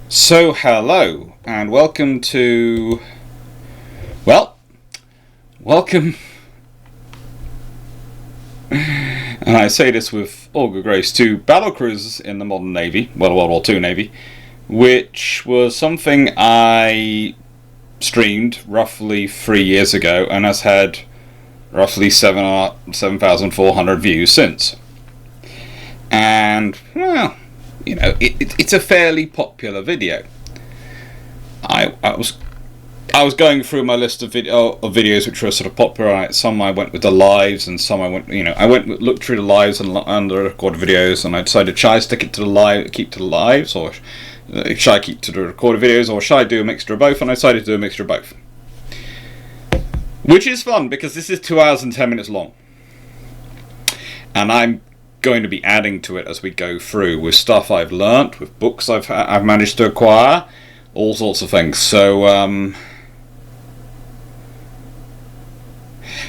So hello and welcome to, welcome, and I say this with all good grace, to battle cruisers in the modern Navy, well, World War II Navy, which was something I streamed roughly 3 years ago and has had roughly 7,400 views since. And, well, you know, it's a fairly popular video. I was going through my list of videos which were sort of popular. Some I went with the lives, and some I looked through the lives and the recorded videos, and I decided, should I stick it to keep to the lives, or should I keep to the recorded videos, or should I do a mixture of both? And I decided to do a mixture of both, which is fun because this is 2 hours and 10 minutes long, and I'm going to be adding to it as we go through with stuff I've learnt, with books I've managed to acquire, all sorts of things. So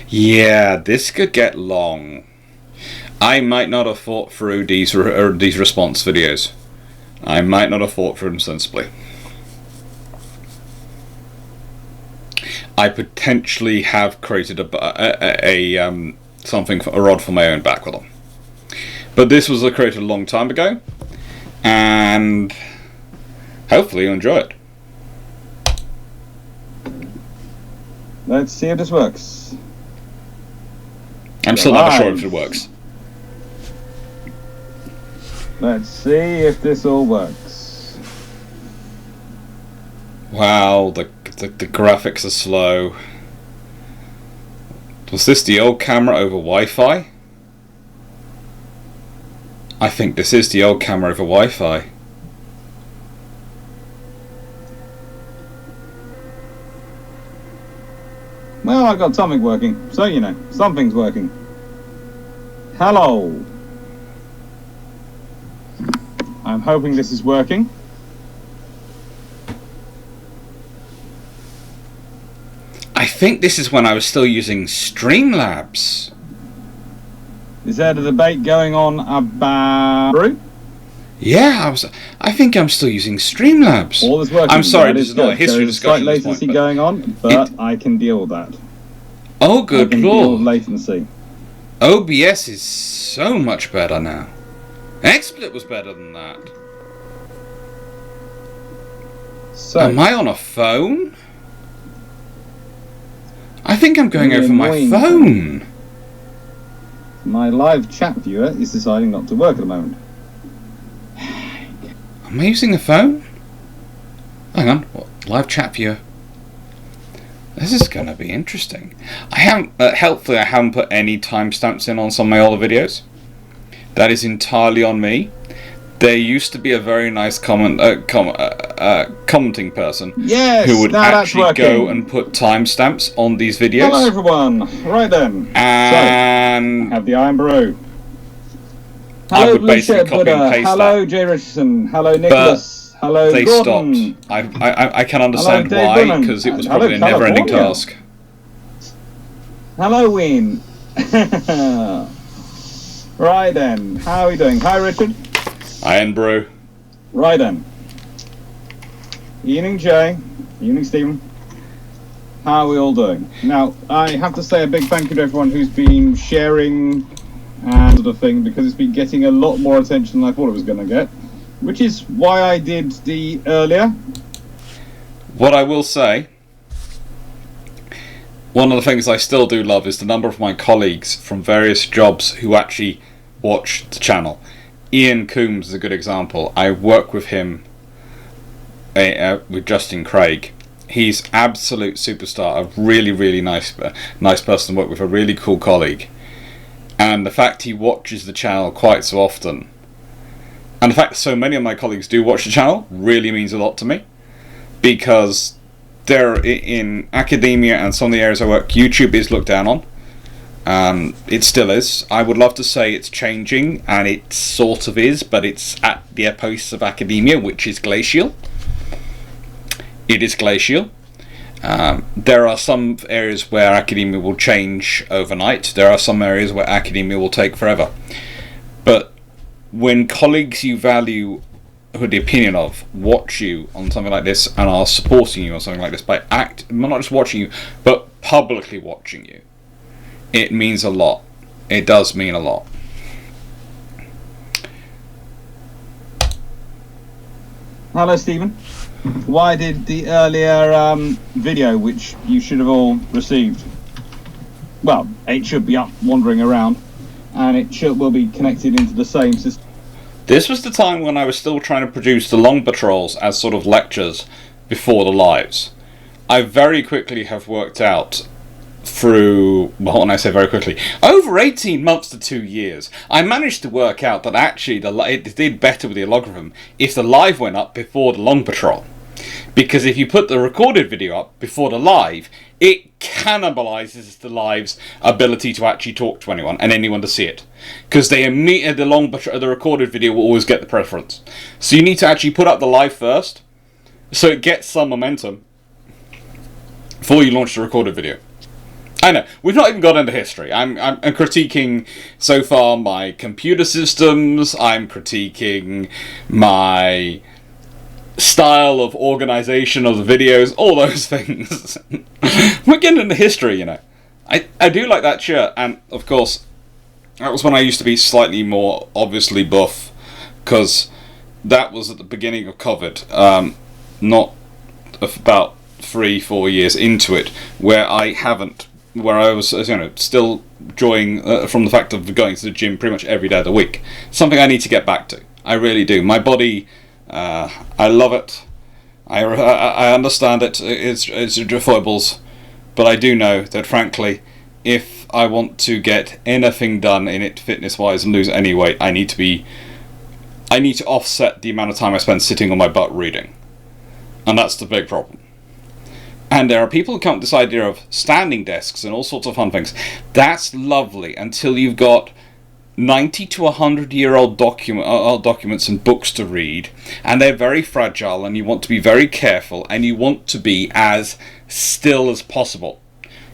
yeah, this could get long. I might not have thought through these response videos. I might not have thought through them sensibly. I potentially have created a rod for my own back with them. But this was created a long time ago, and hopefully you'll enjoy it. Let's see if this works. I'm still not sure if it works. Let's see if this all works. Wow, the graphics are slow. Was this the old camera over Wi-Fi? I think this is the old camera over Wi-Fi. Well, I've got something working, so you know, something's working. Hello. I'm hoping this is working. I think this is when I was still using Streamlabs. Is there a debate going on about... Yeah, I think I'm still using Streamlabs. All is working. I'm sorry, this is not a history discussion. There's slight latency going on, but I can deal with that. Oh, good lord! Deal with latency. OBS is so much better now. XSplit was better than that. So, am I on a phone? I think I'm going over my phone. My live chat viewer is deciding not to work at the moment. Am I using a phone? Hang on, what? Live chat viewer. This is going to be interesting. I haven't, helpfully I haven't put any timestamps in on some of my older videos. That is entirely on me. There used to be a very nice commenting person who would actually go and put timestamps on these videos. Hello everyone, right then. And so, have the Iron Brew. I would basically copy and paste hello, that. Jay Richardson. Hello, Nicholas. Hello, they Gordon. stopped. I can understand why, because it was probably a never-ending task. Halloween. Right then, how are we doing? Hi, Richard. Iron Brew. Right then. Evening, Jay. Evening, Stephen. How are we all doing? Now, I have to say a big thank you to everyone who's been sharing and sort of thing, because it's been getting a lot more attention than I thought it was going to get, which is why I did the earlier. What I will say, one of the things I still do love is the number of my colleagues from various jobs who actually watch the channel. Ian Coombs is a good example. I work with him with Justin Craig. He's absolute superstar, a really, really nice person to work with, a really cool colleague. And the fact he watches the channel quite so often, and the fact that so many of my colleagues do watch the channel, really means a lot to me. Because they're in academia and some of the areas I work, YouTube is looked down on. It still is. I would love to say it's changing, and it sort of is, but it's at the apex of academia, which is glacial. It is glacial. There are some areas where academia will change overnight. There are some areas where academia will take forever. But when colleagues you value who the opinion of watch you on something like this and are supporting you on something like this by not just watching you, but publicly watching you, it means a lot. It does mean a lot. Hello, Stephen. Why did the earlier video, which you should have all received, well, it should be up wandering around, and it will be connected into the same system. This was the time when I was still trying to produce the long patrols as sort of lectures before the lives. I very quickly have worked out through, well, when I say very quickly, over 18 months to 2 years, I managed to work out that actually it did better with the algorithm if the live went up before the long patrol. Because if you put the recorded video up before the live, it cannibalizes the live's ability to actually talk to anyone and anyone to see it. Because the recorded video will always get the preference. So you need to actually put up the live first, so it gets some momentum before you launch the recorded video. I know, we've not even got into history. I'm critiquing so far my computer systems, I'm critiquing my style of organization of the videos, all those things. We're getting into history, you know. I do like that shirt, and of course, that was when I used to be slightly more obviously buff, because that was at the beginning of COVID, not about 3-4 years into it, where I was, you know, still enjoying from the fact of going to the gym pretty much every day of the week. Something I need to get back to. I really do. My body, I love it. I understand it. It's foibles, but I do know that, frankly, if I want to get anything done in it fitness-wise and lose any weight, I need to offset the amount of time I spend sitting on my butt reading, and that's the big problem. And there are people who come up with this idea of standing desks and all sorts of fun things. That's lovely until you've got 90 to 100-year-old documents and books to read, and they're very fragile, and you want to be very careful, and you want to be as still as possible.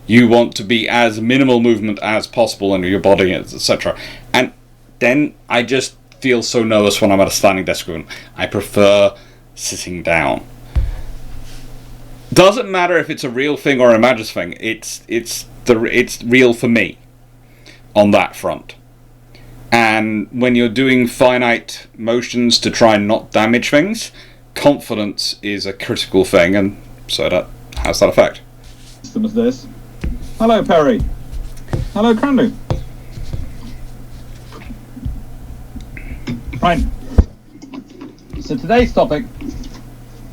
You want to be as minimal movement as possible in your body, etc. And then I just feel so nervous when I'm at a standing desk room. I prefer sitting down. Doesn't matter if it's a real thing or a imagined thing. It's real for me on that front. And when you're doing finite motions to try and not damage things, confidence is a critical thing, and so that has that effect. System is this. Hello, Perry. Hello, Crandu. Right. So today's topic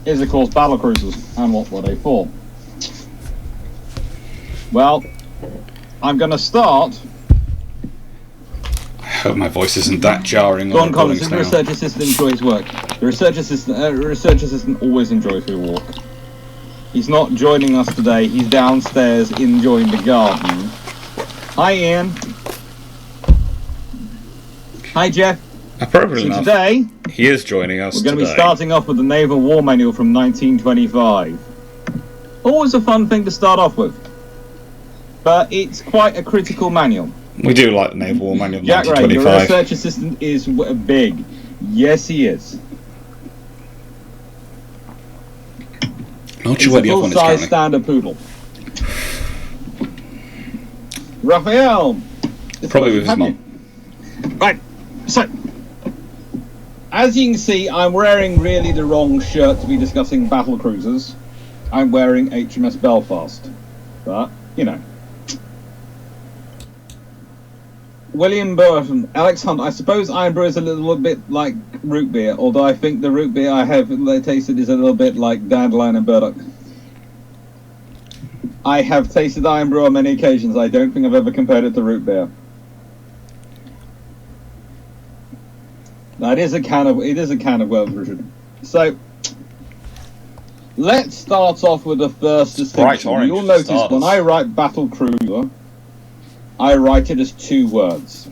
is, of course, battle cruisers and what were they for. Well, I'm going to start. I hope my voice isn't that jarring. John Collins, does the research assistant enjoy his work? The research assistant always enjoys his walk. He's not joining us today. He's downstairs enjoying the garden. Hi, Ian. Hi, Jeff. Appropriately enough, today he is joining us. We're going to be starting off with the Naval War Manual from 1925. Always a fun thing to start off with, but it's quite a critical manual. We do like the Naval War Manual. Jack Ray, your research assistant is big. Yes, he is. Not sure where the other one is currently. Full-size standard poodle. Raphael. Probably with his mum. Right. So, as you can see, I'm wearing really the wrong shirt to be discussing battle cruisers. I'm wearing HMS Belfast. But, you know. William Burton, Alex Hunt. I suppose Iron Brew is a little bit like root beer, although I think the root beer I have tasted is a little bit like dandelion and burdock. I have tasted Iron Brew on many occasions. I don't think I've ever compared it to root beer. It is a can of Welsh. So let's start off with the first distinction. You'll notice when I write battle cruiser, I write it as 2 words.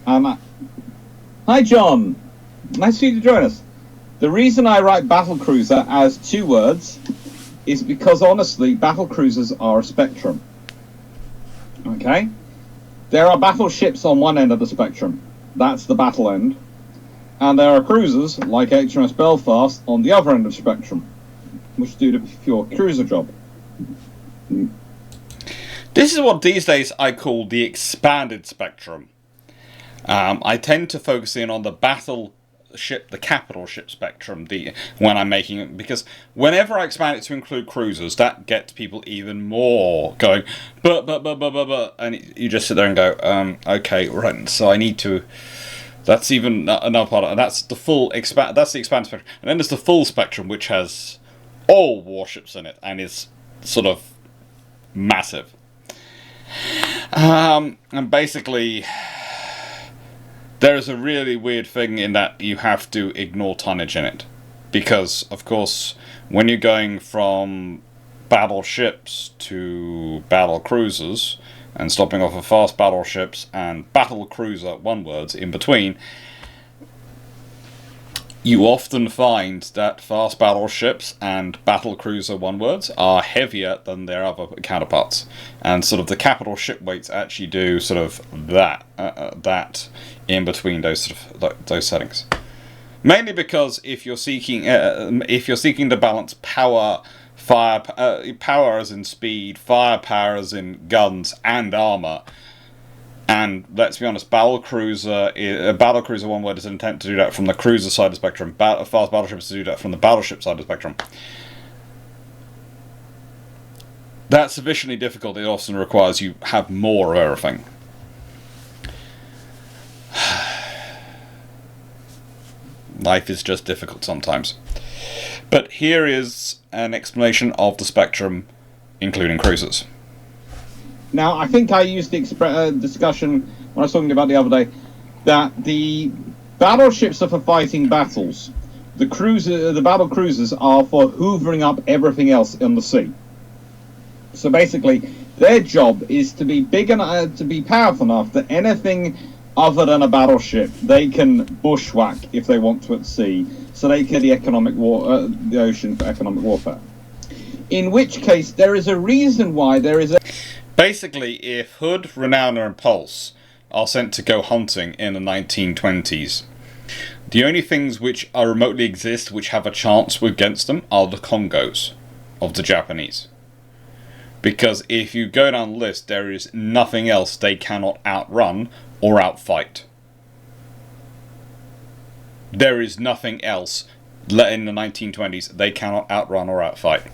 Hi John, nice for you to join us. The reason I write battle cruiser as 2 words is because honestly, battle cruisers are a spectrum. Okay? There are battleships on one end of the spectrum. That's the battle end. And there are cruisers, like HMS Belfast, on the other end of the spectrum, which do the pure cruiser job. This is what these days I call the expanded spectrum. I tend to focus in on the battleship, the capital ship spectrum, when I'm making it, because whenever I expand it to include cruisers, that gets people even more going, but, and you just sit there and go, okay, right, so I need to. That's even another part of it. That's the full that's the expanded spectrum, and then there's the full spectrum, which has all warships in it and is sort of massive. And basically, there is a really weird thing in that you have to ignore tonnage in it. Because, of course, when you're going from battleships to battle cruisers, and stopping off of fast battleships and battle cruiser one-words in between, you often find that fast battleships and battle cruiser one-words are heavier than their other counterparts, and sort of the capital ship weights actually do sort of that in between those those settings. Mainly because if you're seeking to balance power as in speed, firepower as in guns and armor. And let's be honest, battle cruiser one word is an intent to do that from the cruiser side of the spectrum. Fast battleships to do that from the battleship side of the spectrum. That's sufficiently difficult. It often requires you have more of everything. Life is just difficult sometimes. But here is an explanation of the spectrum, including cruisers. Now, I think I used the discussion when I was talking about the other day that the battleships are for fighting battles. The battle cruisers are for hoovering up everything else in the sea. So basically, their job is to be big enough, to be powerful enough that anything other than a battleship they can bushwhack if they want to at sea, so they can the ocean for economic warfare. In which case, there is a reason why there is a. Basically, if Hood, Renowner, and Pulse are sent to go hunting in the 1920s, the only things which are remotely exist which have a chance against them are the Congos of the Japanese. Because if you go down the list, there is nothing else they cannot outrun or outfight. There is nothing else in the 1920s they cannot outrun or outfight.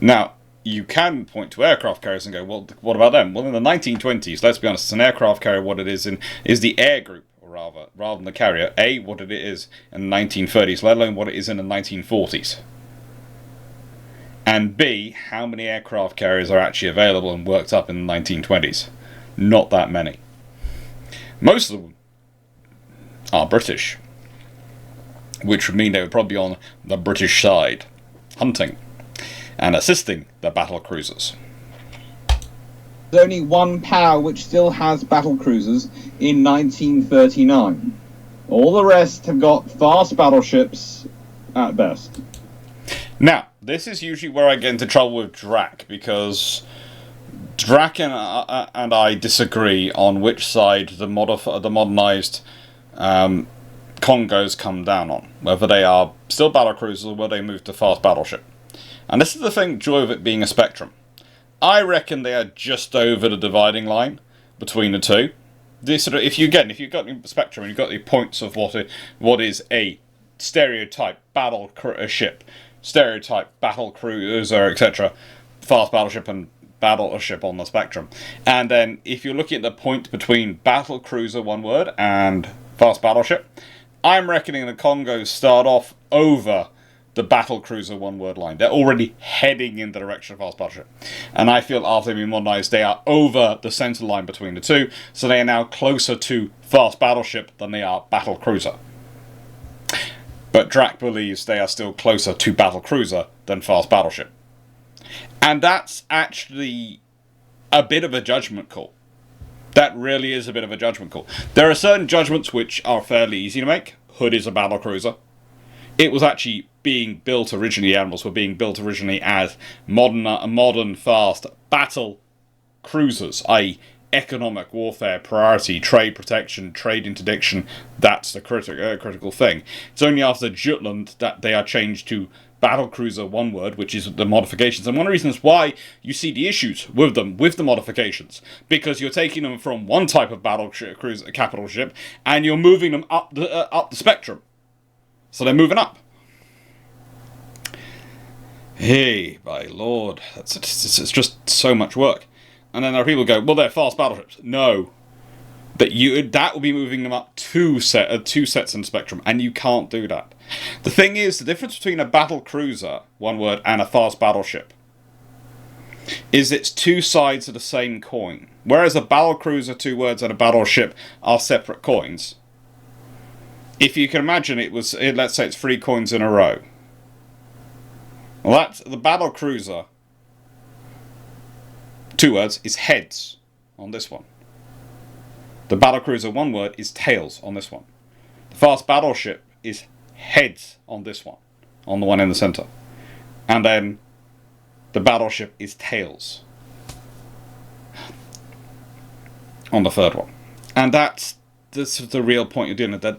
Now, you can point to aircraft carriers and go, well, what about them? Well, in the 1920s, let's be honest, an aircraft carrier, what it is the air group, rather than the carrier. A, what it is in the 1930s, let alone what it is in the 1940s. And B, how many aircraft carriers are actually available and worked up in the 1920s? Not that many. Most of them are British, which would mean they would probably be on the British side, hunting and assisting the battle cruisers. There's only one power which still has battle cruisers in 1939. All the rest have got fast battleships at best. Now, this is usually where I get into trouble with Drac, because Drac and I disagree on which side the modernised Congos come down on, whether they are still battlecruisers or whether they move to fast battleship. And this is the joy of it being a spectrum. I reckon they are just over the dividing line between the two. If you've got the spectrum and you've got the points of what is a stereotype battle ship, stereotype battle cruiser, etc., fast battleship and battleship on the spectrum. And then if you're looking at the point between battle cruiser, one word, and fast battleship, I'm reckoning the Congos start off over the battle cruiser one word line. They're already heading in the direction of fast battleship. And I feel after they've been modernized, they are over the center line between the two, so they are now closer to fast battleship than they are battle cruiser. But Drac believes they are still closer to battle cruiser than fast battleship. And that's actually a bit of a judgment call. That really is a bit of a judgment call. There are certain judgments which are fairly easy to make. Hood is a battle cruiser. It was actually being built originally, animals were being built originally as modern fast battle cruisers, i.e. economic warfare priority, trade protection, trade interdiction. That's the critical thing. It's only after Jutland that they are changed to battlecruiser, one word, which is the modifications. And one of the reasons why you see the issues with them, with the modifications, because you're taking them from one type of battlecruiser, capital ship, and you're moving them up the spectrum. So they're moving up. Hey, my lord, it's just so much work. And then there are people who go, well, they're fast battleships. No, that will be moving them up two sets in the spectrum, and you can't do that. The thing is, the difference between a battle cruiser, one word, and a fast battleship is it's two sides of the same coin. Whereas a battle cruiser, two words, and a battleship are separate coins. If you can imagine, let's say it's 3 coins in a row. Well, that's the battle cruiser, two words, is heads on this one. The battlecruiser, one word, is tails on this one. The fast battleship is heads on this one, on the one in the center. And then the battleship is tails on the third one. And that's the real point you're dealing with.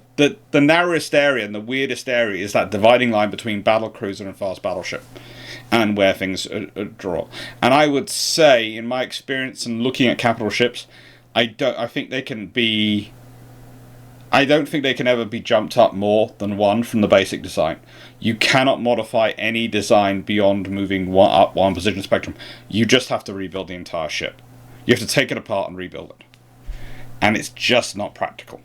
The narrowest area and the weirdest area is that dividing line between battlecruiser and fast battleship, and where things draw. And I would say, in my experience and looking at capital ships, I don't think they can ever be jumped up more than one from the basic design. You cannot modify any design beyond moving up one position spectrum. You just have to rebuild the entire ship. You have to take it apart and rebuild it. And it's just not practical.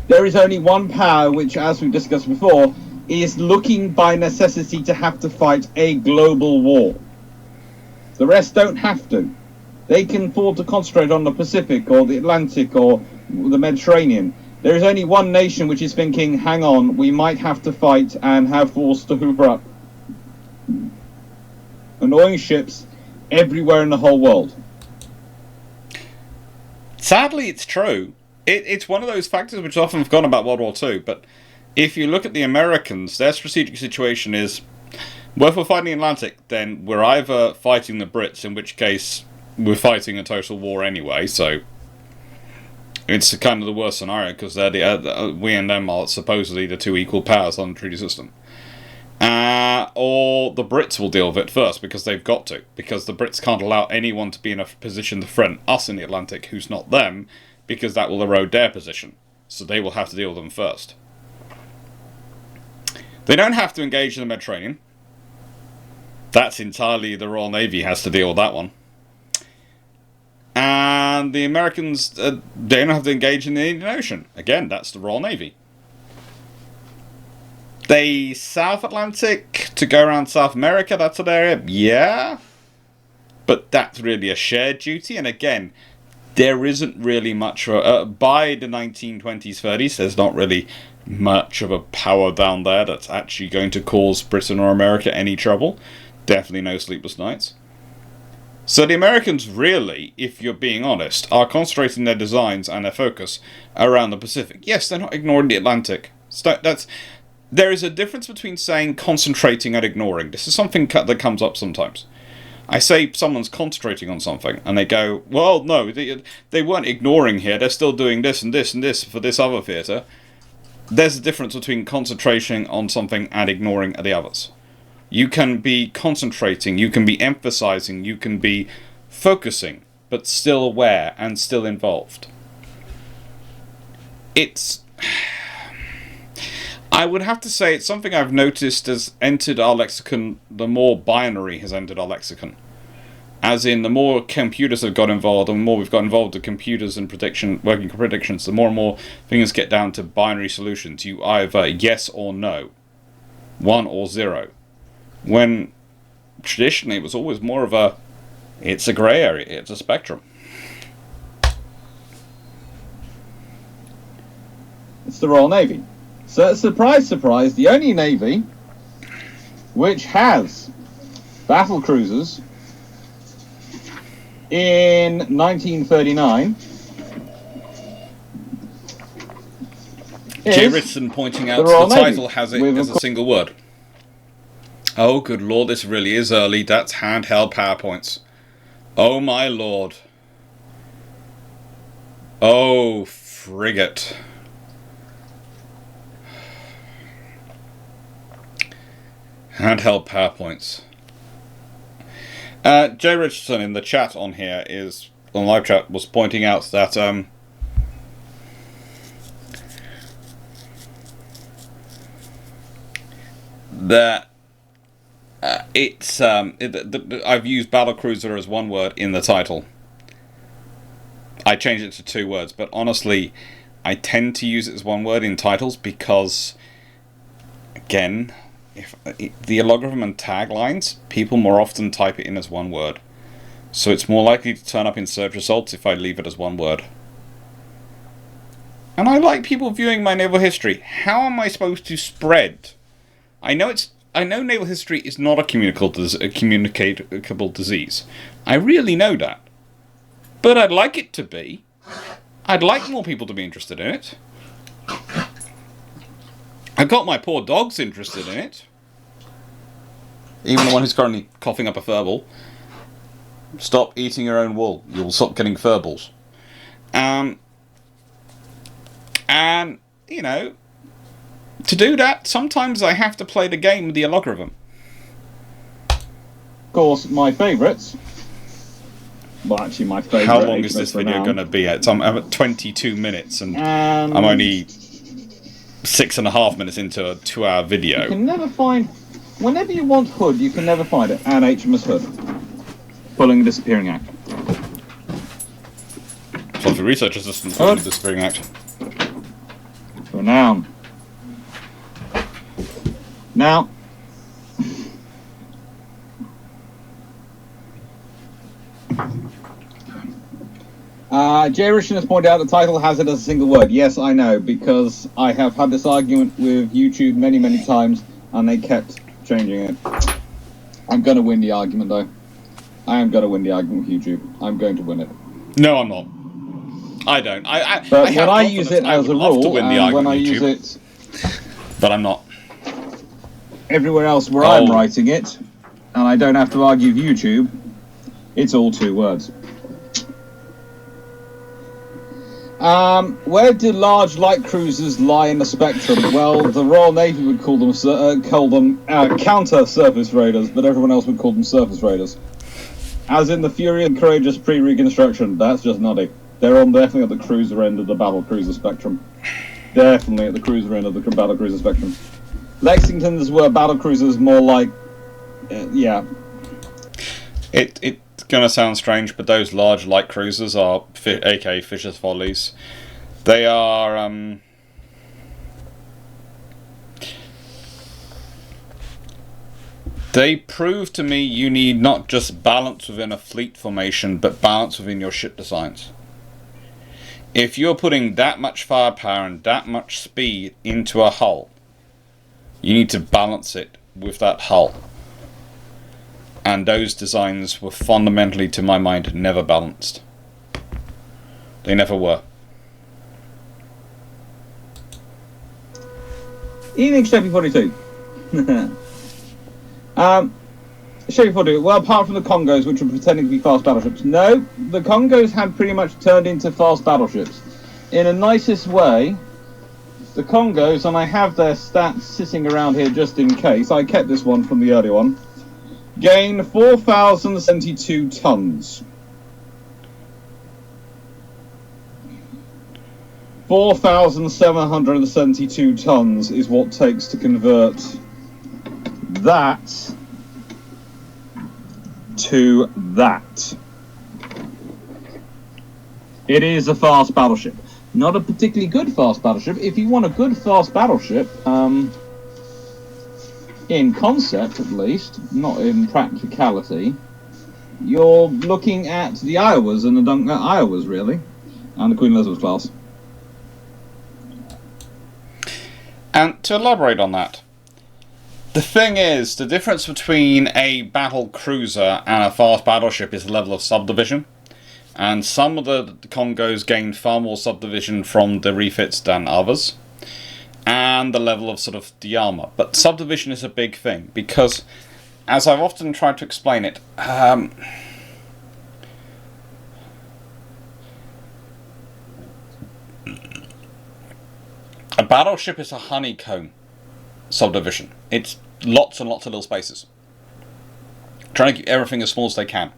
There is only one power which, as we've discussed before, is looking by necessity to have to fight a global war. The rest don't have to. They can afford to concentrate on the Pacific or the Atlantic or the Mediterranean. There is only one nation which is thinking, hang on, we might have to fight and have force to hoover up annoying ships everywhere in the whole world. Sadly, it's true. It's one of those factors which is often forgotten about World War II, but if you look at the Americans, their strategic situation is, well, if we're fighting the Atlantic, then we're either fighting the Brits, in which case we're fighting a total war anyway, so it's kind of the worst scenario, because they're we and them are supposedly the two equal powers on the treaty system. Or the Brits will deal with it first, because they've got to. Because the Brits can't allow anyone to be in a position to threaten us in the Atlantic who's not them, because that will erode their position. So they will have to deal with them first. They don't have to engage in the Mediterranean. That's entirely the Royal Navy has to deal with that one. And the Americans, they don't have to engage in the Indian Ocean. Again, that's the Royal Navy. The South Atlantic, to go around South America, that's an area, yeah. But that's really a shared duty, and again, there isn't really much, by the 1920s, 30s, there's not really much of a power down there that's actually going to cause Britain or America any trouble. Definitely no sleepless nights. So the Americans really, if you're being honest, are concentrating their designs and their focus around the Pacific. Yes, they're not ignoring the Atlantic. There is a difference between saying concentrating and ignoring. This is something that comes up sometimes. I say someone's concentrating on something, and they go, well, no, they weren't ignoring here. They're still doing this and this and this for this other theatre. There's a difference between concentrating on something and ignoring the others. You can be concentrating, you can be emphasizing, you can be focusing, but still aware and still involved. I would have to say it's something I've noticed has entered our lexicon, the more binary has entered our lexicon. As in, the more computers have got involved, and the more we've got involved with computers and working predictions, the more and more things get down to binary solutions. You either yes or no, 1 or 0. When traditionally it was always more of it's a grey area, it's a spectrum. It's the Royal Navy. So, surprise, surprise, the only navy which has battle cruisers in 1939 J. Ritson pointing out the title has it as a single word. Oh, good lord, this really is early. That's handheld PowerPoints. Oh, my lord. Oh, frigate. Handheld PowerPoints. Jay Richardson in the chat on here is, on live chat, was pointing out that, I've used battlecruiser as one word in the title. I changed it to 2 words, but honestly, I tend to use it as one word in titles because, again, if the algorithm and taglines, people more often type it in as one word. So it's more likely to turn up in search results if I leave it as one word. And I like people viewing my naval history. How am I supposed to spread? I know naval history is not a communicable disease. I really know that. But I'd like it to be. I'd like more people to be interested in it. I've got my poor dogs interested in it. Even the one who's currently coughing up a furball. Stop eating your own wool. You'll stop getting furballs. And, you know, to do that, sometimes I have to play the game with the algorithm. Of course, my favourites. Well, actually, my favourite. How long is this video going to be at? I'm at 22 minutes, and I'm only 6.5 minutes into a 2-hour video. You can never find. Whenever you want Hood, you can never find it. And HMS Hood. Pulling a disappearing act. Fluffy research assistant pulling a disappearing act. Renown. Now. Jay Richardson has pointed out the title has it as a single word. Yes, I know, because I have had this argument with YouTube many, many times, and they kept changing it. I'm going to win the argument, though. I am going to win the argument with YouTube. I'm going to win it. No, I'm not. I don't. But when I use it as a rule, and when I use it... But I'm not. Everywhere else where I'm writing it, and I don't have to argue with YouTube, it's all 2 words. Where do large light cruisers lie in the spectrum? Well, the Royal Navy would call them counter-surface raiders, but everyone else would call them surface raiders. As in the Furious and Courageous pre-Reconstruction, that's just nutty. They're definitely at the cruiser end of the battle cruiser spectrum. Definitely at the cruiser end of the battle cruiser spectrum. Lexingtons were battle cruisers more like, yeah. It's gonna sound strange, but those large light cruisers are, aka Fisher's Follies. They are, they prove to me you need not just balance within a fleet formation, but balance within your ship designs. If you're putting that much firepower and that much speed into a hull, you need to balance it with that hull. And those designs were fundamentally, to my mind, never balanced. They never were. Evening, Chevy 42. Chevy 42. Well, apart from the Congos, which were pretending to be fast battleships. No, the Congos had pretty much turned into fast battleships. In a nicest way, the Congos, and I have their stats sitting around here just in case. I kept this one from the earlier one. Gain 4,072 tons. 4,772 tons is what it takes to convert that to that. It is a fast battleship. Not a particularly good fast battleship. If you want a good fast battleship, in concept at least, not in practicality, you're looking at the Iowas and the Iowas, really, and the Queen Elizabeth class. And to elaborate on that, the thing is, the difference between a battle cruiser and a fast battleship is the level of subdivision. And some of the Congos gained far more subdivision from the refits than others. and the level of sort of the armour. But subdivision is a big thing, because, as I've often tried to explain it, a battleship is a honeycomb subdivision. It's lots and lots of little spaces, trying to keep everything as small as they can.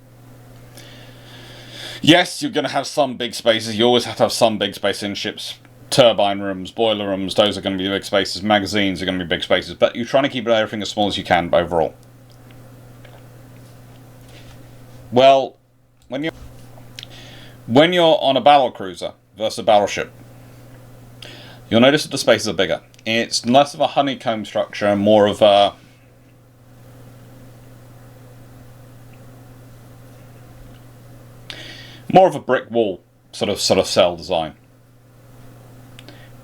Yes, you're going to have some big spaces. You always have to have some big spaces in ships. Turbine rooms, boiler rooms, those are going to be big spaces. Magazines are going to be big spaces. But you're trying to keep everything as small as you can overall. Well, when you're on a battle cruiser versus a battleship, you'll notice that the spaces are bigger. It's less of a honeycomb structure and more of a brick wall sort of cell design.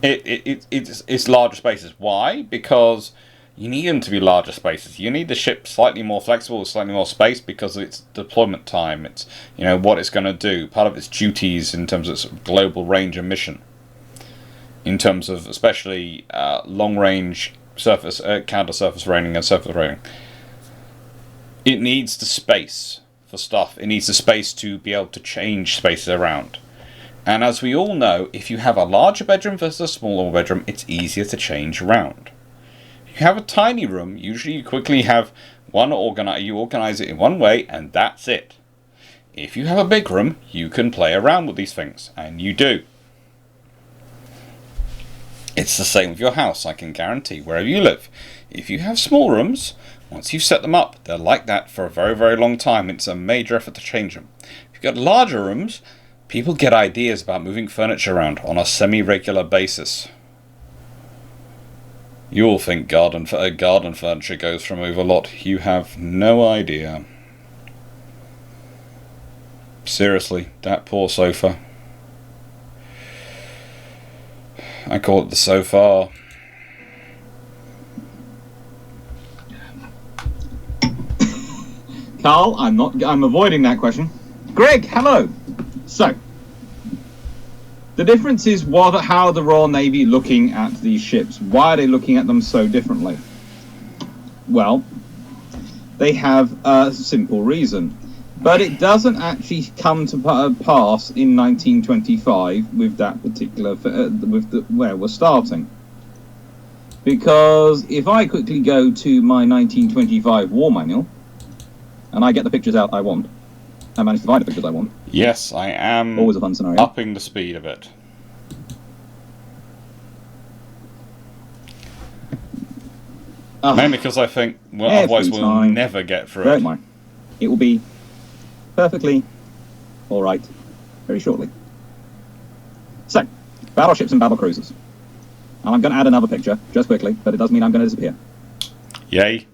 It's larger spaces. Why? Because you need them to be larger spaces. You need the ship slightly more flexible, with slightly more space, because of its deployment time. It's, you know, what it's going to do. Part of its duties in terms of its global range and mission. In terms of especially long range surface counter surface raining and surface raining. It needs the space for stuff. It needs the space to be able to change spaces around. And as we all know, if you have a larger bedroom versus a smaller bedroom, it's easier to change around. If you have a tiny room, usually you quickly have you organize it in one way, and that's it. If you have a big room, you can play around with these things, and you do. It's the same with your house, I can guarantee, wherever you live. If you have small rooms, once you've set them up, they're like that for a very, very long time. It's a major effort to change them. If you've got larger rooms, people get ideas about moving furniture around on a semi-regular basis. You all think garden furniture goes from over a lot. You have no idea. Seriously, that poor sofa. I call it the sofa. Carl, I'm avoiding that question. Greg, hello. So, the difference is how the Royal Navy looking at these ships. Why are they looking at them so differently? Well, they have a simple reason. But it doesn't actually come to pass in 1925 with that particular, where we're starting. Because if I quickly go to my 1925 War Manual, and I get the pictures out I want, I manage to find the pictures I want. Yes, I am. Always a fun scenario. Upping the speed of it. Mainly because I think, well, otherwise we'll never get through it. Don't mind. It will be perfectly alright very shortly. So, battleships and battle cruisers. And I'm going to add another picture, just quickly, but it does mean I'm going to disappear. Yay.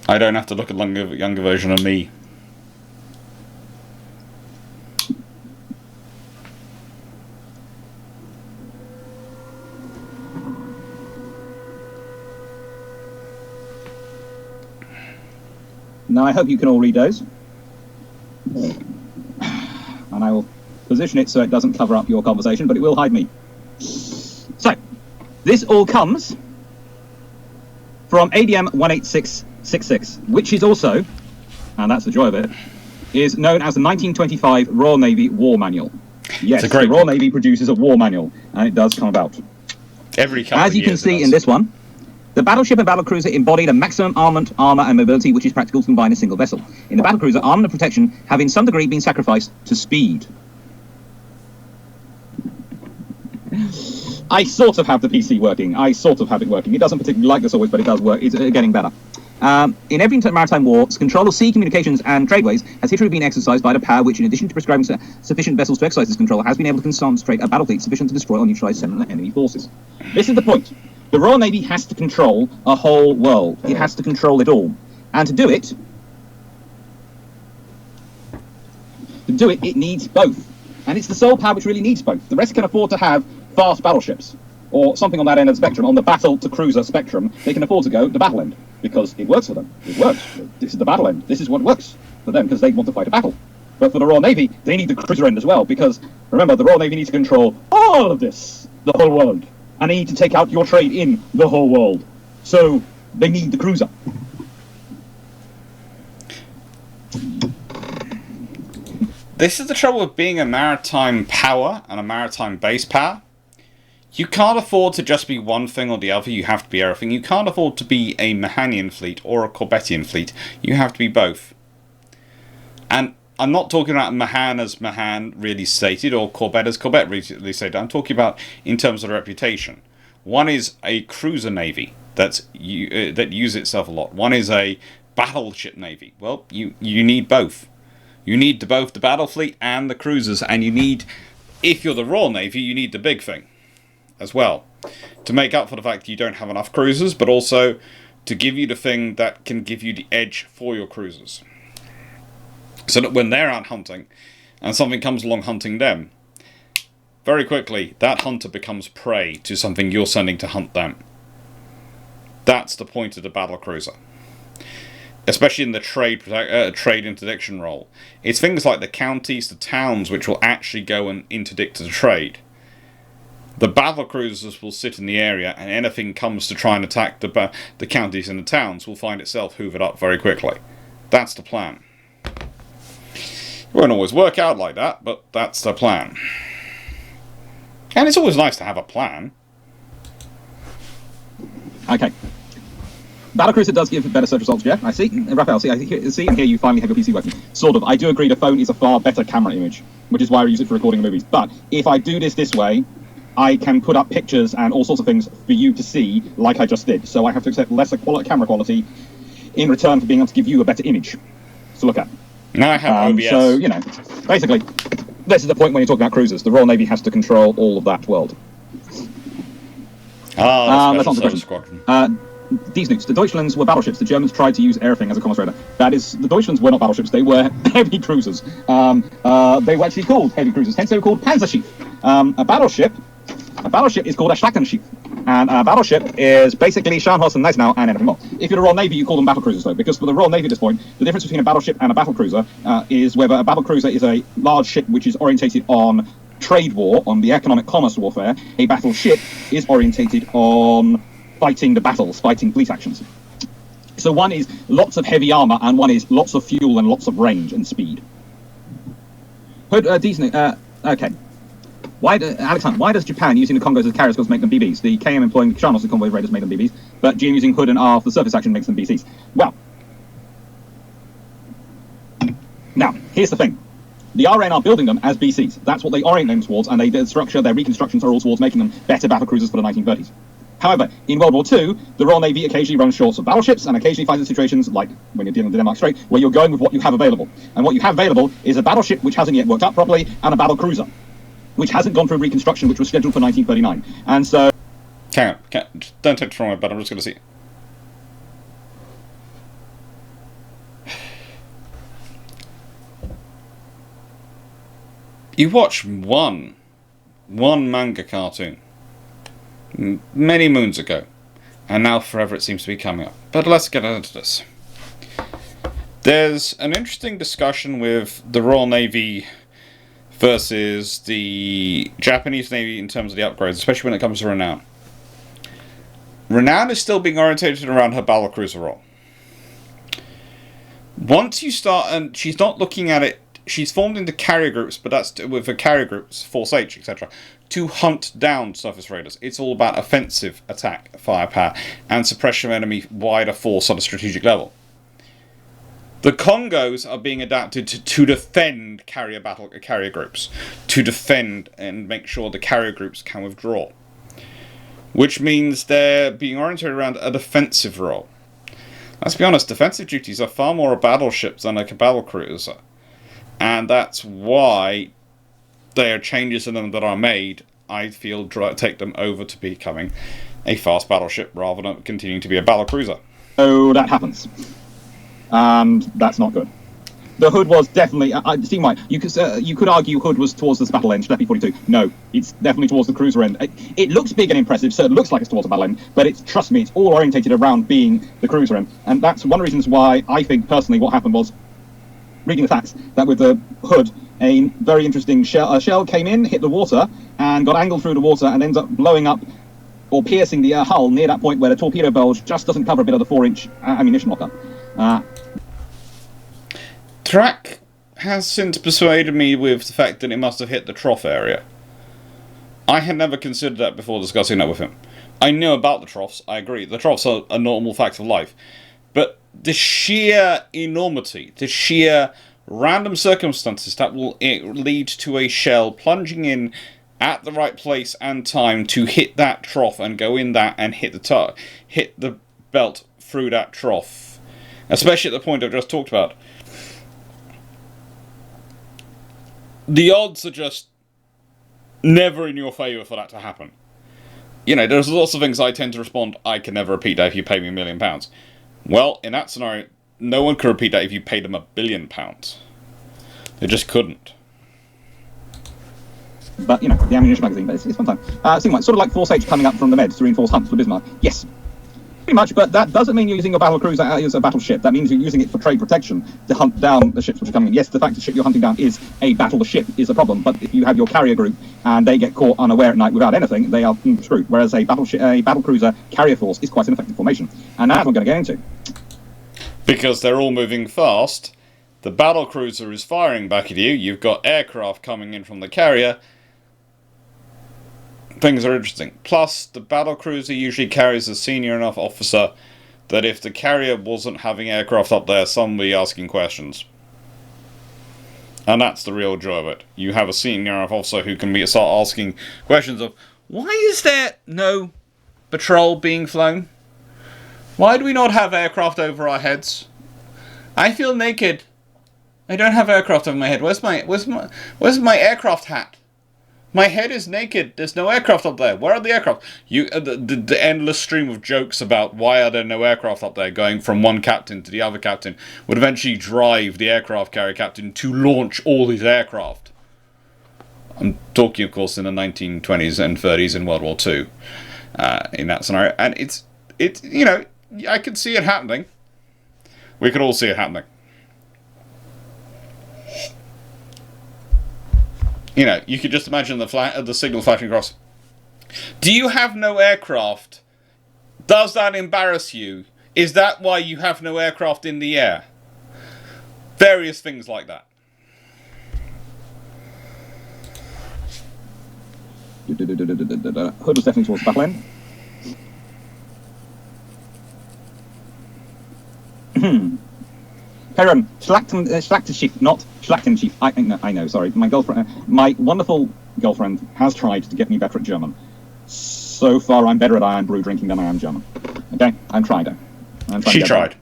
I don't have to look at a younger version of me. Now I hope you can all read those. And I will position it so it doesn't cover up your conversation, but it will hide me. So, this all comes from ADM 18666, which is also, and that's the joy of it, is known as the 1925 Royal Navy War Manual. Yes, the Royal Navy produces a war manual, and it does come about. As you can see in this one, the battleship and battlecruiser embody the maximum armament, armour and mobility which is practical to combine in a single vessel. In the battlecruiser, armament and protection have in some degree been sacrificed to speed. I sort of have the PC working. I sort of have it working. It doesn't particularly like this always, but it does work. It's getting better. In every maritime war, control of sea communications and tradeways has hitherto been exercised by the power which, in addition to prescribing sufficient vessels to exercise this control, has been able to concentrate a battle fleet sufficient to destroy or neutralise several enemy forces. This is the point. The Royal Navy has to control a whole world. It has to control it all. And to do it, it needs both. And it's the sole power which really needs both. The rest can afford to have fast battleships, or something on that end of the spectrum. On the battle to cruiser spectrum, they can afford to go the battle end, because it works for them. It works. This is the battle end. This is what works for them, because they want to fight a battle. But for the Royal Navy, they need the cruiser end as well, because, remember, the Royal Navy needs to control all of this, the whole world. and they need to take out your trade in the whole world. So they need the cruiser. This is the trouble with being a maritime power and a maritime base power. You can't afford to just be one thing or the other, you have to be everything. You can't afford to be a Mahanian fleet or a Corbettian fleet, you have to be both. And I'm not talking about Mahan as Mahan really stated, or Corbett as Corbett really stated. I'm talking about in terms of the reputation. One is a cruiser navy that use itself a lot. One is a battleship navy. Well, you need both. You need both the battle fleet and the cruisers, and you need, if you're the Royal Navy, you need the big thing as well, to make up for the fact that you don't have enough cruisers, but also to give you the thing that can give you the edge for your cruisers. So that when they're out hunting, and something comes along hunting them, very quickly, that hunter becomes prey to something you're sending to hunt them. That's the point of the battle cruiser. Especially in the trade interdiction role. It's things like the counties, the towns, which will actually go and interdict the trade. The battle cruisers will sit in the area, and anything comes to try and attack the counties and the towns will find itself hoovered up very quickly. That's the plan. It won't always work out like that, but that's the plan. And it's always nice to have a plan. Okay. Battlecruiser does give better search results, Jeff. I see. Raphael, see and here you finally have your PC working. Sort of. I do agree the phone is a far better camera image, which is why I use it for recording movies. But if I do this way, I can put up pictures and all sorts of things for you to see, like I just did. So I have to accept lesser camera quality in return for being able to give you a better image to look at. Now I have OBS. So, you know, basically, this is the point when you talk about cruisers. The Royal Navy has to control all of that world. That's on the squadron. These nukes. The Deutschlands were battleships. The Germans tried to use everything as a commerce radar. That is, the Deutschlands were not battleships. They were heavy cruisers. They were actually called heavy cruisers. Hence, they were called Panzerschiff. A battleship is called a Schlachterschiff. And a battleship is basically Scharnhorst and Gneisenau and anything more. If you're the Royal Navy, you call them battle cruisers, though, because for the Royal Navy at this point, the difference between a battleship and a battle cruiser is whether a battle cruiser is a large ship which is orientated on trade war, on the economic commerce warfare. A battleship is orientated on fighting the battles, fighting fleet actions. So one is lots of heavy armor, and one is lots of fuel and lots of range and speed. Okay. Alexander, why does Japan using the Congos as carriers make them BBs? The KM employing Charnos as convoy raiders make them BBs, but GM using Hood and R for the surface action makes them BCs. Well, now, here's the thing. The RN are building them as BCs. That's what they orient them towards, and their reconstructions are all towards making them better battlecruisers for the 1930s. However, in World War II, the Royal Navy occasionally runs short of battleships and occasionally finds in situations, like when you're dealing with the Denmark Strait, where you're going with what you have available. And what you have available is a battleship which hasn't yet worked out properly, and a battle cruiser, which hasn't gone through reconstruction, which was scheduled for 1939. And so... Hang on. Don't take it from me, but I'm just going to see. You watch one manga cartoon many moons ago, and now forever it seems to be coming up. But let's get into this. There's an interesting discussion with the Royal Navy versus the Japanese Navy in terms of the upgrades, especially when it comes to Renown. Renown is still being orientated around her battlecruiser role. Once you start, and she's not looking at it, she's formed into carrier groups, but that's with the carrier groups, Force H, etc., to hunt down surface raiders. It's all about offensive attack, firepower, and suppression of enemy wider force on a strategic level. The Congos are being adapted to defend carrier groups, to defend and make sure the carrier groups can withdraw, which means they're being oriented around a defensive role. Let's be honest, defensive duties are far more a battleship than like a battlecruiser. And that's why there are changes in them that are made, I feel, take them over to becoming a fast battleship rather than continuing to be a battlecruiser. So that happens. And that's not good. The Hood was definitely... you could argue Hood was towards the battle end, P-42. No, it's definitely towards the cruiser end. It looks big and impressive, so it looks like it's towards the battle end, but trust me, it's all orientated around being the cruiser end. And that's one of the reasons why I think, personally, what happened was, reading the facts, that with the Hood, a very interesting shell came in, hit the water, and got angled through the water, and ends up blowing up or piercing the hull near that point where the torpedo bulge just doesn't cover a bit of the 4-inch ammunition locker. Clarke has since persuaded me with the fact that it must have hit the trough area. I had never considered that before discussing that with him. I know about the troughs, I agree. The troughs are a normal fact of life. But the sheer enormity, the sheer random circumstances that will lead to a shell plunging in at the right place and time to hit that trough and go in that and hit the belt through that trough. Especially at the point I've just talked about. The odds are just never in your favour for that to happen. You know, there's lots of things I tend to respond, I can never repeat that if you pay me £1 million. Well, in that scenario, no one could repeat that if you paid them £1 billion. They just couldn't. But, you know, the ammunition magazine, but it's fun time. Sort of like Force H coming up from the Med to reinforce Hunt for Bismarck. Yes. Pretty much, but that doesn't mean you're using your battle cruiser as a battleship. That means you're using it for trade protection to hunt down the ships which are coming in. Yes, the fact the ship you're hunting down is a battleship is a problem, but if you have your carrier group and they get caught unaware at night without anything, they are screwed. Whereas a battle cruiser carrier force is quite an effective formation. And that's what I'm going to get into. Because they're all moving fast, the battle cruiser is firing back at you, you've got aircraft coming in from the carrier. Things are interesting. Plus, the battlecruiser usually carries a senior enough officer that if the carrier wasn't having aircraft up there, someone would be asking questions. And that's the real joy of it. You have a senior enough officer who can start asking questions of, why is there no patrol being flown? Why do we not have aircraft over our heads? I feel naked. I don't have aircraft over my head. Where's my aircraft hat? My head is naked. There's no aircraft up there. Where are the aircraft? The endless stream of jokes about why are there no aircraft up there going from one captain to the other captain would eventually drive the aircraft carrier captain to launch all his aircraft. I'm talking, of course, in the 1920s and 30s in World War II, in that scenario. And it's you know, I could see it happening. We could all see it happening. You know, you could just imagine the signal flashing across. Do you have no aircraft? Does that embarrass you? Is that why you have no aircraft in the air? Various things like that. Hood was definitely towards the battle end. Perrin, Schlachtenchief, not Schlachtenchief. I know, sorry. My girlfriend, my wonderful girlfriend, has tried to get me better at German. So far, I'm better at Iron Brew drinking than I am German. Okay, I'm trying. She tried.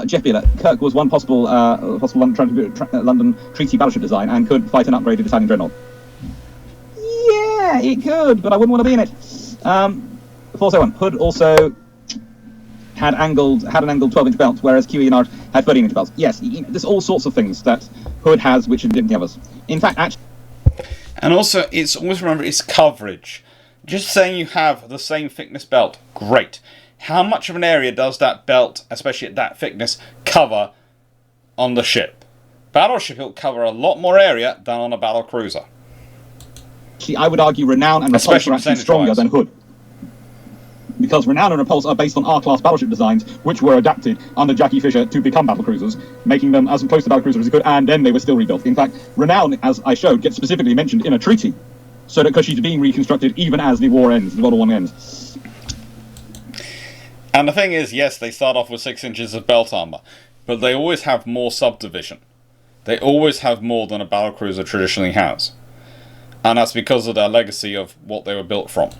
Jeff Beeler, Kirk was one possible London Treaty battleship design and could fight an upgraded Italian dreadnought. Yeah, it could, but I wouldn't want to be in it. 401, Hood also had an angled 12-inch belt, whereas QE&R had 13-inch belts. Yes, there's all sorts of things that Hood has which didn't the others. In fact, actually... And also, it's always remember, it's coverage. Just saying you have the same thickness belt, great. How much of an area does that belt, especially at that thickness, cover on the ship? Battleship, it'll cover a lot more area than on a battle cruiser. I would argue Renown and Repulse are actually stronger than Hood. Because Renown and Repulse are based on R-class battleship designs, which were adapted under Jackie Fisher to become battlecruisers, making them as close to battlecruisers as they could, and then they were still rebuilt. In fact, Renown, as I showed, gets specifically mentioned in a treaty, so that because she's being reconstructed even as the war ends, the World War I ends. And the thing is, yes, they start off with 6 inches of belt armor, but they always have more subdivision. They always have more than a battlecruiser traditionally has. And that's because of their legacy of what they were built from.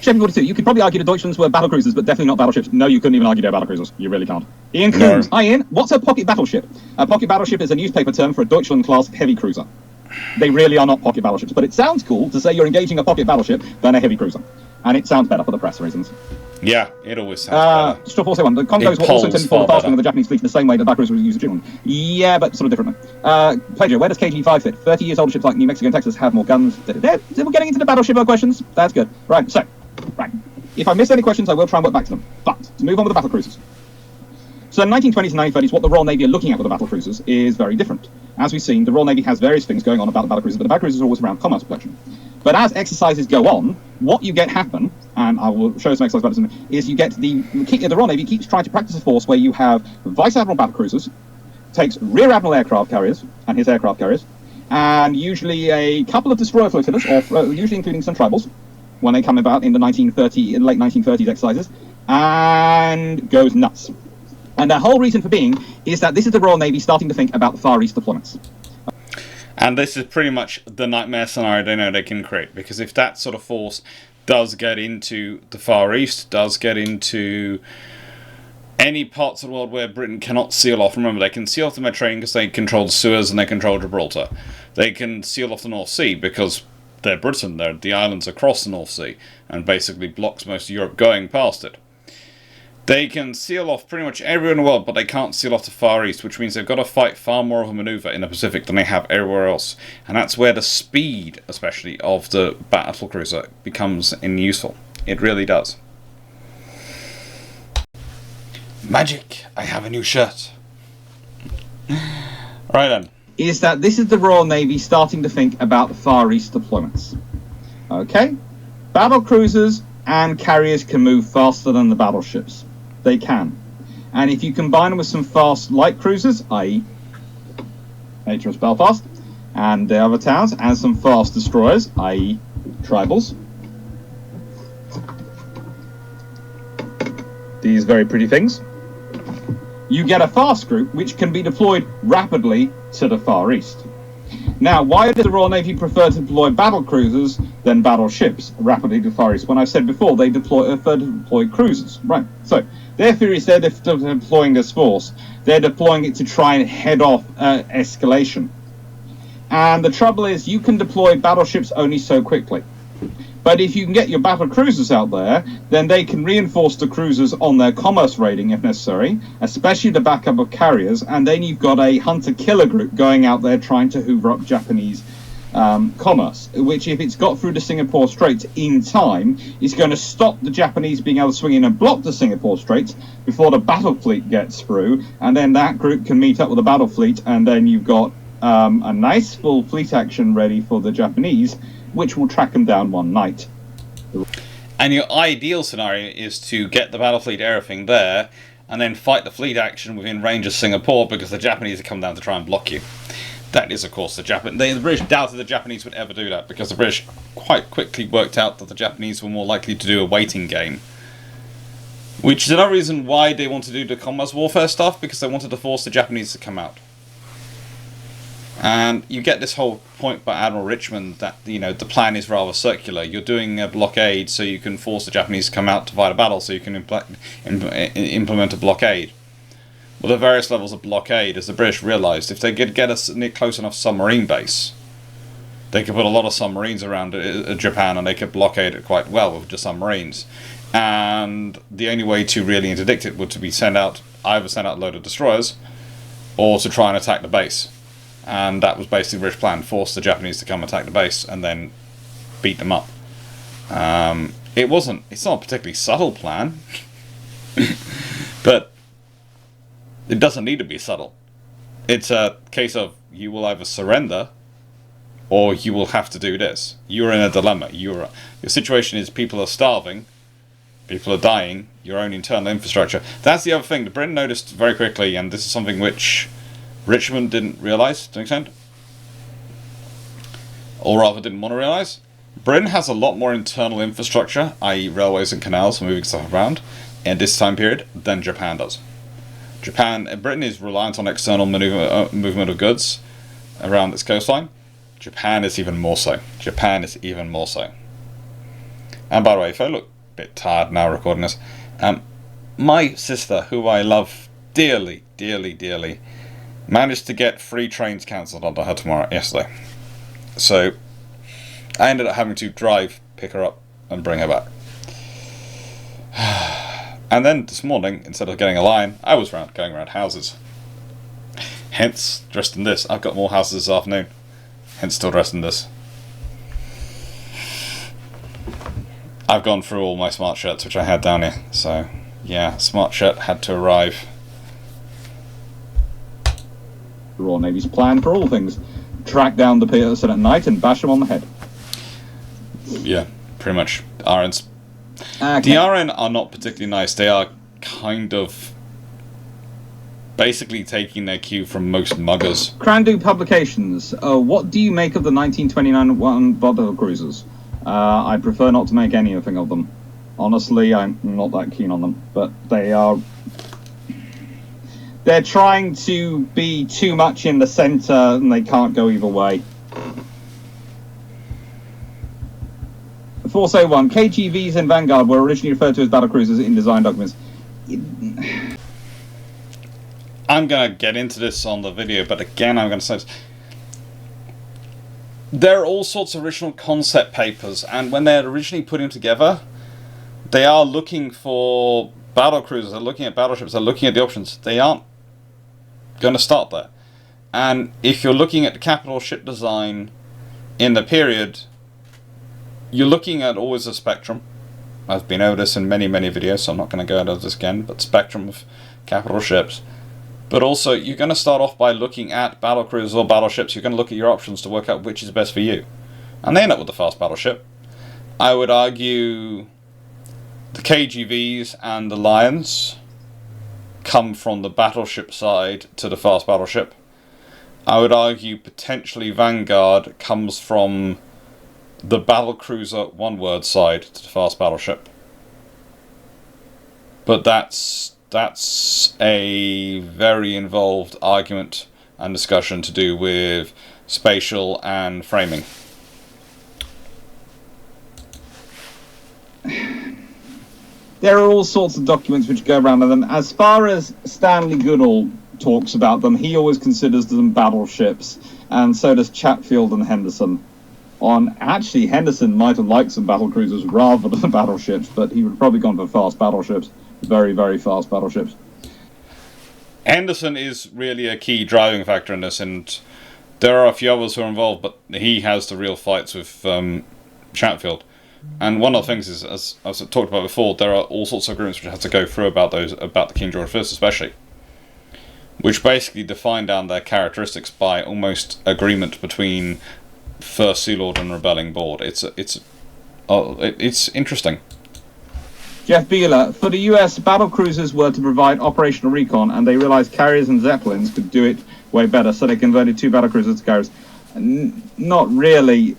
Chevy 42, you could probably argue the Deutschlands were battlecruisers, but definitely not battleships. No, you couldn't even argue they're battlecruisers. You really can't. Ian Coombs. No. Hi, Ian. What's a pocket battleship? A pocket battleship is a newspaper term for a Deutschland-class heavy cruiser. They really are not pocket battleships, but it sounds cool to say you're engaging a pocket battleship than a heavy cruiser. And it sounds better for the press reasons. Yeah, it always sounds better. Straw 401, the Congos were also intended for the fastening of the Japanese fleet in the same way that battlecruisers were used in Greenland. Yeah, but sort of differently. Plagiar, where does KG-5 fit? 30 years older ships like New Mexico and Texas have more guns. We're getting into the battleship questions. That's good. Right, so, right. If I miss any questions, I will try and work back to them. But, to move on with the battlecruisers. So in the 1920s and 1930s, what the Royal Navy are looking at with the battle cruisers is very different. As we've seen, the Royal Navy has various things going on about the battle cruisers, but the battle cruisers are always around commerce protection. But as exercises go on, what you get happen, and I will show some exercises about this in a minute, is you get the Royal Navy keeps trying to practice a force where you have Vice Admiral battle cruisers, takes Rear Admiral aircraft carriers and his aircraft carriers, and usually a couple of destroyer flotillas, or usually including some tribals, when they come about in the late 1930s exercises, and goes nuts. And the whole reason for being is that this is the Royal Navy starting to think about the Far East deployments. And this is pretty much the nightmare scenario they know they can create, because if that sort of force does get into the Far East, does get into any parts of the world where Britain cannot seal off. Remember, they can seal off the Mediterranean because they control the Suez and they control Gibraltar. They can seal off the North Sea because they're Britain, they're the islands across the North Sea, and basically blocks most of Europe going past it. They can seal off pretty much everywhere in the world, but they can't seal off the Far East, which means they've got to fight far more of a manoeuvre in the Pacific than they have everywhere else. And that's where the speed, especially, of the battle cruiser becomes useful. It really does. Magic! I have a new shirt. Right then. Is that this is the Royal Navy starting to think about the Far East deployments. Okay? Battle cruisers and carriers can move faster than the battleships. They can. And if you combine them with some fast light cruisers, i.e. HMS Belfast, and the other towns, and some fast destroyers, i.e. tribals, these very pretty things, you get a fast group which can be deployed rapidly to the Far East. Now, why does the Royal Navy prefer to deploy battle cruisers than battleships rapidly to the Far East? When I said before, they prefer to deploy cruisers. Right, so their theory is they're deploying this force. They're deploying it to try and head off escalation. And the trouble is, you can deploy battleships only so quickly. But if you can get your battle cruisers out there, then they can reinforce the cruisers on their commerce raiding if necessary, especially the backup of carriers, and then you've got a hunter-killer group going out there trying to hoover up Japanese commerce, which if it's got through the Singapore Straits in time, is going to stop the Japanese being able to swing in and block the Singapore Straits before the battle fleet gets through, and then that group can meet up with the battle fleet, and then you've got a nice full fleet action ready for the Japanese, which will track them down one night. And your ideal scenario is to get the battle fleet everything there, and then fight the fleet action within range of Singapore, because the Japanese have come down to try and block you. That is, of course, the British doubted the Japanese would ever do that, because the British quite quickly worked out that the Japanese were more likely to do a waiting game. Which is another reason why they want to do the commerce warfare stuff, because they wanted to force the Japanese to come out. And you get this whole point by Admiral Richmond that, you know, the plan is rather circular. You're doing a blockade so you can force the Japanese to come out to fight a battle, so you can implement a blockade. Well, the various levels of blockade, as the British realised, if they could get a close enough submarine base, they could put a lot of submarines around Japan, and they could blockade it quite well with just submarines. And the only way to really interdict it would to be either send out a load of destroyers, or to try and attack the base. And that was basically the British plan: force the Japanese to come attack the base and then beat them up. It's not a particularly subtle plan, but it doesn't need to be subtle. It's a case of you will either surrender or you will have to do this. You're in a dilemma. Your situation is people are starving, people are dying, your own internal infrastructure. That's the other thing. The Britain noticed very quickly, and this is something which Richmond didn't realise to an extent, or rather didn't want to realise. Britain has a lot more internal infrastructure, i.e. railways and canals for moving stuff around, in this time period than Japan does. Britain is reliant on external movement of goods around its coastline. Japan is even more so. And by the way, if I look a bit tired now recording this, my sister, who I love dearly, dearly, dearly, managed to get 3 trains cancelled onto her yesterday. So I ended up having to pick her up and bring her back. And then this morning, instead of getting a line, I was going around houses. Hence, dressed in this. I've got more houses this afternoon. Hence, still dressed in this. I've gone through all my smart shirts which I had down here. So, yeah, smart shirt had to arrive the Royal Navy's plan for all things. Track down the person at night and bash them on the head. Yeah, pretty much. RNs. Okay. The RN are not particularly nice. They are kind of basically taking their cue from most muggers. Crandu Publications. What do you make of the 1929 battle cruisers? I prefer not to make anything of them. Honestly, I'm not that keen on them. But they're trying to be too much in the centre, and they can't go either way. 401. KGVs and Vanguard were originally referred to as battlecruisers in design documents. I'm going to get into this on the video, but again, I'm going to say this. There are all sorts of original concept papers, and when they're originally putting together, they are looking for battlecruisers, they're looking at battleships, they're looking at the options. They aren't going to start there. And if you're looking at the capital ship design in the period, you're looking at always a spectrum. I've been over this in many, many videos, so I'm not going to go into this again, but spectrum of capital ships. But also, you're going to start off by looking at battlecruisers or battleships. You're going to look at your options to work out which is best for you. And they end up with the fast battleship. I would argue the KGVs and the Lions come from the battleship side to the fast battleship. I would argue potentially Vanguard comes from the battlecruiser one-word side to the fast battleship. But that's a very involved argument and discussion to do with spatial and framing. There are all sorts of documents which go around them. As far as Stanley Goodall talks about them, he always considers them battleships, and so does Chatfield and Henderson. Actually, Henderson might have liked some battlecruisers rather than battleships, but he would have probably gone for fast battleships. Very, very fast battleships. Henderson is really a key driving factor in this, and there are a few others who are involved, but he has the real fights with Chatfield. And one of the things is, as I've talked about before, there are all sorts of agreements which have to go through about the King George I especially, which basically define down their characteristics by almost agreement between First Sea Lord and Rebelling Board. It's interesting. Jeff Beeler, for the US, battlecruisers were to provide operational recon, and they realized carriers and zeppelins could do it way better, so they converted 2 battlecruisers to carriers. Not really.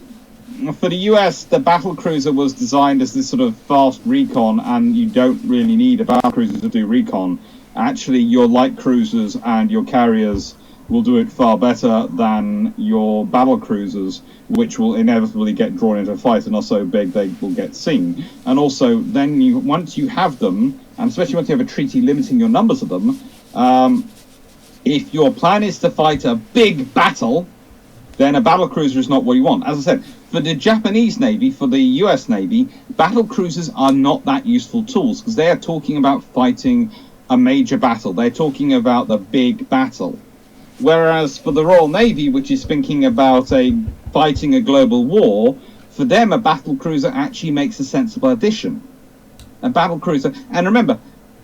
For the US, the battlecruiser was designed as this sort of fast recon, and you don't really need a battlecruiser to do recon. Actually, your light cruisers and your carriers will do it far better than your battlecruisers, which will inevitably get drawn into a fight and are so big they will get seen. And also, then once you have them, and especially once you have a treaty limiting your numbers of them, if your plan is to fight a big battle, then a battlecruiser is not what you want. As I said, for the Japanese Navy, for the US Navy, battlecruisers are not that useful tools, because they are talking about fighting a major battle. They're talking about the big battle. Whereas for the Royal Navy, which is thinking about fighting a global war, for them a battlecruiser actually makes a sensible addition. A battlecruiser, and remember,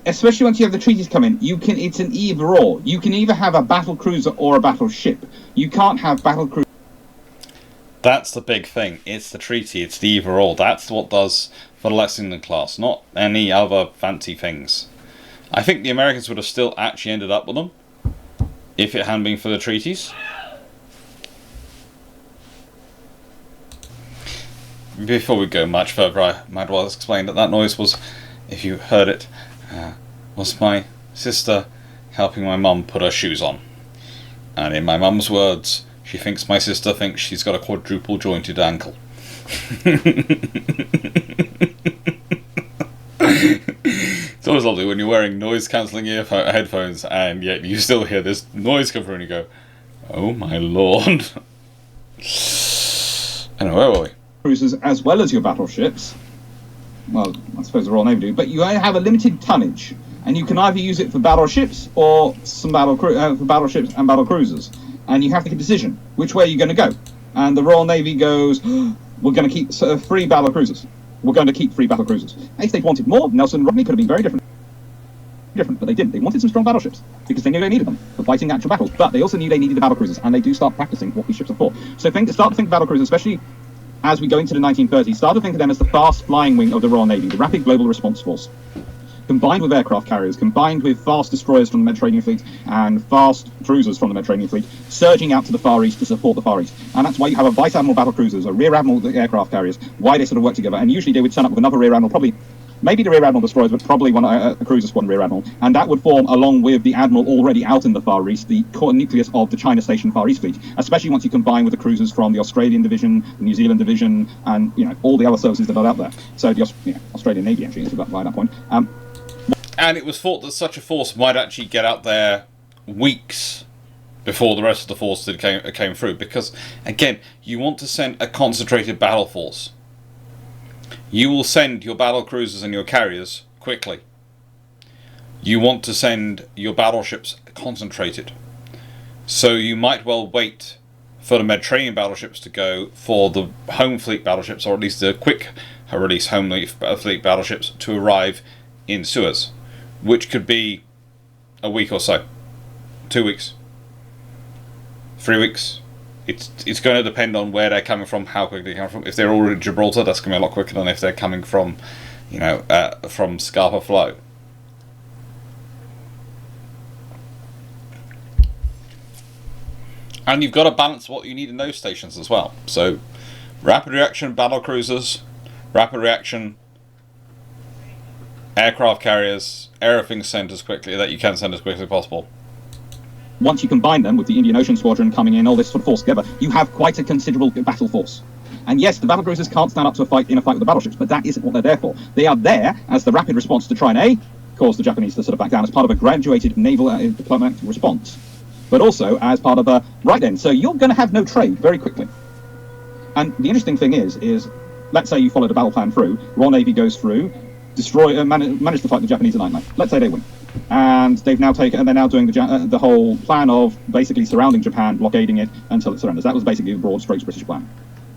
especially once you have the treaties come in, it's an either or. You can either have a battlecruiser or a battleship. You can't have battlecruiser. That's the big thing. It's the treaty. It's the either or. That's what does for the Lexington class, not any other fancy things. I think the Americans would have still actually ended up with them if it hadn't been for the treaties. Before we go much further, I might as well explain that noise was, if you heard it, was my sister helping my mum put her shoes on. And in my mum's words, she thinks my sister thinks she's got a quadruple jointed ankle. It's always lovely when you're wearing noise-cancelling headphones and yet you still hear this noise come through and you go, oh my lord. Anyway, where were we? Cruisers as well as your battleships. Well, I suppose the Royal Navy do, but you have a limited tonnage, and you can either use it for battleships or for battleships and battlecruisers. And you have to make a decision which way you're going to go. And the Royal Navy goes, we're going to keep 3 battlecruisers. We're going to keep 3 battlecruisers. If they wanted more, Nelson and Rodney could have been very different. different, but they didn't. They wanted some strong battleships because they knew they needed them for fighting actual battles, but they also knew they needed the battlecruisers, and they do start practicing what these ships are for. So start to think of battlecruisers, especially as we go into the 1930s, start to think of them as the fast flying wing of the Royal Navy, the Rapid Global Response Force, combined with aircraft carriers, combined with fast destroyers from the Mediterranean Fleet and fast cruisers from the Mediterranean Fleet, surging out to the Far East to support the Far East. And that's why you have a Vice Admiral battlecruisers, a Rear Admiral aircraft carriers, why they sort of work together. And usually they would turn up with another Rear Admiral, probably maybe the Rear Admiral destroyers, but probably a cruiser squadron Rear Admiral, and that would form, along with the Admiral already out in the Far East, the core nucleus of the China Station Far East Fleet, especially once you combine with the cruisers from the Australian Division, the New Zealand Division, and all the other services that are out there. So the Australian Navy actually is by that point. And it was thought that such a force might actually get out there weeks before the rest of the force came through, because again, you want to send a concentrated battle force. You will send your battle cruisers and your carriers quickly. You want to send your battleships concentrated. So you might well wait for the Mediterranean battleships to go, for the home fleet battleships, or at least the quick release home fleet battleships, to arrive in Suez, which could be a week or so, 2 weeks, 3 weeks. It's going to depend on where they're coming from, how quickly they're coming from. If they're already in Gibraltar, that's going to be a lot quicker than if they're coming from, from Scapa Flow. And you've got to balance what you need in those stations as well. So, rapid reaction battle cruisers, rapid reaction aircraft carriers, everything sent as quickly that you can send as quickly as possible. Once you combine them with the Indian Ocean Squadron coming in, all this sort of force together, you have quite a considerable battle force. And yes, the battlecruisers can't stand up to a fight with the battleships, but that isn't what they're there for. They are there as the rapid response to try and cause the Japanese to sort of back down as part of a graduated naval diplomatic response, but also as part of a right then. So you're going to have no trade very quickly. And the interesting thing is let's say you followed a battle plan through, Royal Navy goes through, manage to fight the Japanese at night. Let's say they win. And they're now doing the whole plan of basically surrounding Japan, blockading it until it surrenders. That was basically the broad strokes British plan.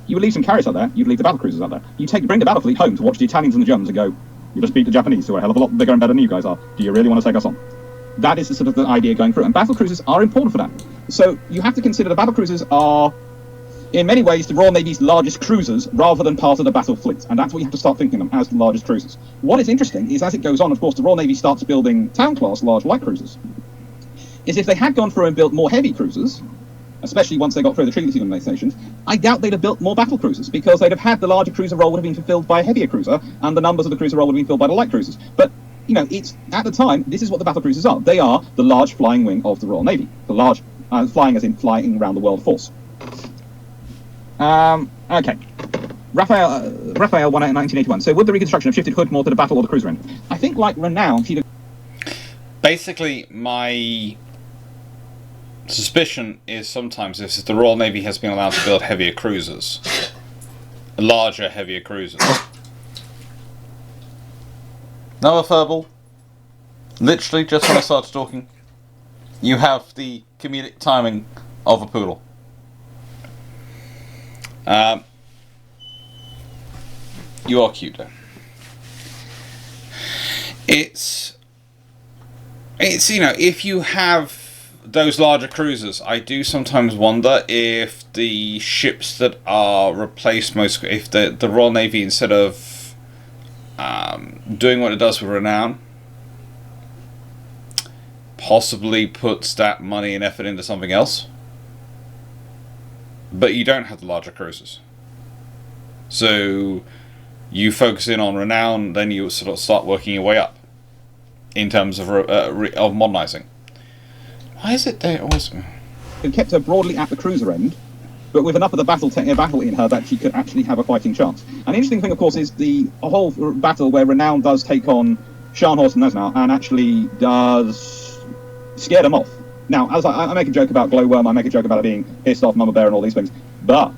You would leave some carriers out there, you'd leave the battlecruisers out there. You bring the battle fleet home to watch the Italians and the Germans and go, you just beat the Japanese, who are a hell of a lot bigger and better than you guys are. Do you really want to take us on? That is the sort of the idea going through. And battlecruisers are important for that. So you have to consider the battlecruisers are, in many ways, the Royal Navy's largest cruisers rather than part of the battle fleet. And that's what you have to start thinking of them as, the largest cruisers. What is interesting is, as it goes on, of course, the Royal Navy starts building town-class large light cruisers. Is if they had gone through and built more heavy cruisers, especially once they got through the treaty limitations, I doubt they'd have built more battle cruisers, because they'd have had the larger cruiser role would have been fulfilled by a heavier cruiser, and the numbers of the cruiser role would have been filled by the light cruisers. But it's at the time, this is what the battle cruisers are. They are the large flying wing of the Royal Navy. The large, flying as in flying around the world force. Okay. Raphael won out in 1981. So would the reconstruction have shifted Hood more to the battle or the cruiser end? I think, like Renown, she'd have... Basically, my suspicion is sometimes if the Royal Navy has been allowed to build heavier cruisers, larger, heavier cruisers. Another verbal. Literally, just when I started talking, you have the comedic timing of a poodle. You are cute, though. It's if you have those larger cruisers, I do sometimes wonder if the ships that are replaced if the Royal Navy, instead of doing what it does with Renown, possibly puts that money and effort into something else. But you don't have the larger cruisers. So you focus in on Renown, then you sort of start working your way up in terms of modernizing. Why is it they always... It kept her broadly at the cruiser end, but with enough of the battle in her that she could actually have a fighting chance. And the interesting thing, of course, is the whole battle where Renown does take on Scharnhorst and Gneisenau and actually does scare them off. Now, as I make a joke about Glowworm, I make a joke about it being pissed off Mama Bear and all these things, but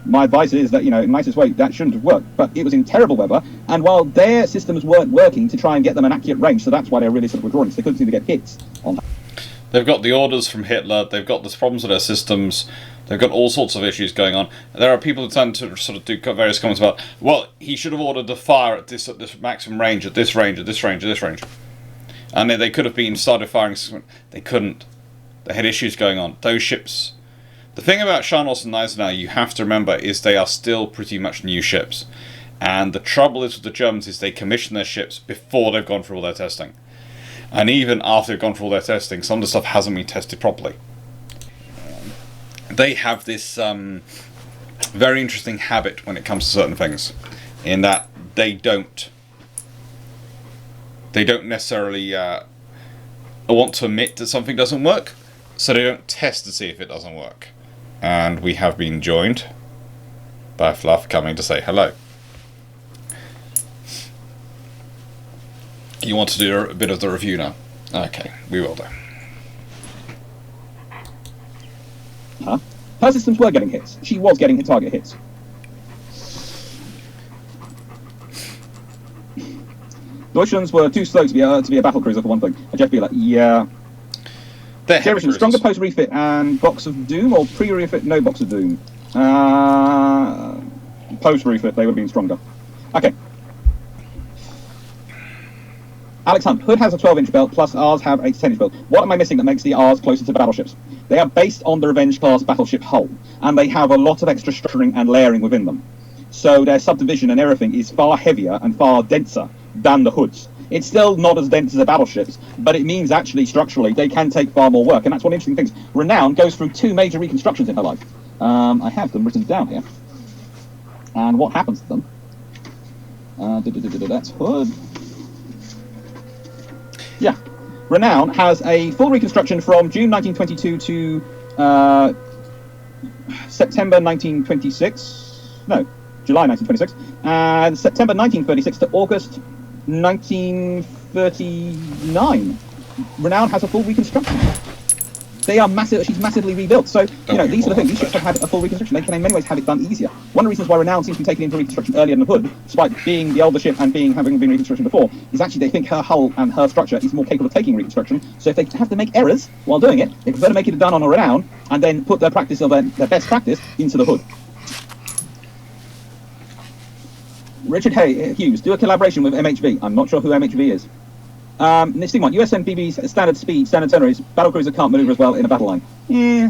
my advice is that, in nicest way, that shouldn't have worked. But it was in terrible weather, and while their systems weren't working to try and get them an accurate range, so that's why they were really sort of withdrawing, so they couldn't seem to get hits on that. They've got the orders from Hitler, they've got the problems with their systems, they've got all sorts of issues going on. There are people who tend to sort of do various comments about, well, he should have ordered the fire at this maximum range, at this range, at this range, at this range. And they could have been started firing. They couldn't. They had issues going on. Those ships. The thing about Scharnhorst and Gneisenau you have to remember is they are still pretty much new ships. And the trouble is with the Germans is they commission their ships before they've gone through all their testing. And even after they've gone through all their testing, some of the stuff hasn't been tested properly. They have this very interesting habit when it comes to certain things, in that they don't necessarily want to admit that something doesn't work, so they don't test to see if it doesn't work. And we have been joined by Fluff coming to say hello. You want to do a bit of the review now? Okay, we will do. Huh? Her systems were getting hits. She was getting target hits. Deutschlands were too slow to be a battle cruiser for one thing. Jeff be like, yeah. Generation, stronger post refit and box of doom, or pre refit no box of doom. Post refit they would have been stronger. Okay. Alex Hunt, Hood has a 12-inch belt, plus ours have a 10-inch belt. What am I missing that makes the ours closer to battleships? They are based on the Revenge-class battleship hull, and they have a lot of extra structuring and layering within them. So their subdivision and everything is far heavier and far denser than the Hoods. It's still not as dense as the battleships, but it means actually structurally they can take far more work, and that's one of the interesting things. Renown goes through 2 major reconstructions in her life. I have them written down here. And what happens to them? That's Hood. Yeah. Renown has a full reconstruction from June 1922 to September 1926. No, July 1926. And September 1936 to August 1939. Renown has a full reconstruction. They are massive. She's massively rebuilt. So, you know, these are the things. These ships have had a full reconstruction. They can, in many ways, have it done easier. One of the reasons why Renown seems to be taken into reconstruction earlier than Hood, despite being the older ship and having been reconstruction before, is actually they think her hull and her structure is more capable of taking reconstruction. So if they have to make errors while doing it, they prefer to make it done on a Renown and then put their practice of their best practice into the Hood. Richard Hughes, do a collaboration with MHV. I'm not sure who MHV is. Next one, USNBB's standard speed, standard turner is battlecruiser can't maneuver as well in a battle line. Yeah,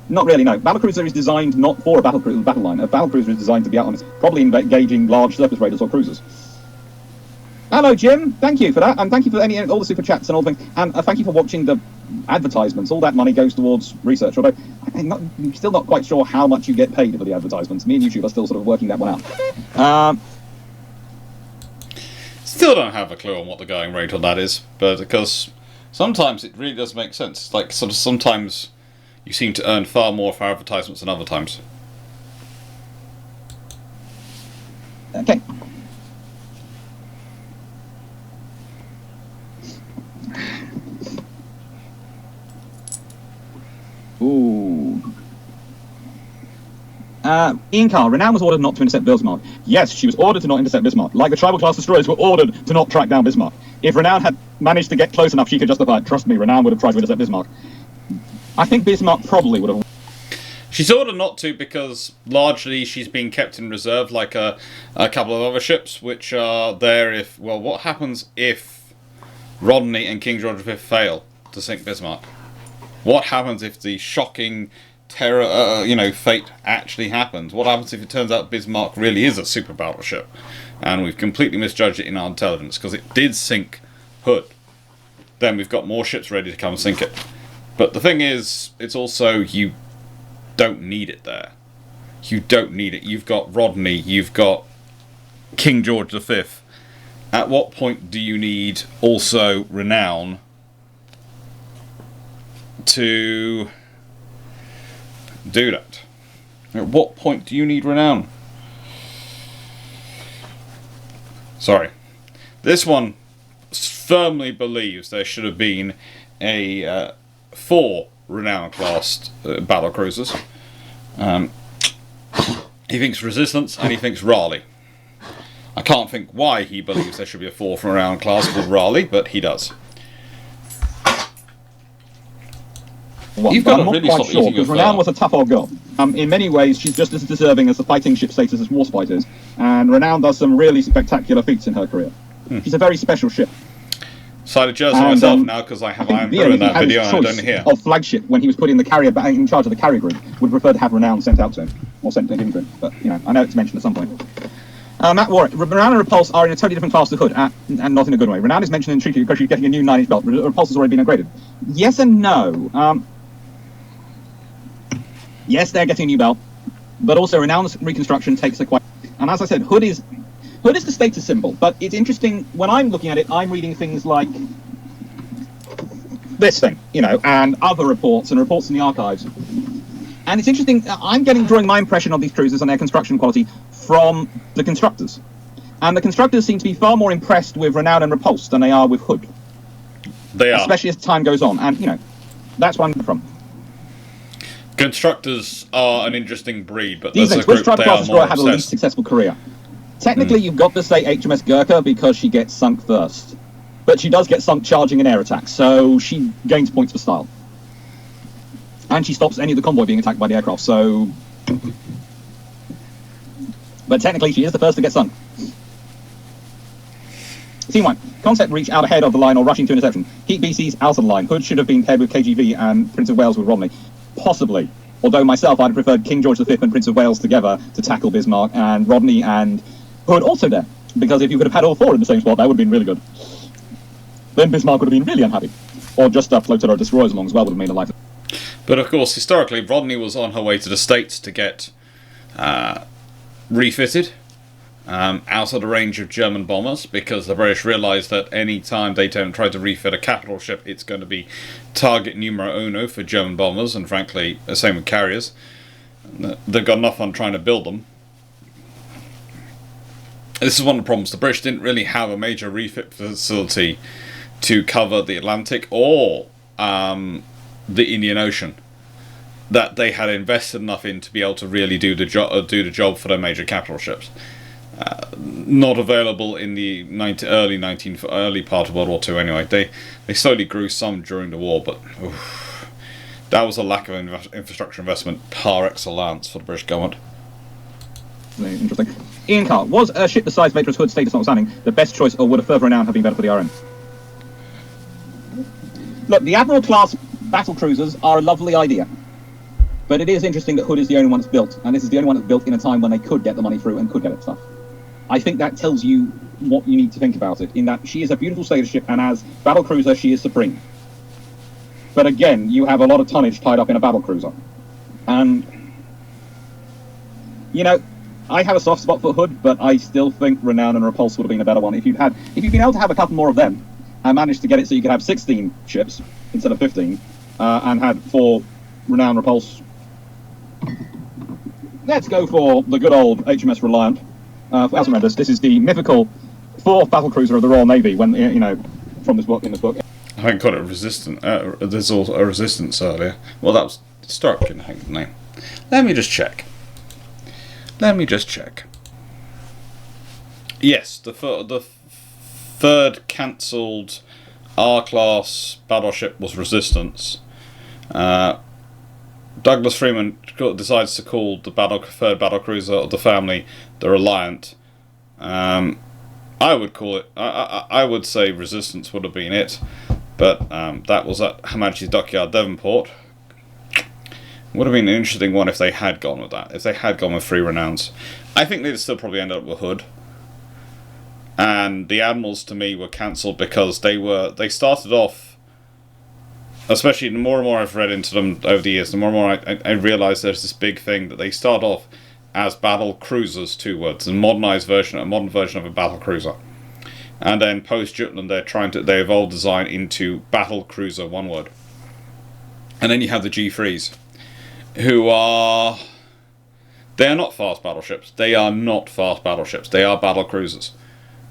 not really, no. Battlecruiser is designed not for a battle line. A battlecruiser is designed to be out on it, probably engaging large surface raiders or cruisers. Hello, Jim. Thank you for that, and thank you for all the super chats and all the things, and thank you for watching the advertisements. All that money goes towards research, although I'm still not quite sure how much you get paid for the advertisements. Me and YouTube are still sort of working that one out. Still don't have a clue on what the going rate on that is, but because sometimes it really does make sense. Like, sort of sometimes you seem to earn far more for advertisements than other times. Okay. Ooh. Ian Carr, Renown was ordered not to intercept Bismarck. Yes, she was ordered to not intercept Bismarck, like the tribal-class destroyers were ordered to not track down Bismarck. If Renown had managed to get close enough, she could justify it. Trust me, Renown would have tried to intercept Bismarck. I think Bismarck probably would have. She's ordered not to because largely she's being kept in reserve, like a couple of other ships, which are there if... Well, what happens if Rodney and King George V fail to sink Bismarck? What happens if the shocking... fate actually happens? What happens if it turns out Bismarck really is a super battleship and we've completely misjudged it in our intelligence because it did sink Hood? Then we've got more ships ready to come and sink it. But the thing is, it's also, you don't need it there. You don't need it. You've got Rodney, you've got King George V. At what point do you need also Renown to do that? At what point do you need Renown? Sorry. This one firmly believes there should have been a 4 Renown class battle cruisers. He thinks Resistance and he thinks Raleigh. I can't think why he believes there should be a 4 from Renown class called Raleigh, but he does. You've got to really stop eating your because Renown was a tough old girl. In many ways, she's just as deserving as the fighting ship status as Warspite is, and Renown does some really spectacular feats in her career. She's a very special ship. Side of Jersey And, myself now because I have Iron Brew in that video and I don't hear. Of flagship when he was put in the carrier in charge of the carrier group would prefer to have Renown sent out to him or sent to him to him. But you know, I know it's mentioned at some point. Matt Warren, Renown and Repulse are in a totally different class to Hood, and not in a good way. Renown is mentioned in the treaty because she's getting a new 9-inch belt. Repulse has already been upgraded. Yes and no. Yes, they're getting a new belt, but also Renown's reconstruction takes a quite. And as I said, Hood is the status symbol. But it's interesting when I'm looking at it. I'm reading things like this thing, you know, and other reports and reports in the archives. And it's interesting, I'm drawing my impression of these cruisers and their construction quality from the constructors. And the constructors seem to be far more impressed with Renown and Repulse than they are with Hood. They are. Especially as time goes on. And, you know, that's where I'm from. Constructors are an interesting breed, but These there's things, a group which Strike they Class are Destroyer more had the least obsessed. successful career? Technically, you've got to say HMS Gurkha because she gets sunk first. But she does get sunk charging an air attack, so she gains points for style. And she stops any of the convoy being attacked by the aircraft, so... But technically, she is the first to get sunk. Scene 1. Concept reach out ahead of the line or rushing to interception. Keep BCs out of the line. Hood should have been paired with KGV and Prince of Wales with Romney. Possibly. Although myself, I'd have preferred King George V and Prince of Wales together to tackle Bismarck, and Rodney and Hood also there. Because if you could have had all four in the same spot, that would have been really good. Then Bismarck would have been really unhappy. Or just flotilla destroyers along as well would have made a life. But of course, historically, Rodney was on her way to the States to get refitted out of the range of German bombers, because the British realised that any time they don't try to refit a capital ship, it's going to be target numero uno for German bombers, and frankly, the same with carriers. They've got enough on trying to build them. This is one of the problems. The British didn't really have a major refit facility to cover the Atlantic or the Indian Ocean that they had invested enough in to be able to really do the job for their major capital ships. Not available in the early part of World War II anyway. They slowly grew some during the war, but that was a lack of infrastructure investment par excellence for the British government. Interesting. Ian Carr, was a ship the size of Vator's Hood, status notwithstanding, the best choice, or would a further renown have been better for the RN? Look, the Admiral class battle cruisers are a lovely idea. But it is interesting that Hood is the only one that's built, and this is the only one that's built in a time when they could get the money through and could get it stuff. I think that tells you what you need to think about it, in that she is a beautiful status ship, and as battle cruiser, she is supreme. But again, you have a lot of tonnage tied up in a battle cruiser. And, you know, I have a soft spot for Hood, but I still think Renown and Repulse would have been a better one. If you'd been able to have a couple more of them, and managed to get it so you could have 16 ships instead of 15, and had 4 Renown Repulse. Let's go for the good old HMS Reliant. As remember, this is the mythical 4th battle cruiser of the Royal Navy. When you know, from this book, I think called it resistant. There's also a resistance earlier. Well, that was Stark, I think the name. Let me just check. Yes, the third cancelled R-class battleship was Resistance. Douglas Freeman decides to call the third battlecruiser of the family the Reliant. I would call it. I would say Resistance would have been it, but that was at Her Majesty's Dockyard, Devonport. Would have been an interesting one if they had gone with that. If they had gone with 3 renowns, I think they'd still probably end up with Hood. And the Admirals, to me, were cancelled because they started off, especially the more and more I've read into them over the years, the more and more I realise there's this big thing that they start off as battle cruisers, 2 words, a modern version of a battle cruiser. And then post Jutland they evolve design into battle cruiser, 1 word. And then you have the G3s, who are... They are not fast battleships. They are battle cruisers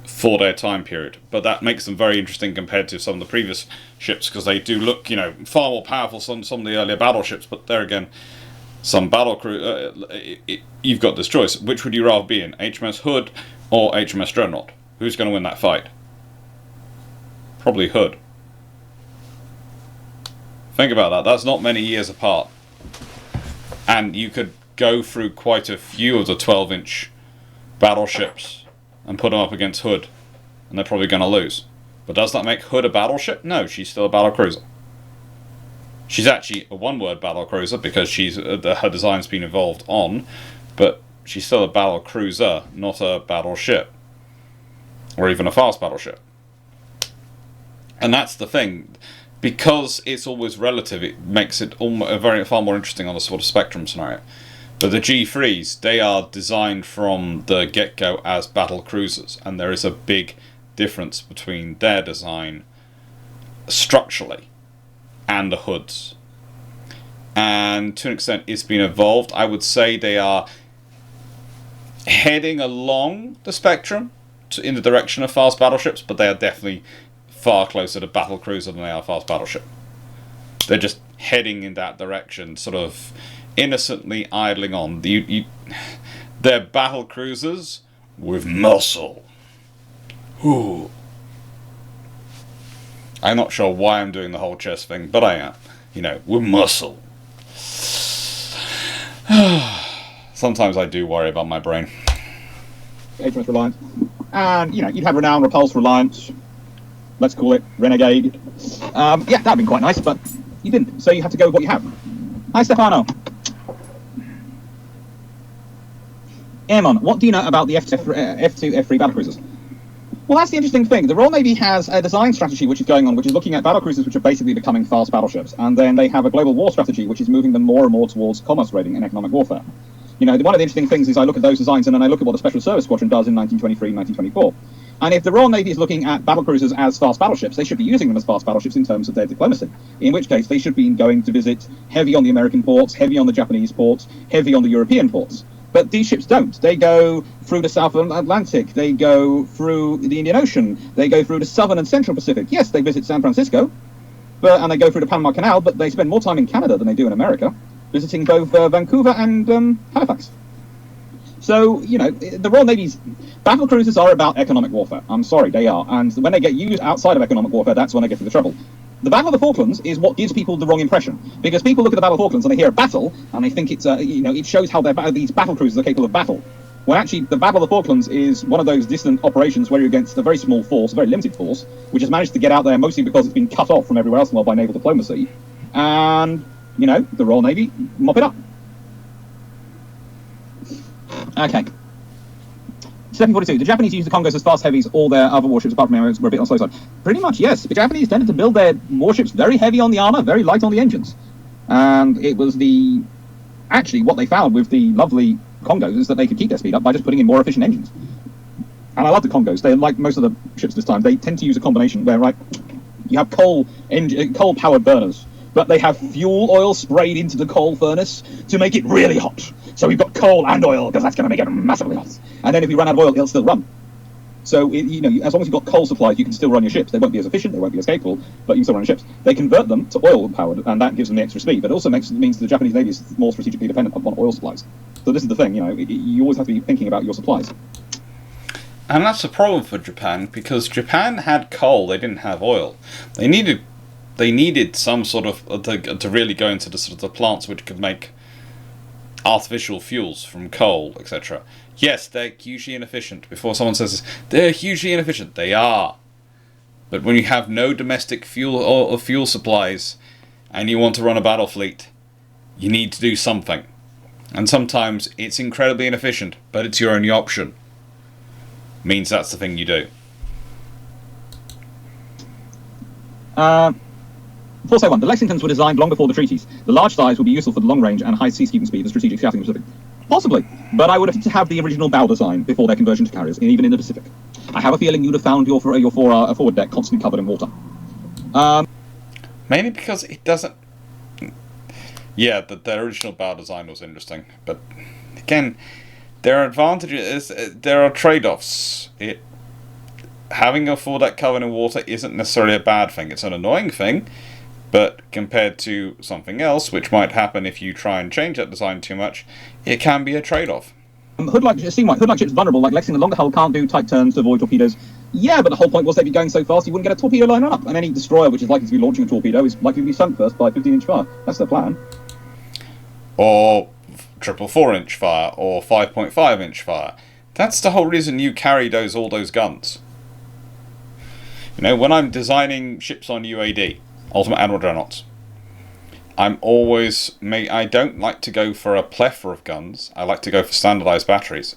for their time period, but that makes them very interesting compared to some of the previous ships, because they do look, you know, far more powerful than some of the earlier battleships. But there again, some battle crew, you've got this choice. Which would you rather be in, HMS Hood or HMS Dreadnought? Who's going to win that fight? Probably Hood. Think about that. That's not many years apart, and you could go through quite a few of the 12-inch battleships and put them up against Hood, and they're probably going to lose. But does that make Hood a battleship? No, she's still a battlecruiser. She's actually a one-word battlecruiser because her design's been evolved on, but she's still a battlecruiser, not a battleship. Or even a fast battleship. And that's the thing. Because it's always relative, it makes it far more interesting on a sort of spectrum scenario. But the G3s, they are designed from the get-go as battle cruisers, and there is a big difference between their design structurally and the Hoods. And to an extent, it's been evolved. I would say they are heading along the spectrum in the direction of fast battleships, but they are definitely far closer to battle cruiser than they are fast battleship. They're just heading in that direction, sort of innocently idling on. They're battle cruisers with muscle. Ooh. I'm not sure why I'm doing the whole chest thing, but I am. With muscle. Sometimes I do worry about my brain. HMS Reliant. And, you'd have Renown, Repulse, Reliant. Let's call it Renegade. Yeah, that'd been quite nice, but you didn't. So you had to go with what you have. Hi, Stefano. Airmon, what do you know about the F2, F3 battlecruisers? Well, that's the interesting thing. The Royal Navy has a design strategy which is going on, which is looking at battlecruisers which are basically becoming fast battleships. And then they have a global war strategy which is moving them more and more towards commerce raiding and economic warfare. One of the interesting things is I look at those designs and then I look at what the Special Service Squadron does in 1923, 1924. And if the Royal Navy is looking at battlecruisers as fast battleships, they should be using them as fast battleships in terms of their diplomacy. In which case, they should be going to visit heavy on the American ports, heavy on the Japanese ports, heavy on the European ports. But these ships don't. They go through the South Atlantic. They go through the Indian Ocean. They go through the Southern and Central Pacific. Yes, they visit San Francisco, and they go through the Panama Canal, but they spend more time in Canada than they do in America, visiting both Vancouver and Halifax. So, the Royal Navy's battle cruisers are about economic warfare. I'm sorry, they are. And when they get used outside of economic warfare, that's when they get into trouble. The Battle of the Falklands is what gives people the wrong impression. Because people look at the Battle of the Falklands and they hear a battle, and they think it's, it shows how these battle cruisers are capable of battle. When actually, the Battle of the Falklands is one of those distant operations where you're against a very small force, a very limited force, which has managed to get out there mostly because it's been cut off from everywhere else in the world by naval diplomacy. And, the Royal Navy mop it up. Okay. Stepping 42. The Japanese use the Congos as fast heavies. All their other warships, apart from the were a bit on the slow side. Pretty much, yes. The Japanese tended to build their warships very heavy on the armor, very light on the engines. And it was actually, what they found with the lovely Congos is that they could keep their speed up by just putting in more efficient engines. And I love the Congos. They're like most of the ships this time. They tend to use a combination where, you have coal-powered burners, but they have fuel oil sprayed into the coal furnace to make it really hot. So we've got coal and oil, because that's going to make it massively hot. And then if you run out of oil, it'll still run. So, as long as you've got coal supplies, you can still run your ships. They won't be as efficient, they won't be as capable, but you can still run your ships. They convert them to oil-powered, and that gives them the extra speed. But it also means the Japanese Navy is more strategically dependent upon oil supplies. So this is the thing, you always have to be thinking about your supplies. And that's a problem for Japan, because Japan had coal, they didn't have oil. They needed some sort of, to really go into the sort of the plants which could make artificial fuels from coal, etc. Yes, they're hugely inefficient. Before someone says they're hugely inefficient, they are. But when you have no domestic fuel or fuel supplies, and you want to run a battle fleet, you need to do something. And sometimes it's incredibly inefficient, but it's your only option. Means that's the thing you do. 471. The Lexingtons were designed long before the treaties. The large size would be useful for the long range and high sea-keeping speed for strategic scouting in the Pacific. Possibly, but I would have to have the original bow design before their conversion to carriers, even in the Pacific. I have a feeling you'd have found your forward deck constantly covered in water. Mainly because it doesn't... Yeah, the original bow design was interesting, but again, there are advantages, there are trade-offs. Having a foredeck covered in water isn't necessarily a bad thing. It's an annoying thing, but compared to something else, which might happen if you try and change that design too much, it can be a trade-off. Hood-like ships vulnerable, like Lexington, longer hull, can't do tight turns to avoid torpedoes. Yeah, but the whole point was they'd be going so fast you wouldn't get a torpedo line up, and any destroyer which is likely to be launching a torpedo is likely to be sunk first by 15-inch fire. That's their plan. Or 444-inch fire, or 5.5-inch fire. That's the whole reason you carry all those guns. You know, when I'm designing ships on UAD, Ultimate Admiral Dreadnoughts, I don't like to go for a plethora of guns. I like to go for standardized batteries.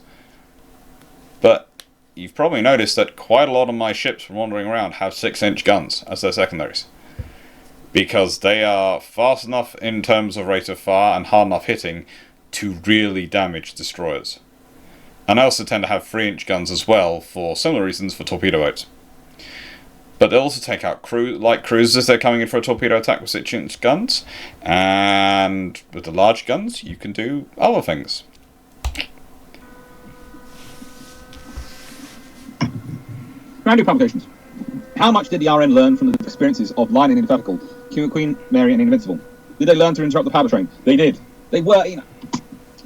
But you've probably noticed that quite a lot of my ships from wandering around have 6-inch guns as their secondaries. Because they are fast enough in terms of rate of fire and hard enough hitting to really damage destroyers. And I also tend to have 3-inch guns as well for similar reasons for torpedo boats. But they'll also take out light cruisers if they're coming in for a torpedo attack with 6-inch guns. And with the large guns, you can do other things. Ground applications. How much did the RN learn from the experiences of Lion and Indefatigable, Queen Mary and Invincible? Did they learn to interrupt the powder train? They did. They were,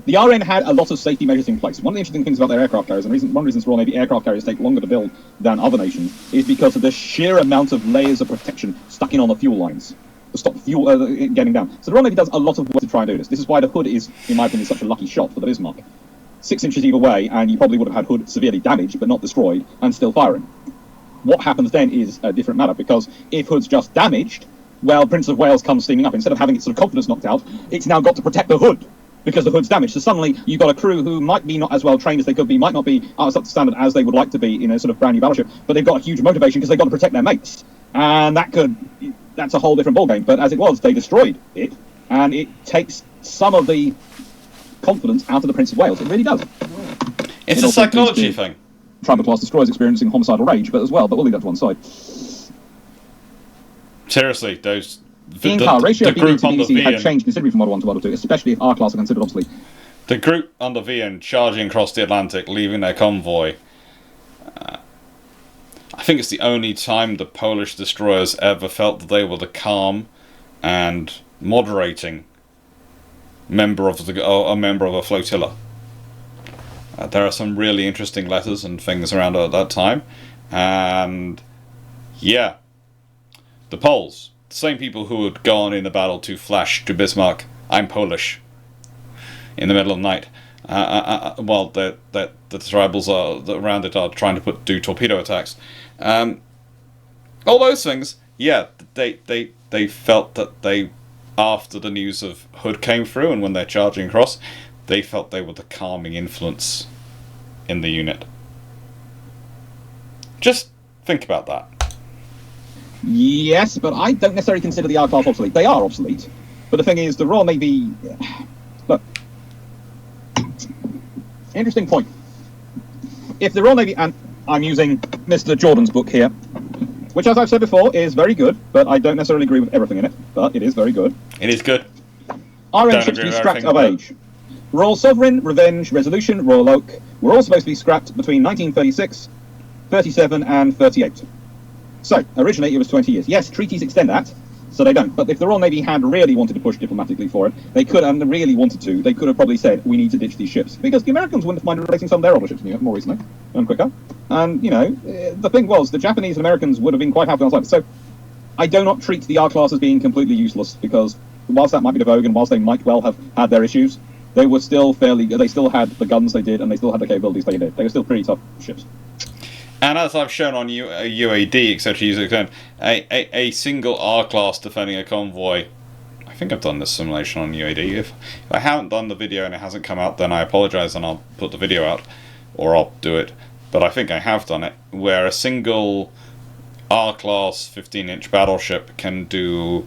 the RN had a lot of safety measures in place. One of the interesting things about their aircraft carriers, and one reason Royal Navy aircraft carriers take longer to build than other nations, is because of the sheer amount of layers of protection stuck in on the fuel lines to stop fuel getting down. So the Royal Navy does a lot of work to try and do this. This is why the hood is, in my opinion, such a lucky shot for the Bismarck. 6 inches either way, and you probably would have had hood severely damaged, but not destroyed, and still firing. What happens then is a different matter, because if hood's just damaged, well, Prince of Wales comes steaming up. Instead of having its sort of confidence knocked out, it's now got to protect the hood, because the hood's damaged. So suddenly you've got a crew who might be not as well trained as they could be, might not be as up to standard as they would like to be in a sort of brand new battleship, but they've got a huge motivation because they've got to protect their mates. And that's a whole different ballgame. But as it was, they destroyed it, and it takes some of the confidence out of the Prince of Wales. It really does. It's a psychology thing. Tribal class destroyers experiencing homicidal rage, but we'll leave that to one side. Seriously, the ratio of group under BBC had VN, changed considerably from Model 1 to Model 2, especially if R class are considered obsolete. the group under VN charging across the Atlantic, leaving their convoy. I think it's the only time the Polish destroyers ever felt that they were the calm and moderating member of a member of a flotilla. There are some really interesting letters and things around at that time, and yeah, the Poles, the same people who had gone in the battle to flash to Bismarck, "I'm Polish," in the middle of the night, while the tribals around it are trying to do torpedo attacks. All those things, yeah, they felt that they, after the news of Hood came through and when they're charging across, they felt they were the calming influence in the unit. Just think about that. Yes, but I don't necessarily consider the R-class obsolete. They are obsolete. But the thing is, the Royal Navy... Look. Interesting point. If the Royal Navy... And I'm using Mr. Jordan's book here, which, as I've said before, is very good, but I don't necessarily agree with everything in it, but it is very good. It is good. RN ships to be scrapped of age. Royal Sovereign, Revenge, Resolution, Royal Oak were all supposed to be scrapped between 1936, 37 and 38. So, originally it was 20 years. Yes, treaties extend that, so they don't. But if the Royal Navy had really wanted to push diplomatically for it, they could, and really wanted to, they could have probably said, we need to ditch these ships. Because the Americans wouldn't mind replacing some of their older ships more recently, and quicker. And, the thing was, the Japanese and Americans would have been quite happy on side. So, I do not treat the R-class as being completely useless, because whilst that might be the vogue, and whilst they might well have had their issues, they were still they still had the guns they did, and they still had the capabilities they did. They were still pretty tough ships. And as I've shown on UAD, etc., a single R-class defending a convoy, I think I've done this simulation on UAD. If I haven't done the video and it hasn't come out, then I apologise and I'll put the video out, or I'll do it. But I think I have done it, where a single R-class 15-inch battleship can do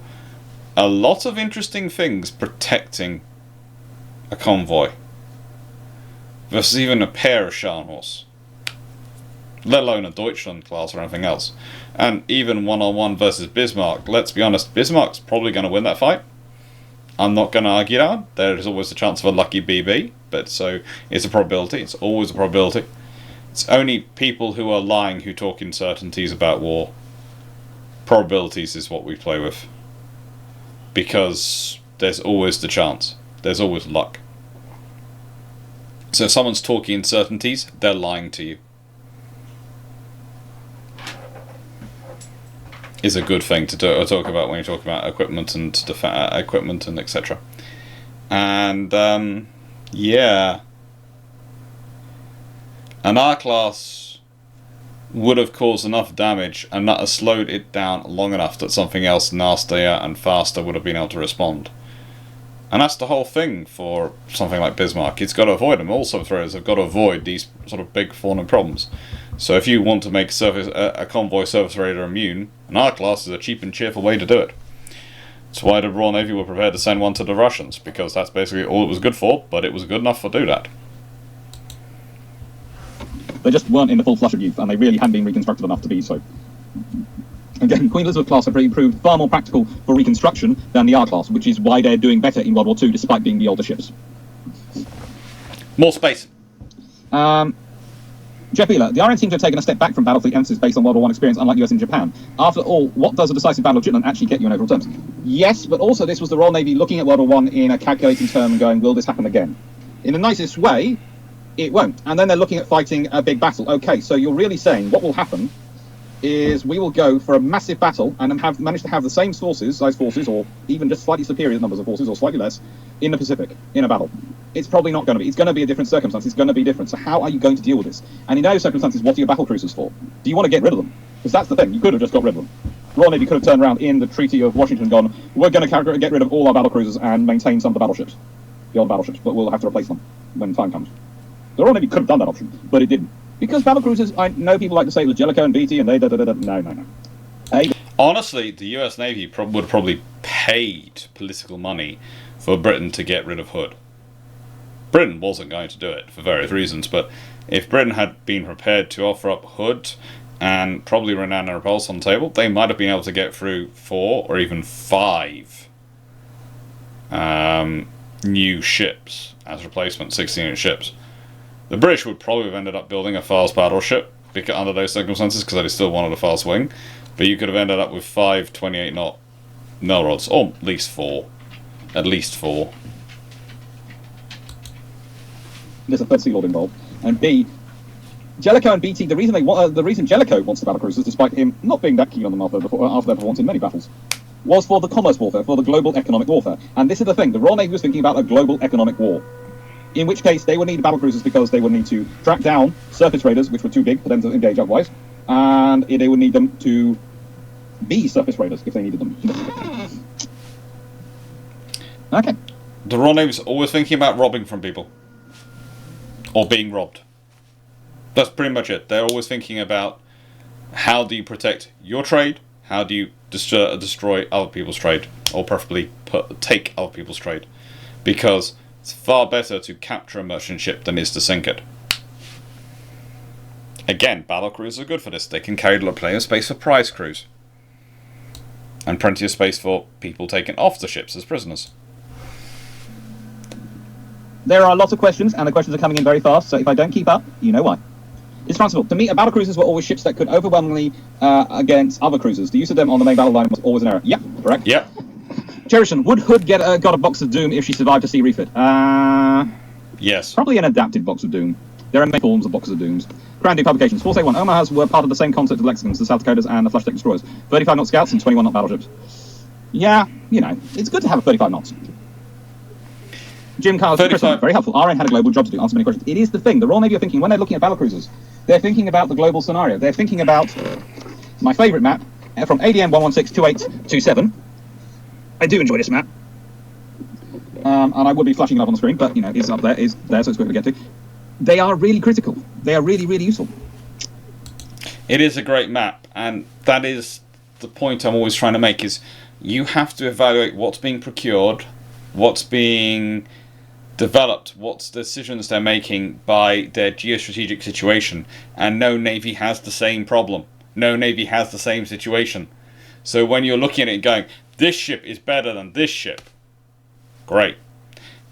a lot of interesting things protecting a convoy versus even a pair of Scharnhorst, let alone a Deutschland class or anything else. And even one-on-one versus Bismarck, let's be honest, Bismarck's probably going to win that fight. I'm not going to argue that. There is always a chance of a lucky BB, but so it's a probability. It's always a probability. It's only people who are lying who talk in certainties about war. Probabilities is what we play with, because there's always the chance. There's always luck. So if someone's talking in certainties, they're lying to you. Is a good thing to talk about when you talk about equipment and equipment and etc. And yeah, an R-class would have caused enough damage and that has slowed it down long enough that something else nastier and faster would have been able to respond. And that's the whole thing for something like Bismarck. It's got to avoid them. All sub-throwers have got to avoid these sort of big falling problems. So if you want to make a convoy surface raider immune, an R-class is a cheap and cheerful way to do it. That's why the Royal Navy were prepared to send one to the Russians, because that's basically all it was good for, but it was good enough to do that. They just weren't in the full flush of youth, and they really hadn't been reconstructed enough to be so. Again, Queen Elizabeth class have proved far more practical for reconstruction than the R-class, which is why they're doing better in World War II, despite being the older ships. More space. Jeff Wheeler, the RN seem to have taken a step back from Battlefleet emphasis based on World War I experience, unlike US and Japan. After all, what does a decisive Battle of Jutland actually get you in overall terms? Yes, but also this was the Royal Navy looking at World War I in a calculating term and going, will this happen again? In the nicest way, it won't. And then they're looking at fighting a big battle. Okay, so you're really saying what will happen is we will go for a massive battle and manage to have the same size forces, or even just slightly superior numbers of forces, or slightly less, in the Pacific, in a battle. It's probably not going to be. It's going to be a different circumstance. It's going to be different. So how are you going to deal with this? And in those circumstances, what are your battle cruisers for? Do you want to get rid of them? Because that's the thing. You could have just got rid of them. Royal Navy could have turned around in the Treaty of Washington and gone, we're going to get rid of all our battle cruisers and maintain some of the battleships, the old battleships, but we'll have to replace them when time comes. The Royal Navy could have done that option, but it didn't. Because battle cruisers, I know people like to say it was Jellicoe and Beatty and they no. Honestly, the US Navy would probably paid political money for Britain to get rid of Hood. Britain wasn't going to do it for various reasons, but if Britain had been prepared to offer up Hood and probably Renan and Repulse on the table, they might have been able to get through 4 or even 5 new ships as replacement 16-inch ships. The British would probably have ended up building a fast battleship under those circumstances, because they still wanted a fast wing, but you could have ended up with 5 28-knot Melrods, or at least 4. At least 4. There's a third Sea Lord involved, and B, Jellicoe and Beatty. The reason Jellicoe wants the battle cruisers, despite him not being that keen on them after their performance in many battles, was for the commerce warfare, for the global economic warfare. And this is the thing: the Royal Navy was thinking about a global economic war. In which case, they would need battle cruisers because they would need to track down surface raiders, which were too big for them to engage otherwise, and they would need them to be surface raiders if they needed them. Okay. The Royal Navy's always thinking about robbing from people. Or being robbed. That's pretty much it. They're always thinking about how do you protect your trade, how do you destroy other people's trade, or preferably take other people's trade. Because it's far better to capture a merchant ship than it is to sink it. Again, battle cruisers are good for this. They can carry plenty of space for prize crews. And plenty of space for people taken off the ships as prisoners. There are lots of questions, and the questions are coming in very fast, so if I don't keep up, you know why. It's transferable. To me, battle cruisers were always ships that could overwhelmingly against other cruisers. The use of them on the main battle line was always an error. Yep, correct. Yep. Cherishan, would Hood got a box of Doom if she survived a sea refit? Yes. Probably an adapted box of Doom. There are many forms of boxes of Dooms. Grand Duke publications. Force A1. Omahas were part of the same concept of Lexicons, the South Dakotas and the Flush Deck Destroyers. 35-knot scouts and 21-knot battleships. Yeah, you know, it's good to have a 35 knots. Jim Carlos, very helpful. RN had a global job to do. Answer many questions. It is the thing. The Royal Navy are thinking, when they're looking at battle cruisers, they're thinking about the global scenario. They're thinking about my favourite map from ADM 1162827. I do enjoy this map. And I would be flashing it up on the screen, but, you know, it's up there, so it's quick to get to. They are really critical. They are really, really useful. It is a great map, and that is the point I'm always trying to make, is you have to evaluate what's being procured, what's being developed, what decisions they're making by their geostrategic situation, and no navy has the same problem. No navy has the same situation. So when you're looking at it and going, this ship is better than this ship, great.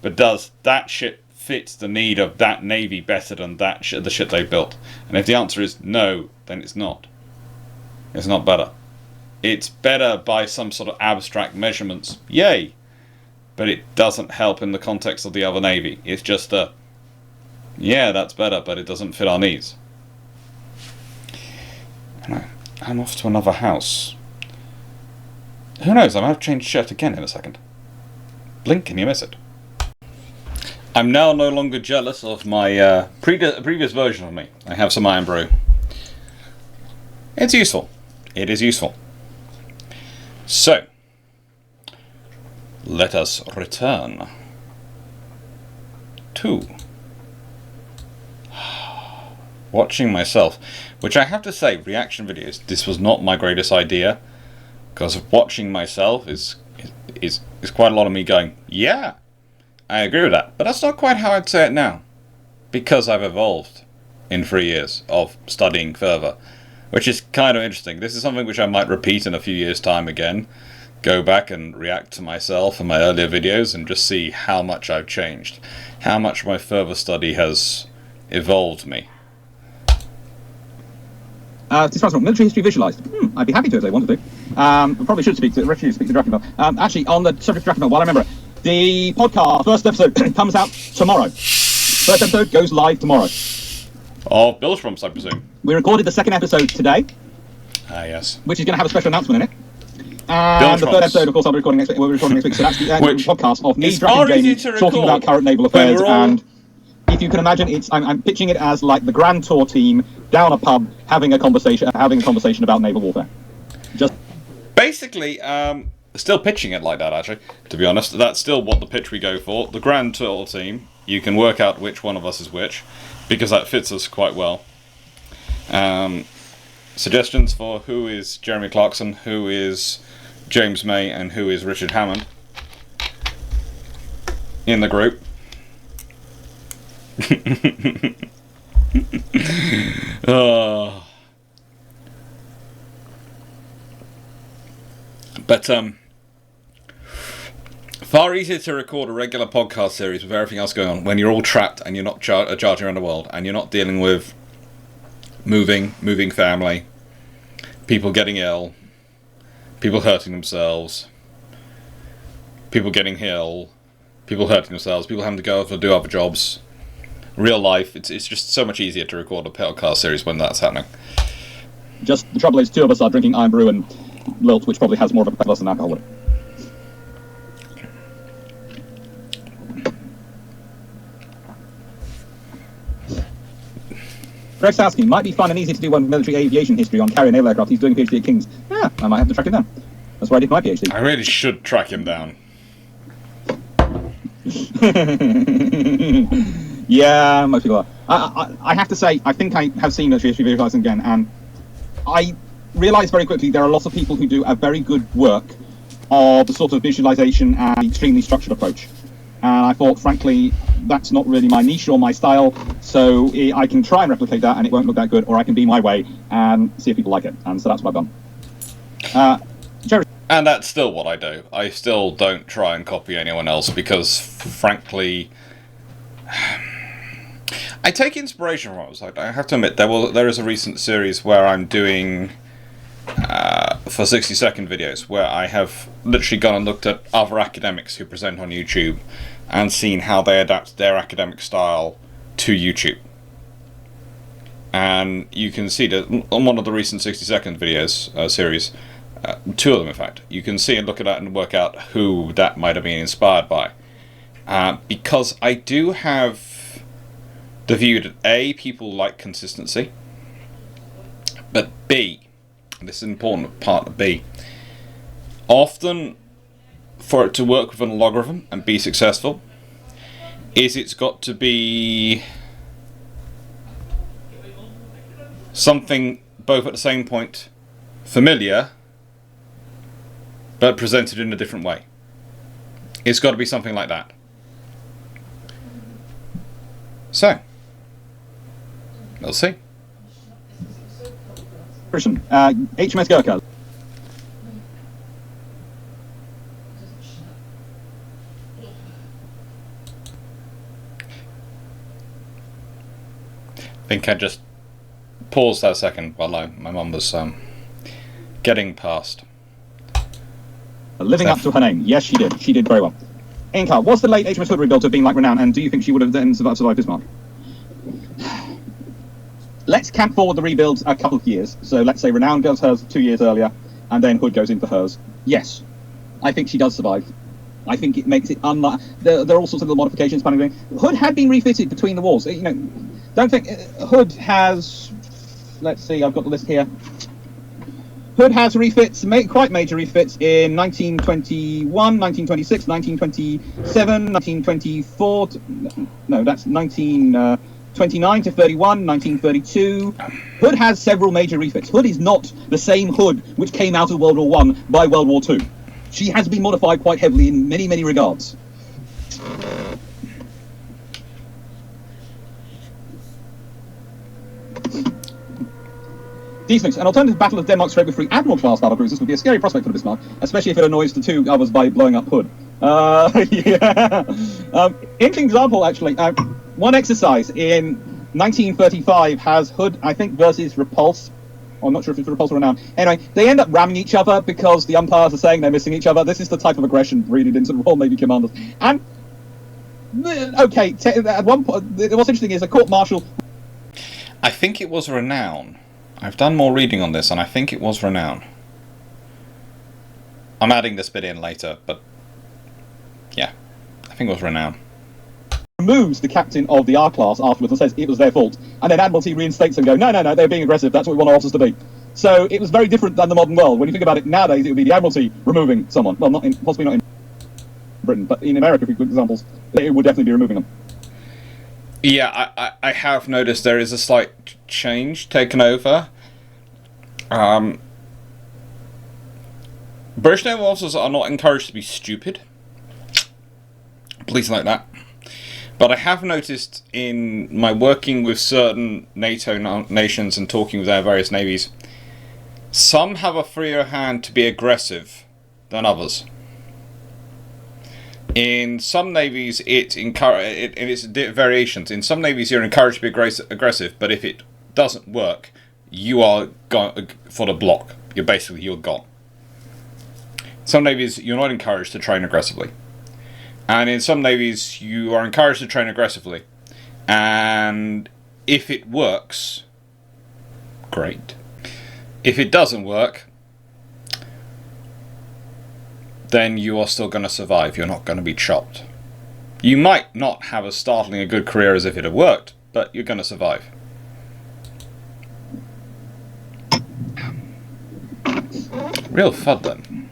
But does that ship fit the need of that navy better than that the ship they built? And if the answer is no, then it's not. It's not better. It's better by some sort of abstract measurements, yay. But it doesn't help in the context of the other navy. It's just yeah, that's better, but it doesn't fit our needs. And I'm off to another house. Who knows, I might have changed shirt again in a second. Blink and you miss it. I'm now no longer jealous of my previous version of me. I have some iron brew. It's useful. It is useful. So, let us return to watching myself, which I have to say, reaction videos, this was not my greatest idea, because watching myself is quite a lot of me going, yeah, I agree with that, but that's not quite how I'd say it now, because I've evolved in 3 years of studying further, which is kind of interesting. This is something which I might repeat in a few years' time again, go back and react to myself and my earlier videos and just see how much I've changed, how much my further study has evolved me. Military history visualised. I'd be happy to if they wanted to. I probably should speak to Drakenville. Actually, on the subject of Drakenville, while I remember it, the podcast, first episode, comes out tomorrow. First episode goes live tomorrow. Of Billstrumps, I presume. We recorded the second episode today. Ah, yes. Which is going to have a special announcement in it. And the third episode, of course, we're recording next week. So that's the podcast of me, Draken Jamie, talking about current naval affairs. And if you can imagine, I'm pitching it as like the Grand Tour team down a pub having a conversation about naval warfare. Just basically, still pitching it like that. Actually, to be honest, that's still what the pitch we go for. The Grand Tour team. You can work out which one of us is which, because that fits us quite well. Suggestions for who is Jeremy Clarkson, who is James May, and who is Richard Hammond in the group. But far easier to record a regular podcast series with everything else going on when you're all trapped and you're not charging around the world and you're not dealing with moving family, people getting ill, people hurting themselves, people getting ill, people hurting themselves, people having to go off and do other jobs. Real life, it's just so much easier to record a podcast series when that's happening. Just the trouble is, two of us are drinking Iron Brew and Lilt, which probably has more of a plus than alcohol. Greg Sasky, might be fun and easy to do one military aviation history on carrier naval aircraft. He's doing a PhD at King's. Yeah, I might have to track him down. That's where I did my PhD. I really should track him down. Yeah, most people are. I have to say, I think I have seen military history visualised again, and I realised very quickly there are lots of people who do a very good work of the sort of visualisation and extremely structured approach. And I thought, frankly, that's not really my niche or my style, so I can try and replicate that and it won't look that good, or I can be my way and see if people like it. And so that's what I've done. Jerry. And that's still what I do. I still don't try and copy anyone else because, frankly, I take inspiration from others. I have to admit, there is a recent series where I'm doing for 60-second videos where I have literally gone and looked at other academics who present on YouTube and seen how they adapt their academic style to YouTube. And you can see that on one of the recent 60-second videos series, two of them in fact, you can see and look at that and work out who that might have been inspired by. Because I do have the view that A, people like consistency, but B, and this is an important part of B, often for it to work with an logarithm and be successful, it's got to be something both at the same point familiar but presented in a different way. It's got to be something like that. So, we'll see. Christian, HMS Gurkha. I think I just paused that a second while my mum was getting past. Living up to her name. Yes, she did. She did very well. Inca, was the late HMS Hood rebuilt have been like renowned, and do you think she would have then survived Bismarck? Let's camp forward the rebuild a couple of years. So let's say Renown does hers 2 years earlier, and then Hood goes in for hers. Yes, I think she does survive. I think it makes it unlike. There are all sorts of little modifications. Hood had been refitted between the wars. You know, don't think Hood has. Let's see, I've got the list here. Hood has refits, quite major refits in 1921, 1926, 1927, 1924. No, that's 1929 to 31, 1932. Hood has several major refits. Hood is not the same Hood which came out of World War I by World War II. She has been modified quite heavily in many, many regards. Decent. An alternative battle of Denmark Strait with 3 Admiral-class battlecruisers would be a scary prospect for the Bismarck, especially if it annoys the 2 others by blowing up Hood. Yeah. Interesting example, actually. One exercise in 1935 has Hood, I think, versus Repulse. I'm not sure if it's Repulse or Renown. Anyway, they end up ramming each other because the umpires are saying they're missing each other. This is the type of aggression breeded into the Royal Navy commanders. And, okay, at one point, what's interesting is a court-martial... I think it was Renown. I've done more reading on this, and I think it was Renown. I'm adding this bit in later, but yeah, I think it was Renown. Removes the captain of the R-class afterwards and says it was their fault, and then Admiralty reinstates and go, no, they're being aggressive, that's what we want our officers to be. So it was very different than the modern world. When you think about it nowadays, it would be the Admiralty removing someone. Well, possibly not in Britain, but in America, if we look at examples, it would definitely be removing them. Yeah, I have noticed there is a slight change taken over. British naval officers are not encouraged to be stupid. Please note that. But I have noticed in my working with certain NATO nations and talking with their various navies, some have a freer hand to be aggressive than others. In some navies, it's variations. In some navies, you're encouraged to be aggressive, but if it doesn't work, you are gone for the block. You're gone. Some navies, you're not encouraged to train aggressively. And in some navies, you are encouraged to train aggressively. And if it works, great. If it doesn't work, then you are still going to survive. You're not going to be chopped. You might not have as startling a good career as if it had worked, but you're going to survive. Real FUD then.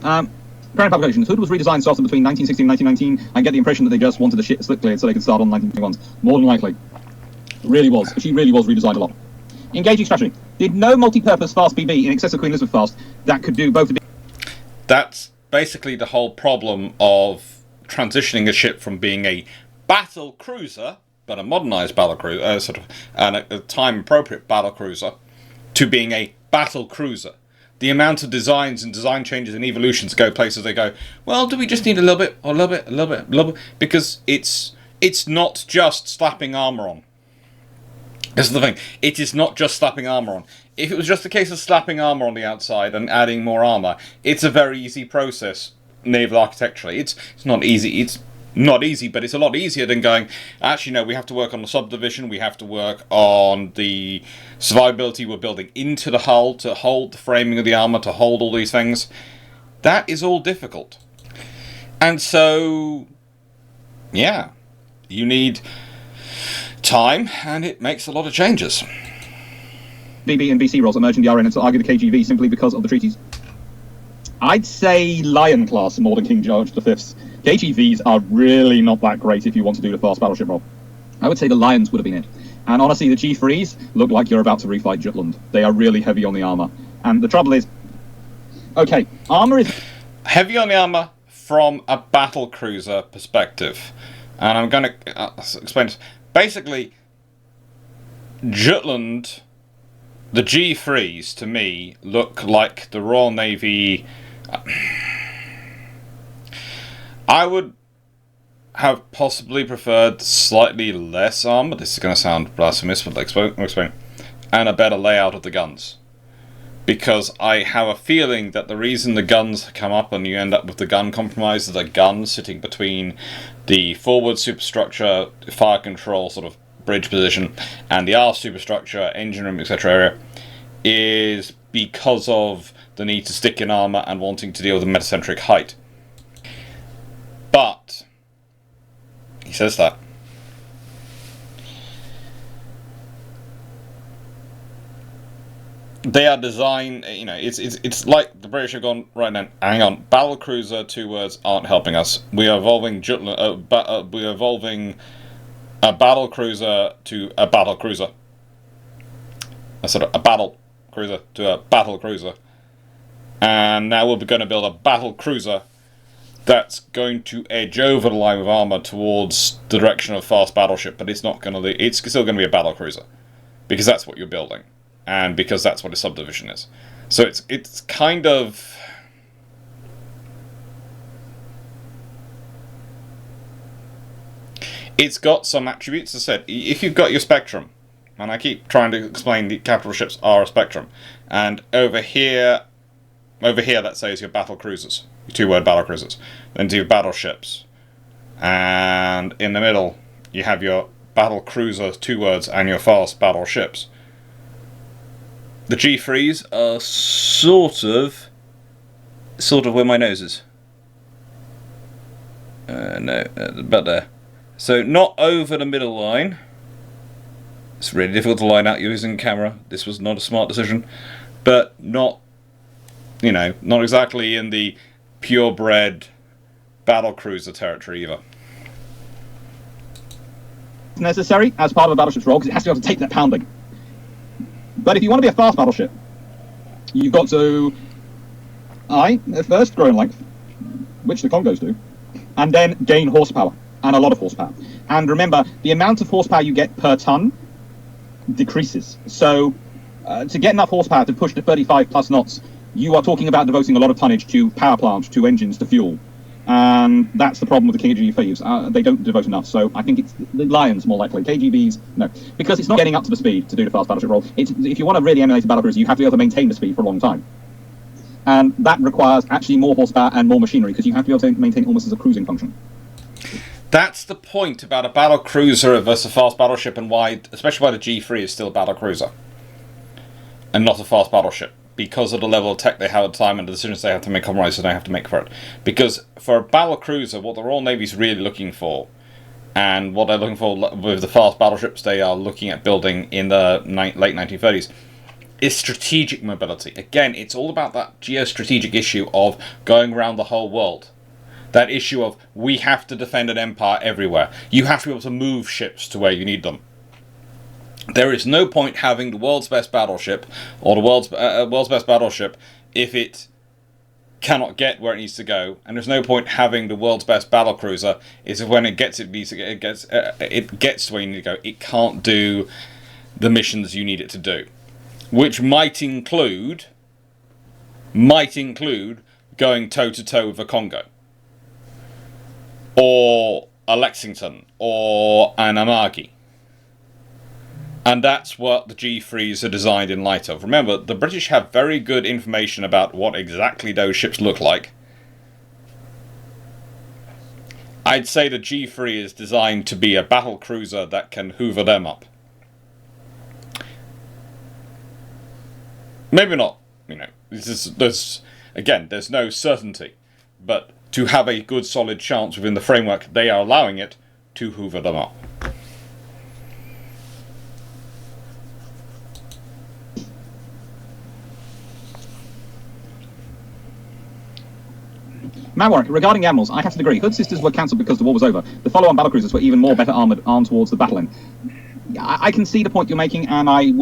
Current publications. Hood was redesigned starting between 1916 and 1919. I get the impression that they just wanted the shit slip cleared so they could start on 1921s. More than likely. Really was. She really was redesigned a lot. Engaging strategy. Did no multi-purpose fast BB in excess of Queen Elizabeth fast that could do both the... That's basically the whole problem of transitioning a ship from being a battle cruiser, but a modernised battle cruiser, sort of a time-appropriate battle cruiser, to being a battle cruiser. The amount of designs and design changes and evolutions go places they go, well, do we just need a little bit, or a little bit, a little bit, a little bit? Because it's not just slapping armour on. This is the thing. It is not just slapping armour on. If it was just a case of slapping armour on the outside and adding more armour, it's a very easy process, naval architecturally. It's not easy. It's not easy, but it's a lot easier than going, actually, no, we have to work on the subdivision, we have to work on the survivability we're building into the hull to hold the framing of the armour, to hold all these things. That is all difficult. And so, yeah, you need time, and it makes a lot of changes. BB and BC roles emerged in the RN and to argue the KGV simply because of the treaties. I'd say Lion class more than King George V's. KGVs are really not that great if you want to do the fast battleship role. I would say the Lions would have been it. And honestly, the G3s look like you're about to refight Jutland. They are really heavy on the armour. And the trouble is, okay, armour is... Heavy on the armour from a battle cruiser perspective. And I'm going to explain this. Basically, Jutland, the G3s, to me, look like the Royal Navy... I would have possibly preferred slightly less armour. This is going to sound blasphemous, but I'll explain. And a better layout of the guns. Because I have a feeling that the reason the guns come up and you end up with the gun compromise is the gun sitting between the forward superstructure, fire control sort of bridge position, and the aft superstructure, engine room, etc. area, is because of the need to stick in armour and wanting to deal with the metacentric height. But he says that. they are designed, it's like the British have gone, right now, hang on, battle cruiser, 2 words, aren't helping us. We are evolving a battle cruiser to a battle cruiser. A battle cruiser to a battle cruiser. And now we're going to build a battle cruiser that's going to edge over the line of armor towards the direction of fast battleship, but it's not going to. It's still going to be a battle cruiser, because that's what you're building, and because that's what a subdivision is. So it's kind of. It's got some attributes. As I said, if you've got your spectrum, and I keep trying to explain the capital ships are a spectrum, and over here, let's say, is your battle cruisers. 2-word battle cruisers, then do your battleships, and in the middle you have your battle cruiser, 2 words, and your fast battleships. The G3s are sort of where my nose is. No, about there. So not over the middle line. It's really difficult to line out using camera. This was not a smart decision, but not, not exactly in the purebred battle cruiser territory either. It's necessary as part of a battleship's role because it has to be able to take that pounding. But if you want to be a fast battleship, you've got to first grow in length, which the Congos do, and then gain horsepower, and a lot of horsepower. And remember, the amount of horsepower you get per ton decreases. So to get enough horsepower to push to 35 plus knots, you are talking about devoting a lot of tonnage to power plants, to engines, to fuel. And that's the problem with the KGB-5s. They don't devote enough. So I think it's the Lions more likely. KGBs, no. Because it's not getting up to the speed to do the fast battleship role. If you want to really emulate a battlecruiser, you have to be able to maintain the speed for a long time. And that requires actually more horsepower and more machinery, because you have to be able to maintain it almost as a cruising function. That's the point about a battle cruiser versus a fast battleship, and why, especially why the G3 is still a battle cruiser and not a fast battleship. Because of the level of tech they have at the time and the decisions they have to make, compromises they have to make for it. Because for a battle cruiser, what the Royal Navy's really looking for, and what they're looking for with the fast battleships they are looking at building in the late 1930s, is strategic mobility. Again, it's all about that geostrategic issue of going around the whole world. That issue of, we have to defend an empire everywhere. You have to be able to move ships to where you need them. There is no point having the world's best battleship, or the world's best battleship, if it cannot get where it needs to go. And there's no point having the world's best battlecruiser, is if when it gets to where you need to go, it can't do the missions you need it to do, which might include going toe to toe with a Congo, or a Lexington, or an Amagi. And that's what the G3s are designed in light of. Remember, the British have very good information about what exactly those ships look like. I'd say the G3 is designed to be a battle cruiser that can hoover them up. Maybe not, there's no certainty. But to have a good solid chance within the framework they are allowing it to hoover them up. Matt Warwick, regarding the Admirals, I have to agree. Hood Sisters were cancelled because the war was over. The follow-on battlecruisers were even more better armoured, armed towards the battle end. I can see the point you're making, and I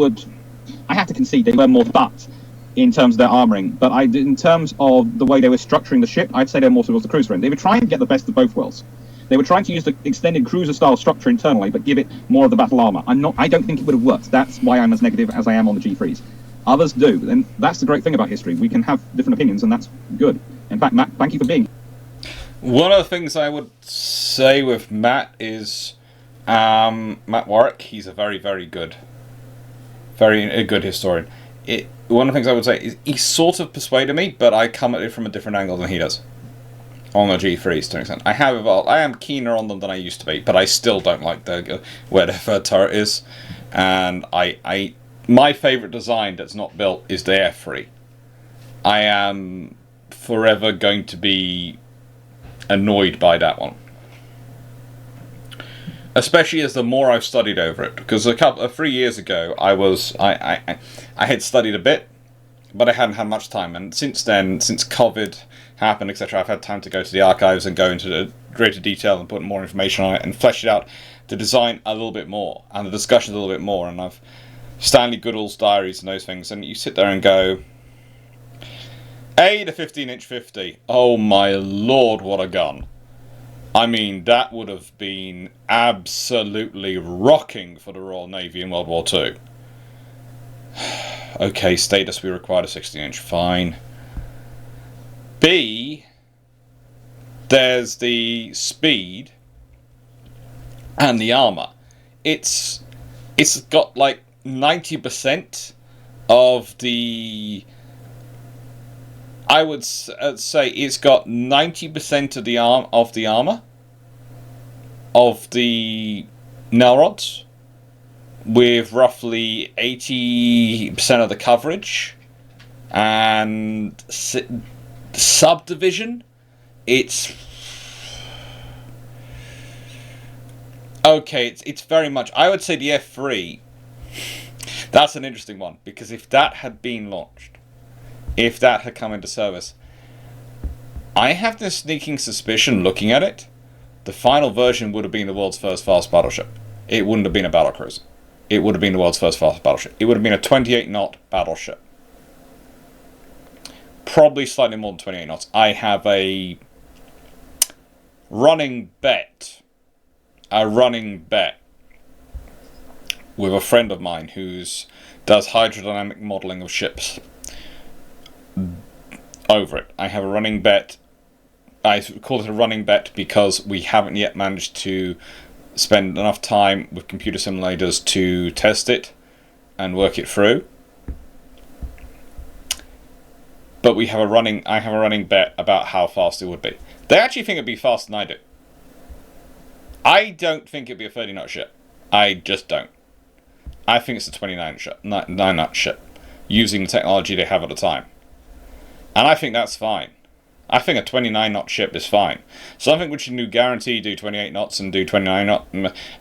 have to concede they were more fucked in terms of their armouring. But in terms of the way they were structuring the ship, I'd say they're more towards the cruiser end. They were trying to get the best of both worlds. They were trying to use the extended cruiser-style structure internally, but give it more of the battle armour. I don't think it would have worked. That's why I'm as negative as I am on the G3s. Others do, and that's the great thing about history. We can have different opinions, and that's good. In fact, Matt, thank you for being here. One of the things I would say with Matt is Matt Warwick. He's a very, very good, a good historian. One of the things I would say is he sort of persuaded me, but I come at it from a different angle than he does. On the G3s, to an extent. I am keener on them than I used to be, but I still don't like where the third turret is. And my favourite design that's not built is the F3. I am forever going to be annoyed by that one, especially as the more I've studied over it. Because 3 years ago, I had studied a bit, but I hadn't had much time. And since then, since COVID happened, etc., I've had time to go to the archives and go into the greater detail and put more information on it and flesh it out, the design a little bit more and the discussion a little bit more. And I've Stanley Goodall's diaries and those things, and you sit there and go, the 15-inch 50. Oh my lord, what a gun! I mean, that would have been absolutely rocking for the Royal Navy in World War II. Okay, status, we required a 16-inch. Fine. B, there's the speed and the armor. It's got like 90% of the... I would say it's got 90% of the armor of the nail rods, with roughly 80% of the coverage, and subdivision. It's okay. It's very much. I would say the F3. That's an interesting one, because if that had been launched, if that had come into service, I have this sneaking suspicion, looking at it, the final version would have been the world's first fast battleship. It wouldn't have been a battlecruiser. It would have been the world's first fast battleship. It would have been a 28-knot battleship. Probably slightly more than 28 knots. I have a running bet. With a friend of mine who does hydrodynamic modelling of ships over it. I have a running bet. I call it a running bet because we haven't yet managed to spend enough time with computer simulators to test it and work it through. But I have a running bet about how fast it would be. They actually think it'd be faster than I do. I don't think it'd be a 30-knot ship. I just don't. I think it's a 29-knot ship, using the technology they have at the time. And I think that's fine. I think a 29-knot ship is fine. Something which you can guarantee do 28 knots and do 29 knot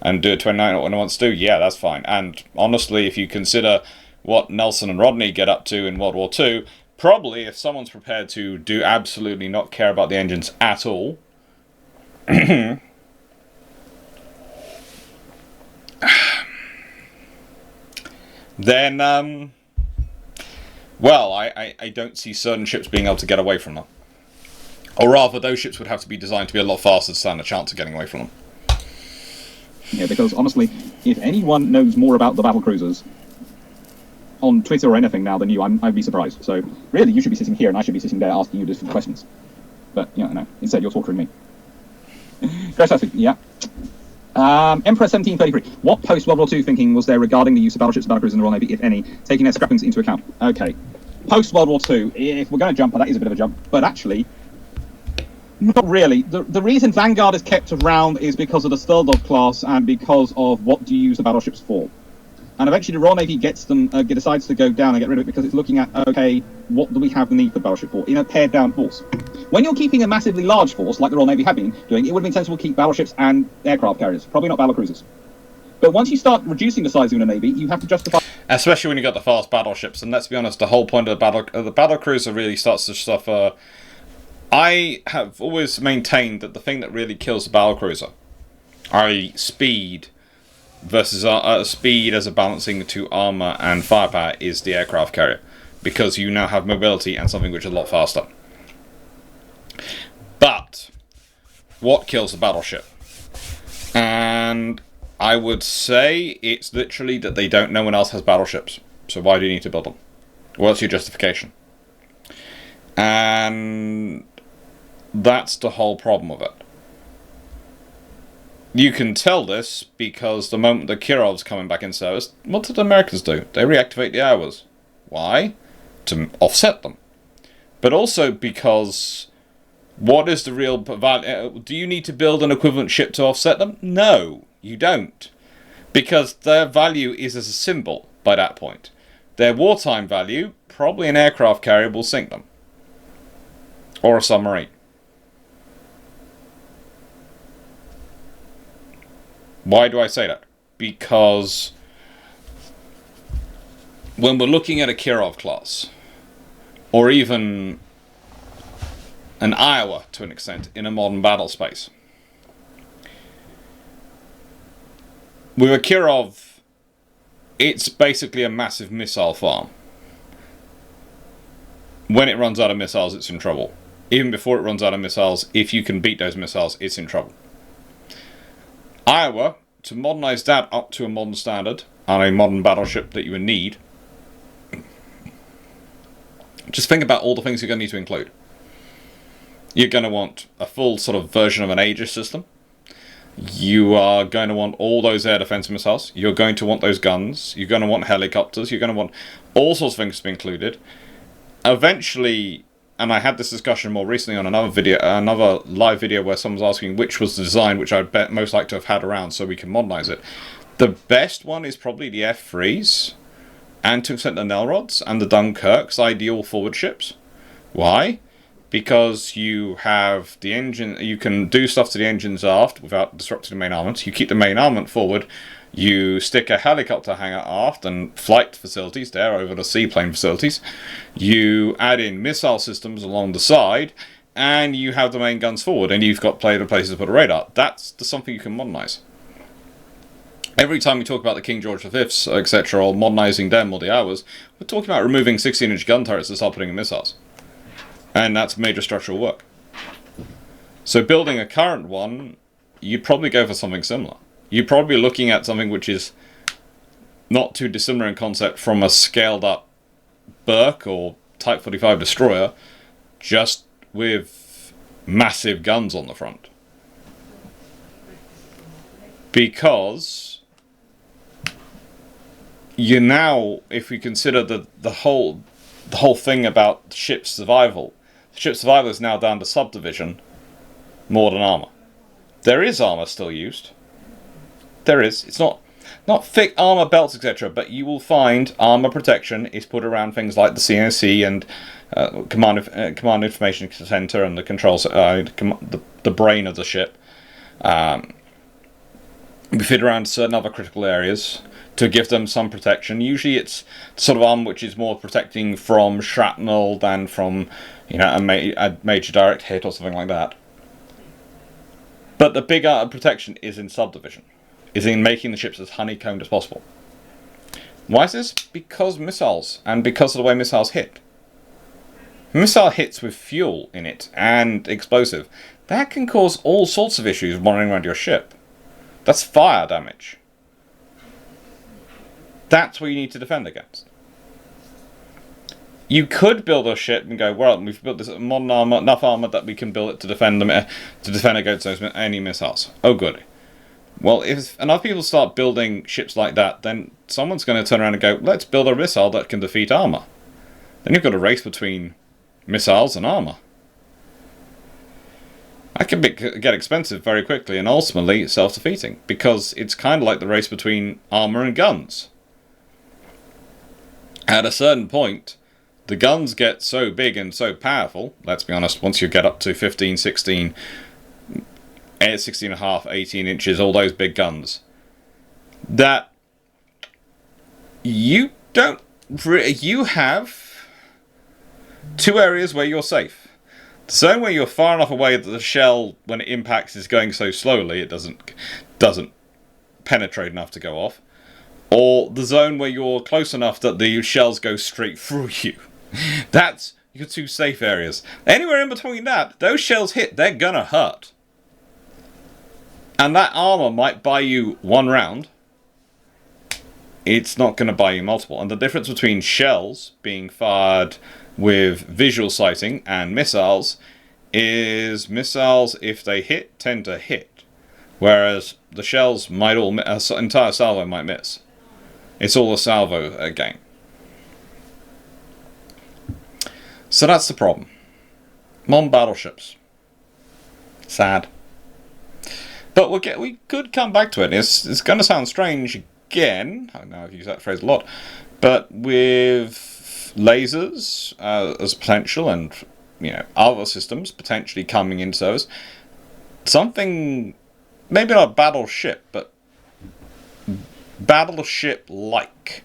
and do a 29 knot when it wants to, yeah, that's fine. And honestly, if you consider what Nelson and Rodney get up to in World War II, probably if someone's prepared to do absolutely not care about the engines at all, then, well, I don't see certain ships being able to get away from them. Or rather, those ships would have to be designed to be a lot faster to stand a chance of getting away from them. Yeah, because honestly, if anyone knows more about the battlecruisers on Twitter or anything now than you, I'd be surprised. So really, you should be sitting here and I should be sitting there asking you different questions. But, you know, no, instead you're talking to me. Grace Sassy, yeah. Emperor 1733. What post-World War II thinking was there regarding the use of battleships and battlecruisers in the Royal Navy, if any, taking their scrappings into account? Okay. Post-World War II, if we're going to jump, that is a bit of a jump, but actually, not really. The reason Vanguard is kept around is because of the Sturldog class and because of what do you use the battleships for. And eventually the Royal Navy decides to go down and get rid of it because it's looking at, okay, what do we have the need for the battleship for in a pared down force? When you're keeping a massively large force, like the Royal Navy have been doing, it would have been sensible to keep battleships and aircraft carriers, probably not battlecruisers. But once you start reducing the size of a Navy, you have to justify... Especially when you got the fast battleships, and let's be honest, the whole point of the battlecruiser really starts to suffer. I have always maintained that the thing that really kills the battlecruiser, i.e. speed versus speed as a balancing to armor and firepower, is the aircraft carrier, because you now have mobility and something which is a lot faster. But what kills the battleship? And I would say it's literally that they don't. No one else has battleships, so why do you need to build them? What's your justification? And that's the whole problem of it. You can tell this because the moment the Kirov's coming back in service, what did the Americans do? They reactivate the hours. Why? To offset them. But also because, what is the real value? Do you need to build an equivalent ship to offset them? No, you don't. Because their value is as a symbol by that point. Their wartime value, probably an aircraft carrier will sink them. Or a submarine. Why do I say that? Because when we're looking at a Kirov class, or even an Iowa to an extent in a modern battle space. With a Kirov, it's basically a massive missile farm. When it runs out of missiles, it's in trouble. Even before it runs out of missiles, if you can beat those missiles, it's in trouble. Iowa, to modernize that up to a modern standard, and a modern battleship that you would need, just think about all the things you're going to need to include. You're going to want a full sort of version of an Aegis system. You are going to want all those air defense missiles. You're going to want those guns. You're going to want helicopters. You're going to want all sorts of things to be included. Eventually, and I had this discussion more recently on another live video where someone was asking which was the design which I'd bet most like to have had around so we can modernize it. The best one is probably the F3s, and to an extent the Nelrods and the Dunkirk's ideal forward ships. Why? Because you have the engine, you can do stuff to the engines aft without disrupting the main armament. You keep the main armament forward. You stick a helicopter hangar aft and flight facilities there over the seaplane facilities. You add in missile systems along the side, and you have the main guns forward, and you've got places to put a radar. That's something you can modernize. Every time we talk about the King George V's, etc., or modernizing them or the Iowas, we're talking about removing 16-inch gun turrets and start putting in missiles. And that's major structural work. So building a current one, you'd probably go for something similar. You're probably looking at something which is not too dissimilar in concept from a scaled-up Burke or Type 45 destroyer, just with massive guns on the front. Because you now, if we consider the whole thing about ship survival, ship survival is now down to subdivision more than armor. There is armor still used. There is. It's not thick armor belts, etc., but you will find armor protection is put around things like the CNC and command information center and the controls, the brain of the ship. We fit around certain other critical areas to give them some protection. Usually it's the sort of armor which is more protecting from shrapnel than from, a major direct hit or something like that. But the big protection is in subdivision, is in making the ships as honeycombed as possible. Why is this? Because missiles, and because of the way missiles hit. Missile hits with fuel in it and explosive. That can cause all sorts of issues wandering around your ship. That's fire damage. That's what you need to defend against. You could build a ship and go, well, we've built this modern armor, enough armor that we can build it to defend against any missiles. Oh, good. Well, if enough people start building ships like that, then someone's going to turn around and go, let's build a missile that can defeat armor. Then you've got a race between missiles and armor. That can get expensive very quickly and ultimately self-defeating, because it's kind of like the race between armor and guns. At a certain point, the guns get so big and so powerful, let's be honest, once you get up to 15, 16, 16 and a half, 18 inches, all those big guns, that you have two areas where you're safe. The zone where you're far enough away that the shell, when it impacts, is going so slowly it doesn't penetrate enough to go off. Or the zone where you're close enough that the shells go straight through you. That's your two safe areas. Anywhere in between that, those shells hit, they're gonna hurt. And that armor might buy you one round. It's not gonna buy you multiple. And the difference between shells being fired with visual sighting and missiles is missiles, if they hit, tend to hit, whereas the shells might entire salvo might miss. It's all a salvo game. So that's the problem. Modern battleships. Sad. But we could come back to it. It's going to sound strange again. I know I've used that phrase a lot, but with lasers as potential, and other systems potentially coming into service, something maybe not a battleship, but battleship-like.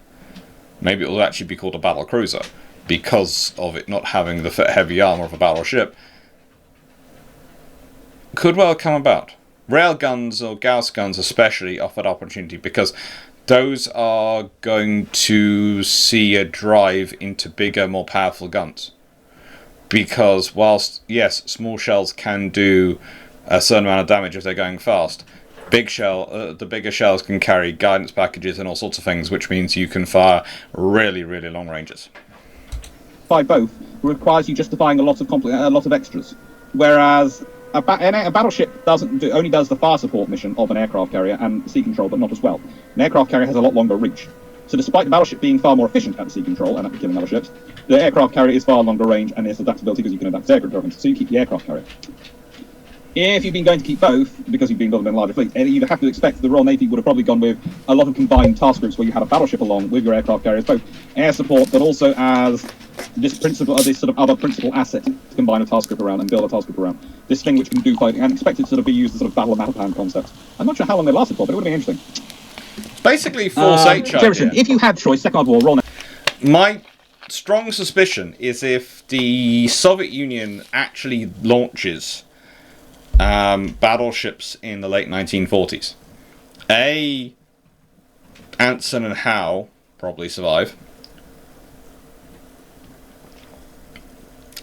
Maybe it will actually be called a battle cruiser. because of it not having the heavy armor of a battleship, could well come about. Railguns or Gauss guns especially offer opportunity, because those are going to see a drive into bigger, more powerful guns. Because whilst, yes, small shells can do a certain amount of damage if they're going fast, the bigger shells can carry guidance packages and all sorts of things, which means you can fire really, really long ranges. By both requires you justifying a lot of extras, whereas a battleship only does the fire support mission of an aircraft carrier and sea control, but not as well. An aircraft carrier has a lot longer reach. So despite the battleship being far more efficient at the sea control and at killing other ships, the aircraft carrier is far longer range and has adaptability because you can adapt to aircraft driving, so you keep the aircraft carrier. If you've been going to keep both, because you've been building a larger fleet, you'd have to expect the Royal Navy would have probably gone with a lot of combined task groups where you had a battleship along with your aircraft carriers, both air support, but also as this sort of other principal asset to combine a task group around and build a task group around. This thing which can do fighting, and expected to sort of be used as sort of battle of battle plan concept. I'm not sure how long they lasted for, but it would have been interesting. Basically, Force H idea. If you had choice, Second World War, Royal Navy. My strong suspicion is if the Soviet Union actually launches battleships in the late 1940s, Anson and Howe probably survive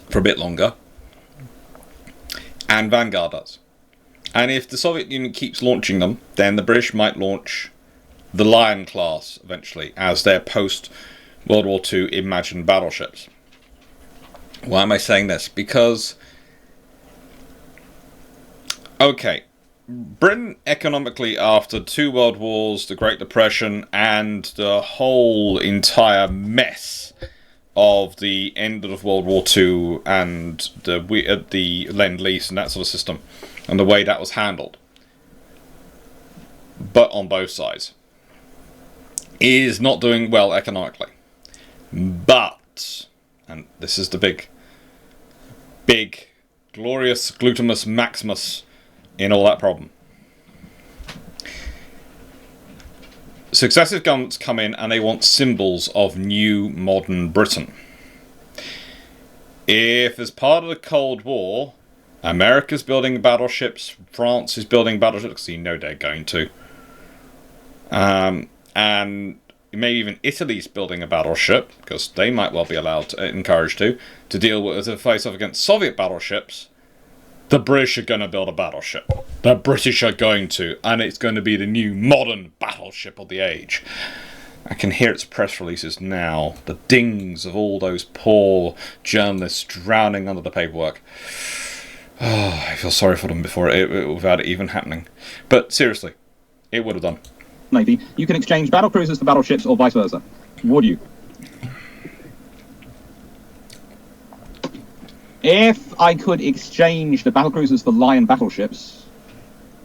for a bit longer, and Vanguard does. And if the Soviet Union keeps launching them, then the British might launch the Lion class eventually as their post-World War II imagined battleships. Why am I saying this? Because, okay, Britain economically, after 2 world wars, the Great Depression, and the whole entire mess of the end of World War II and the Lend-Lease and that sort of system, and the way that was handled, but on both sides, is not doing well economically. But, and this is the big, glorious glutamus maximus in all that problem. Successive governments come in and they want symbols of new modern Britain. If as part of the Cold War, America's building battleships, France is building battleships, because you know they're going to, and maybe even Italy's building a battleship, because they might well be allowed, encouraged to deal with a face-off against Soviet battleships, the British are going to build a battleship. The British are going to, and it's going to be the new modern battleship of the age. I can hear its press releases now. The dings of all those poor journalists drowning under the paperwork. Oh, I feel sorry for them without it even happening. But seriously, it would have done. Navy, you can exchange battle cruisers for battleships or vice versa. Would you? If I could exchange the battle cruisers for Lion battleships,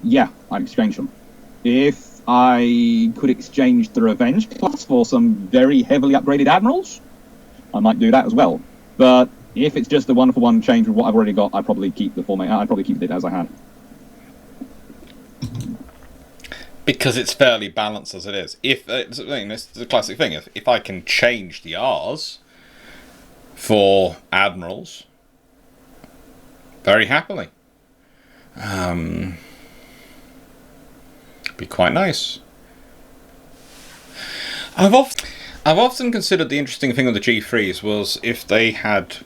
yeah, I'd exchange them. If I could exchange the Revenge class for some very heavily upgraded admirals, I might do that as well. But if it's just a one-for-one change with what I've already got, I'd probably keep the formation. I'd probably keep it as I had. Because it's fairly balanced as it is. If it's a classic thing. If I can change the R's for admirals, very happily, be quite nice. I've often considered the interesting thing with the G3s was if they had,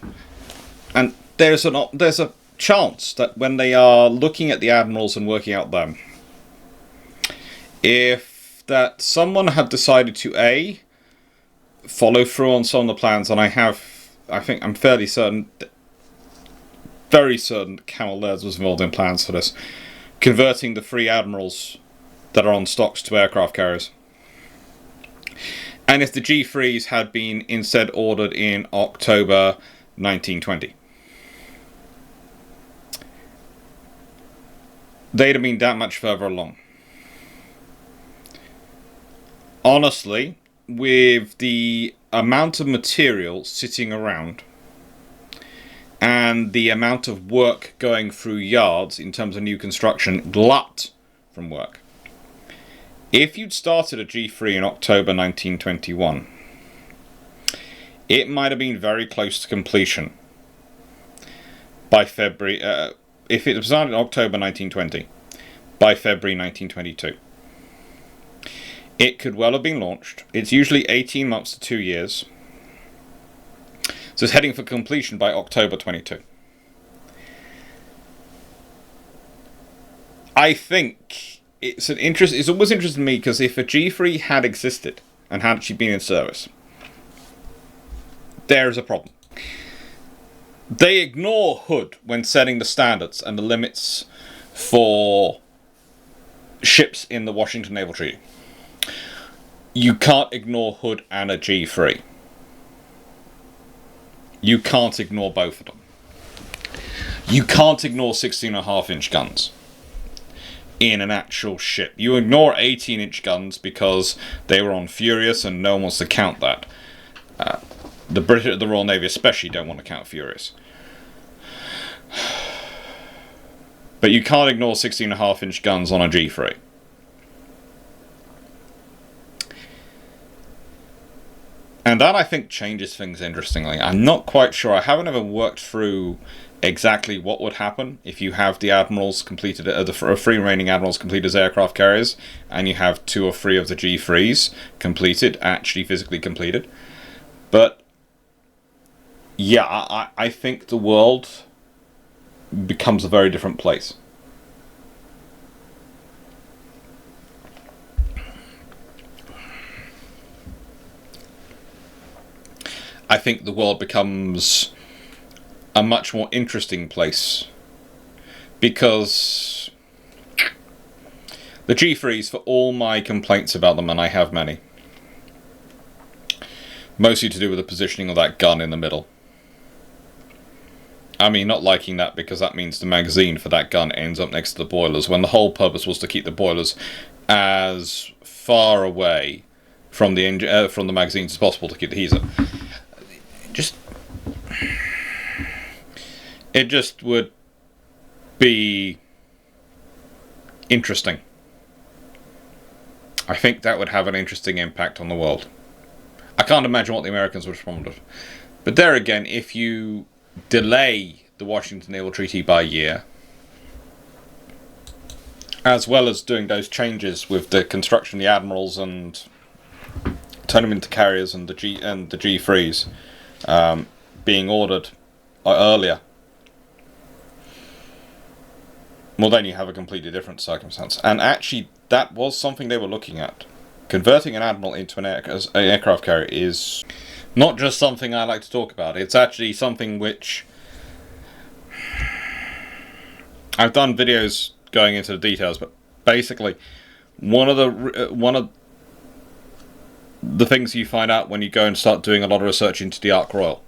and there's a chance that when they are looking at the admirals and working out them, if that someone had decided to follow through on some of the plans, and I'm fairly certain, very certain Camel Laird's was involved in plans for this, converting the 3 admirals that are on stocks to aircraft carriers. And if the G3s had been instead ordered in October 1920, they'd have been that much further along. Honestly, with the amount of material sitting around and the amount of work going through yards in terms of new construction, glut from work, if you'd started a G3 in October 1921, It might have been very close to completion by February, if it was designed in October 1920, by February 1922. It could well have been launched. It's usually 18 months to 2 years. So it's heading for completion by October 22. I think it's always interesting to me, because if a G3 had existed and had actually been in service, there's a problem. They ignore Hood when setting the standards and the limits for ships in the Washington Naval Treaty. You can't ignore Hood and a G3. You can't ignore both of them. You can't ignore 16.5-inch guns in an actual ship. You ignore 18-inch guns because they were on Furious and no one wants to count that. The Royal Navy especially don't want to count Furious. But you can't ignore 16.5-inch guns on a G3. And that, I think, changes things interestingly. I'm not quite sure. I haven't ever worked through exactly what would happen if you have the admirals completed, the three remaining admirals completed as aircraft carriers, and you have 2 or 3 of the G3s completed, actually physically completed. But yeah, I think the world becomes a very different place. I think the world becomes a much more interesting place, because the G3s, for all my complaints about them, and I have many, mostly to do with the positioning of that gun in the middle. I mean, not liking that because that means the magazine for that gun ends up next to the boilers, when the whole purpose was to keep the boilers as far away from the magazines as possible to keep the heat up. It just would be interesting. I think that would have an interesting impact on the world. I can't imagine what the Americans would respond with. But there again, if you delay the Washington Naval Treaty by a year, as well as doing those changes with the construction of the admirals and turn them into carriers and the G3s being ordered earlier, well, then you have a completely different circumstance. And actually, that was something they were looking at. Converting an admiral into an aircraft carrier is not just something I like to talk about. It's actually something which I've done videos going into the details, but basically one of the things you find out when you go and start doing a lot of research into the Ark Royal,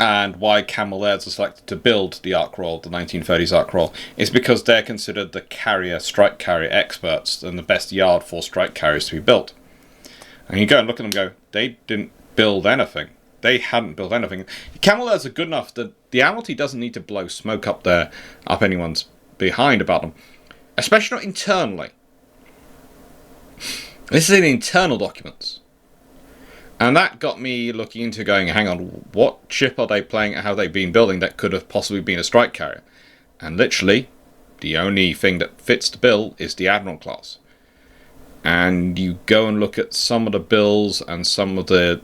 and why Camel Airs are selected to build the Ark Royal, the 1930s Ark Royal, is because they're considered the strike carrier experts and the best yard for strike carriers to be built. And you go and look at them and go, they didn't build anything. They hadn't built anything. Camel Airs are good enough that the Admiralty doesn't need to blow smoke up anyone's behind about them. Especially not internally. This is in internal documents. And that got me looking into going, hang on, what ship are they playing and have they been building that could have possibly been a strike carrier? And literally, the only thing that fits the bill is the Admiral class. And you go and look at some of the bills and some of the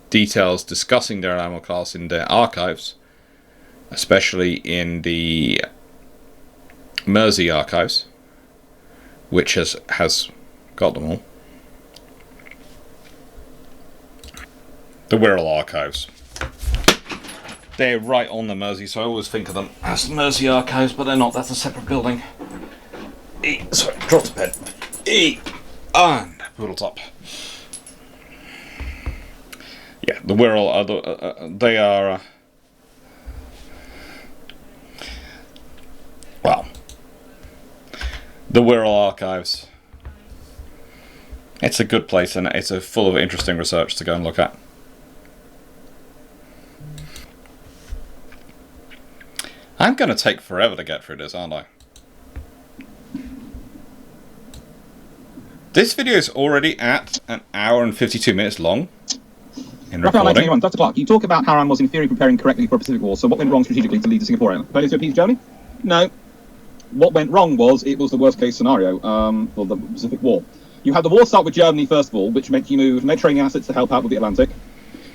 details discussing their Admiral class in their archives, especially in the Mersey archives, which has got them all. The Wirral archives. They're right on the Mersey, so I always think of them as the Mersey archives, but they're not. That's a separate building. Sorry, dropped a pen. And poodle top. Yeah, the Wirral are they are. Well, the Wirral archives. It's a good place, and it's full of interesting research to go and look at. I'm going to take forever to get through this, aren't I? This video is already at 1 hour and 52 minutes long. in Raphael recording. 1981, Dr. Clarke, you talk about how Iran was in theory preparing correctly for a Pacific War, so what went wrong strategically to lead to Singapore Island? Failure to appease Germany? No. What went wrong was it was the worst case scenario for the Pacific War. You had the war start with Germany first of all, which meant you moved Mediterranean assets to help out with the Atlantic,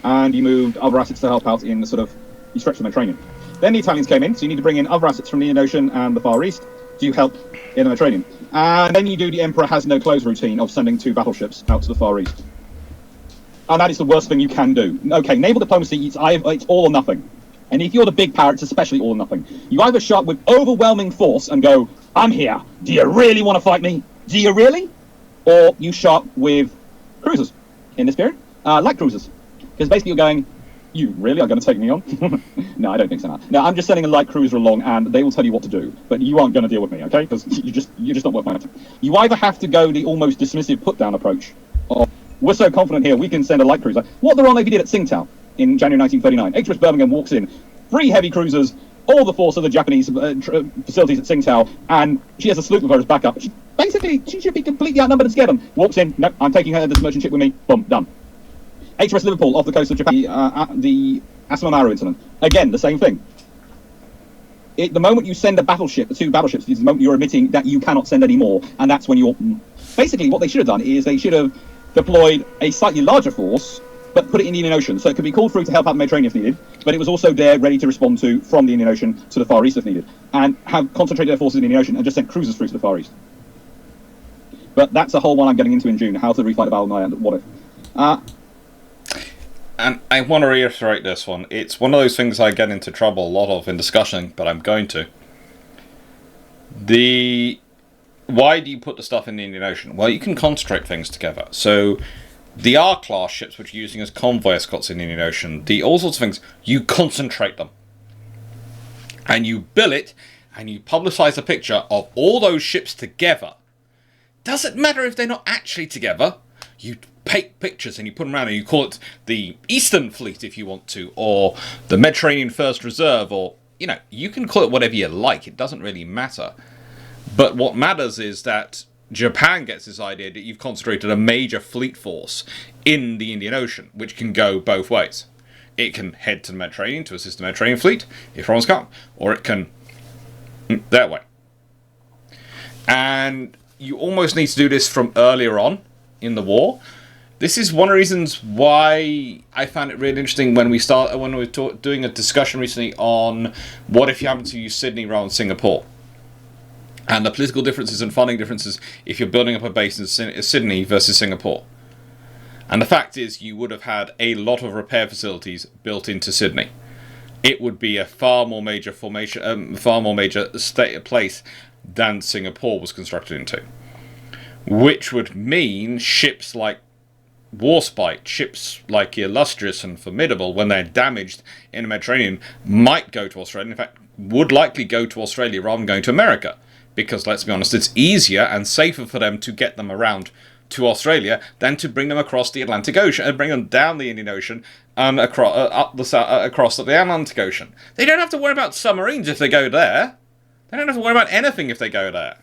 and you moved other assets to help out in the sort of, you stretch the Mediterranean. Then the Italians came in, so you need to bring in other assets from the Indian Ocean and the Far East to help in the Mediterranean. And then you do the Emperor has no clothes routine of sending 2 battleships out to the Far East. And that is the worst thing you can do. Okay, naval diplomacy, it's all or nothing. And if you're the big power, it's especially all or nothing. You either show up with overwhelming force and go, I'm here, do you really want to fight me? Do you really? Or you show up with cruisers in this period, light cruisers. Because basically you're going, you really are going to take me on? No, I don't think so. No, I'm just sending a light cruiser along and they will tell you what to do. But you aren't going to deal with me, okay? Because you're just not worth my time. You either have to go the almost dismissive put-down approach of, we're so confident here, we can send a light cruiser. What the Royal Navy did at Tsingtao in January 1939. HMS Birmingham walks in, 3 heavy cruisers, all the force of the Japanese facilities at Tsingtao, and she has a sloop with her as backup. She should be completely outnumbered and scared them. Walks in, no, I'm taking her this merchant ship with me, boom, done. HMS Liverpool off the coast of Japan, the Asamaru incident. Again, the same thing. The moment you send a battleship, the 2 battleships, is the moment you're admitting that you cannot send any more, and that's when you're... Basically, what they should have done is they should have deployed a slightly larger force, but put it in the Indian Ocean, so it could be called through to help out the Mediterranean if needed, but it was also there ready to respond to from the Indian Ocean to the Far East if needed, and have concentrated their forces in the Indian Ocean and just sent cruisers through to the Far East. But that's a whole one I'm getting into in June, how to refight a battle and what if. And I want to reiterate this one. It's one of those things I get into trouble a lot of in discussion, but I'm going to. Why do you put the stuff in the Indian Ocean? Well, you can concentrate things together. So the R-class ships, which you're using as convoy escorts in the Indian Ocean, all sorts of things, you concentrate them. And you bill it, and you publicise a picture of all those ships together. Doesn't matter if they're not actually together. You take pictures and you put them around, and you call it the Eastern Fleet if you want to, or the Mediterranean First Reserve, or, you can call it whatever you like. It doesn't really matter. But what matters is that Japan gets this idea that you've concentrated a major fleet force in the Indian Ocean, which can go both ways. It can head to the Mediterranean to assist the Mediterranean fleet, if problems come, or it can that way. And you almost need to do this from earlier on in the war. This is one of the reasons why I found it really interesting when we were doing a discussion recently on what if you happen to use Sydney rather than Singapore. And the political differences and funding differences if you're building up a base in Sydney versus Singapore. And the fact is, you would have had a lot of repair facilities built into Sydney. It would be a far more major place than Singapore was constructed into. Which would mean ships like Warspite, ships like Illustrious and Formidable, when they're damaged in the Mediterranean, might go to Australia. In fact, would likely go to Australia rather than going to America. Because, let's be honest, it's easier and safer for them to get them around to Australia than to bring them across the Atlantic Ocean and bring them down the Indian Ocean and across the Atlantic Ocean. They don't have to worry about submarines if they go there. They don't have to worry about anything if they go there.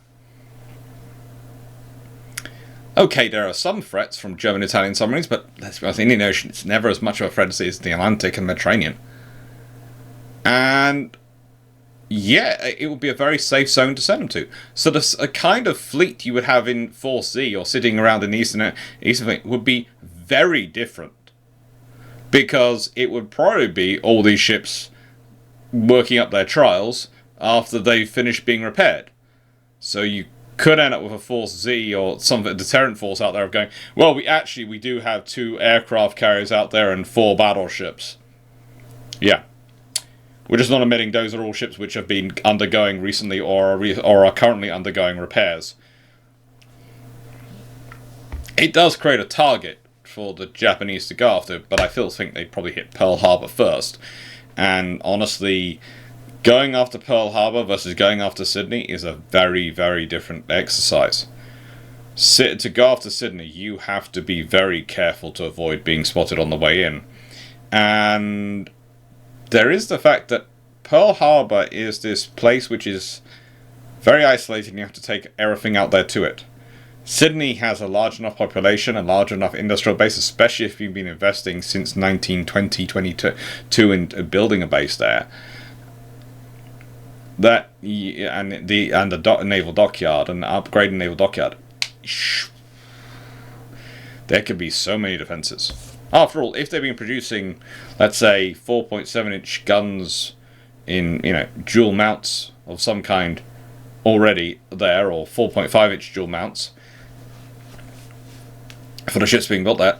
Okay, there are some threats from German and Italian submarines, but let's be honest, the Indian Ocean, it's never as much of a threat as it is the Atlantic and Mediterranean. And yeah, it would be a very safe zone to send them to. So a kind of fleet you would have in Force Z or sitting around in the Eastern Fleet would be very different. Because it would probably be all these ships working up their trials after they've finished being repaired. So you could end up with a Force Z or a deterrent force out there of going, well, we do have 2 aircraft carriers out there and 4 battleships. Yeah. We're just not admitting those are all ships which have been undergoing recently or are currently undergoing repairs. It does create a target for the Japanese to go after, but I still think they'd probably hit Pearl Harbor first. And honestly, going after Pearl Harbor versus going after Sydney is a very, very different exercise. To go after Sydney, you have to be very careful to avoid being spotted on the way in. And there is the fact that Pearl Harbor is this place which is very isolated and you have to take everything out there to it. Sydney has a large enough population and large enough industrial base, especially if you've been investing since 1922 in building a base there. That and the naval dockyard and upgrading naval dockyard. There could be so many defences. After all, if they've been producing, let's say, 4.7-inch guns in dual mounts of some kind already there, or 4.5-inch dual mounts for the ships being built there,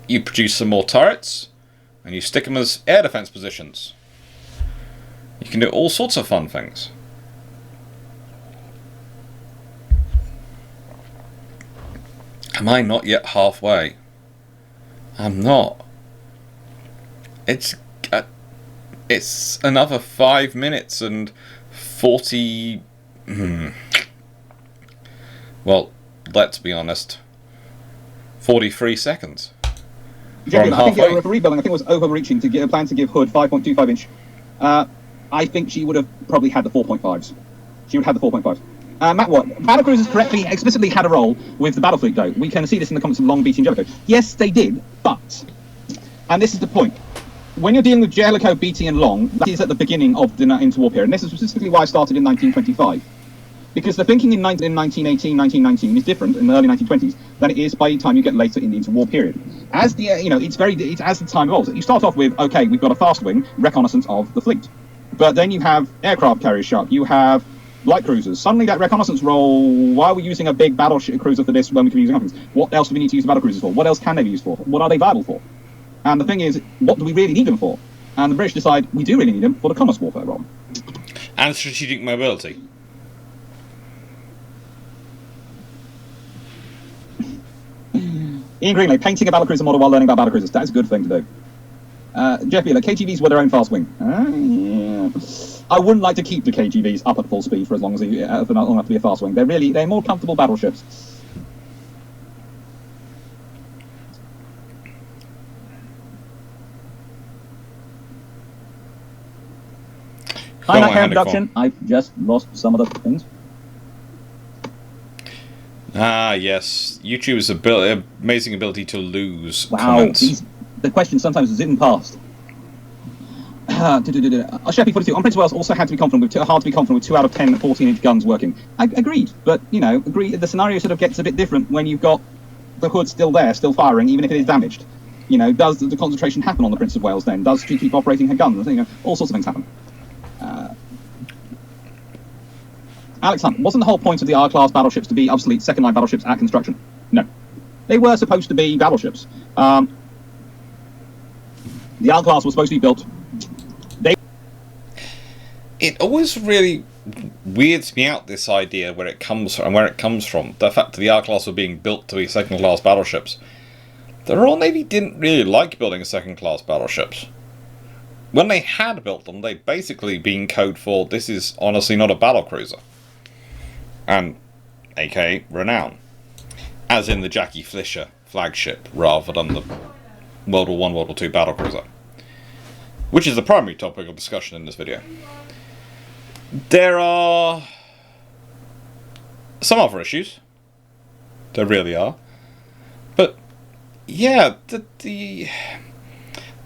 you produce some more turrets and you stick them as air defence positions. You can do all sorts of fun things. Am I not yet halfway? I'm not. It's another 5 minutes and 40. Well, let's be honest. 43 seconds. Jeffrey, I think for rebuilding, I think it was overreaching to plan to give Hood 5.25 inch. I think she would have probably had the 4.5s. She would have the 4.5s. Matt Watt, battlecruisers explicitly had a role with the battle fleet, though. We can see this in the comments of Long Beach and Jellicoe. Yes, they did, but, and this is the point, when you're dealing with Jellicoe, Beatty, and Long, that is at the beginning of the interwar period, and this is specifically why I started in 1925. Because the thinking in 1918, 1919 is different in the early 1920s than it is by the time you get later in the interwar period. As the it's as the time evolves. You start off with, okay, we've got a fast wing reconnaissance of the fleet, but then you have aircraft carriers show up. You have light cruisers. Suddenly, that reconnaissance role. Why are we using a big battleship cruiser for this when we can be using other things? What else do we need to use battle cruisers for? What else can they be used for? What are they viable for? And the thing is, what do we really need them for? And the British decide we do really need them for the commerce warfare role. And strategic mobility. Ian Greenley, painting a battlecruiser model while learning about battlecruisers. That is a good thing to do. Jeff Beeler, KGVs were their own fast wing. Yeah. I wouldn't like to keep the KGVs up at full speed for as long as for not long enough to be a fast wing. They're more comfortable battleships. Hi, night hand production. I've just lost some of the things. Ah, yes. YouTube's amazing ability to lose comments. The question sometimes is in past. Sheppy 42. On Prince of Wales also had to be confident hard to be confident with 2 out of 10 14-inch guns working. I agreed, but the scenario sort of gets a bit different when you've got the Hood still there, still firing, even if it is damaged. Does the concentration happen on the Prince of Wales then? Does she keep operating her guns? All sorts of things happen. Alex Hunt, wasn't the whole point of the R-class battleships to be obsolete second-line battleships at construction? No. They were supposed to be battleships. The R-class was supposed to be built. It always really weirds me out, this idea, where it comes from. The fact that the R-class were being built to be second-class battleships. The Royal Navy didn't really like building second-class battleships. When they had built them, they'd basically been code for, this is honestly not a battlecruiser. And, aka, Renown. As in the Jackie Fletcher flagship, rather than the World War I, World War II battlecruiser. Which is the primary topic of discussion in this video. There are some other issues. There really are. But, yeah, the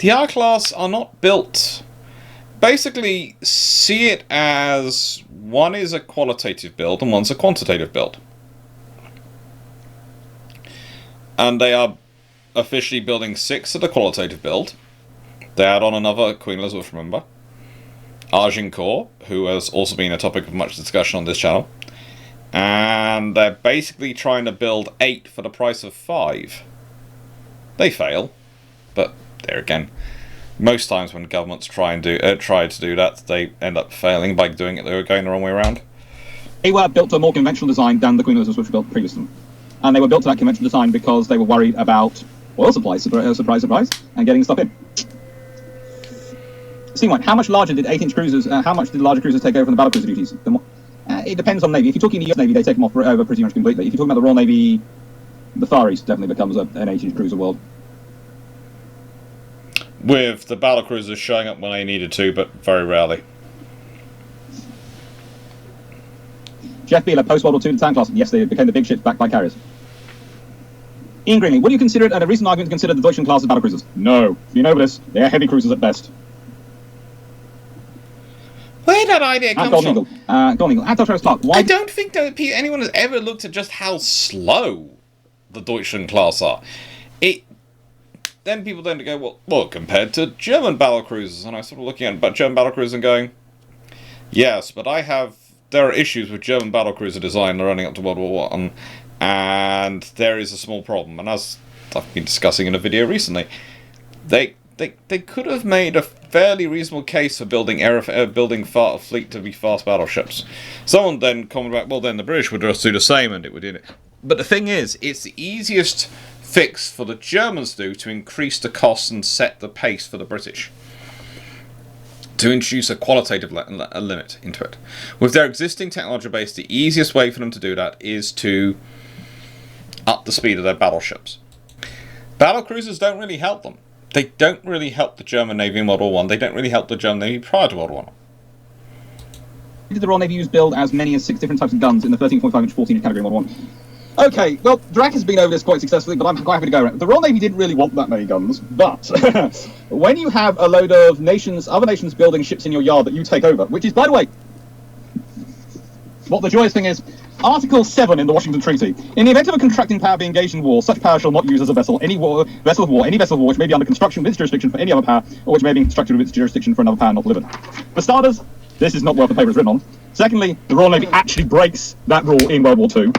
R-class are not built. Basically, see it as one is a qualitative build and one's a quantitative build. And they are officially building 6 of the qualitative build. They add on another Queen Elizabeth, remember. Agincourt, who has also been a topic of much discussion on this channel. And they're basically trying to build 8 for the price of 5. They fail, but there again, most times when governments try to do that, they end up failing by doing it. They were going the wrong way around. They were built to a more conventional design than the Queen Elizabeth was built previously, and they were built to that conventional design because they were worried about oil supplies, surprise, and getting stuff in. Steam how much larger did 8-inch cruisers? How much did larger cruisers take over from the battlecruiser duties? It depends on the Navy. If you're talking the US Navy, they take them over pretty much completely. If you're talking about the Royal Navy, the Far East definitely becomes an 8-inch cruiser world. With the battlecruisers showing up when they needed to, but very rarely. Jeff Beeler, post-World War II, the tank class. Yes, they became the big ships backed by carriers. Ian Greenley, would you consider it a recent argument to consider the Deutschland class as battlecruisers? No. You know this. They are heavy cruisers at best. Where did that idea come from? Golden Eagle. Dr. Clarke, why... I don't think that anyone has ever looked at just how slow the Deutschland class are. Then people tend to go, well, compared to German battlecruisers, and I sort of looking at German battlecruisers and going, yes, but there are issues with German battlecruiser design running up to World War I, and there is a small problem. And as I've been discussing in a video recently, they could have made a fairly reasonable case for building a fleet to be fast battleships. Someone then commented about, well, then the British would just do the same, and it would do it. But the thing is, it's the easiest fix for the Germans to increase the costs and set the pace for the British, to introduce a qualitative limit into it. With their existing technology base, the easiest way for them to do that is to up the speed of their battleships. Battlecruisers don't really help them. They don't really help the German Navy in World War I. They don't really help the German Navy prior to World War I. Did the Royal Navy use build as many as 6 different types of guns in the 13.5-inch, 14-inch category in World War I? Okay, well, Drac has been over this quite successfully, but I'm quite happy to go around. The Royal Navy didn't really want that many guns, but when you have a load of other nations building ships in your yard that you take over, which is, by the way, what the joyous thing is, Article 7 in the Washington Treaty. In the event of a contracting power being engaged in war, such power shall not use as a vessel any vessel of war which may be under construction with its jurisdiction for any other power, or which may be constructed with its jurisdiction for another power not delivered. For starters, this is not what the paper is written on. Secondly, the Royal Navy actually breaks that rule in World War II.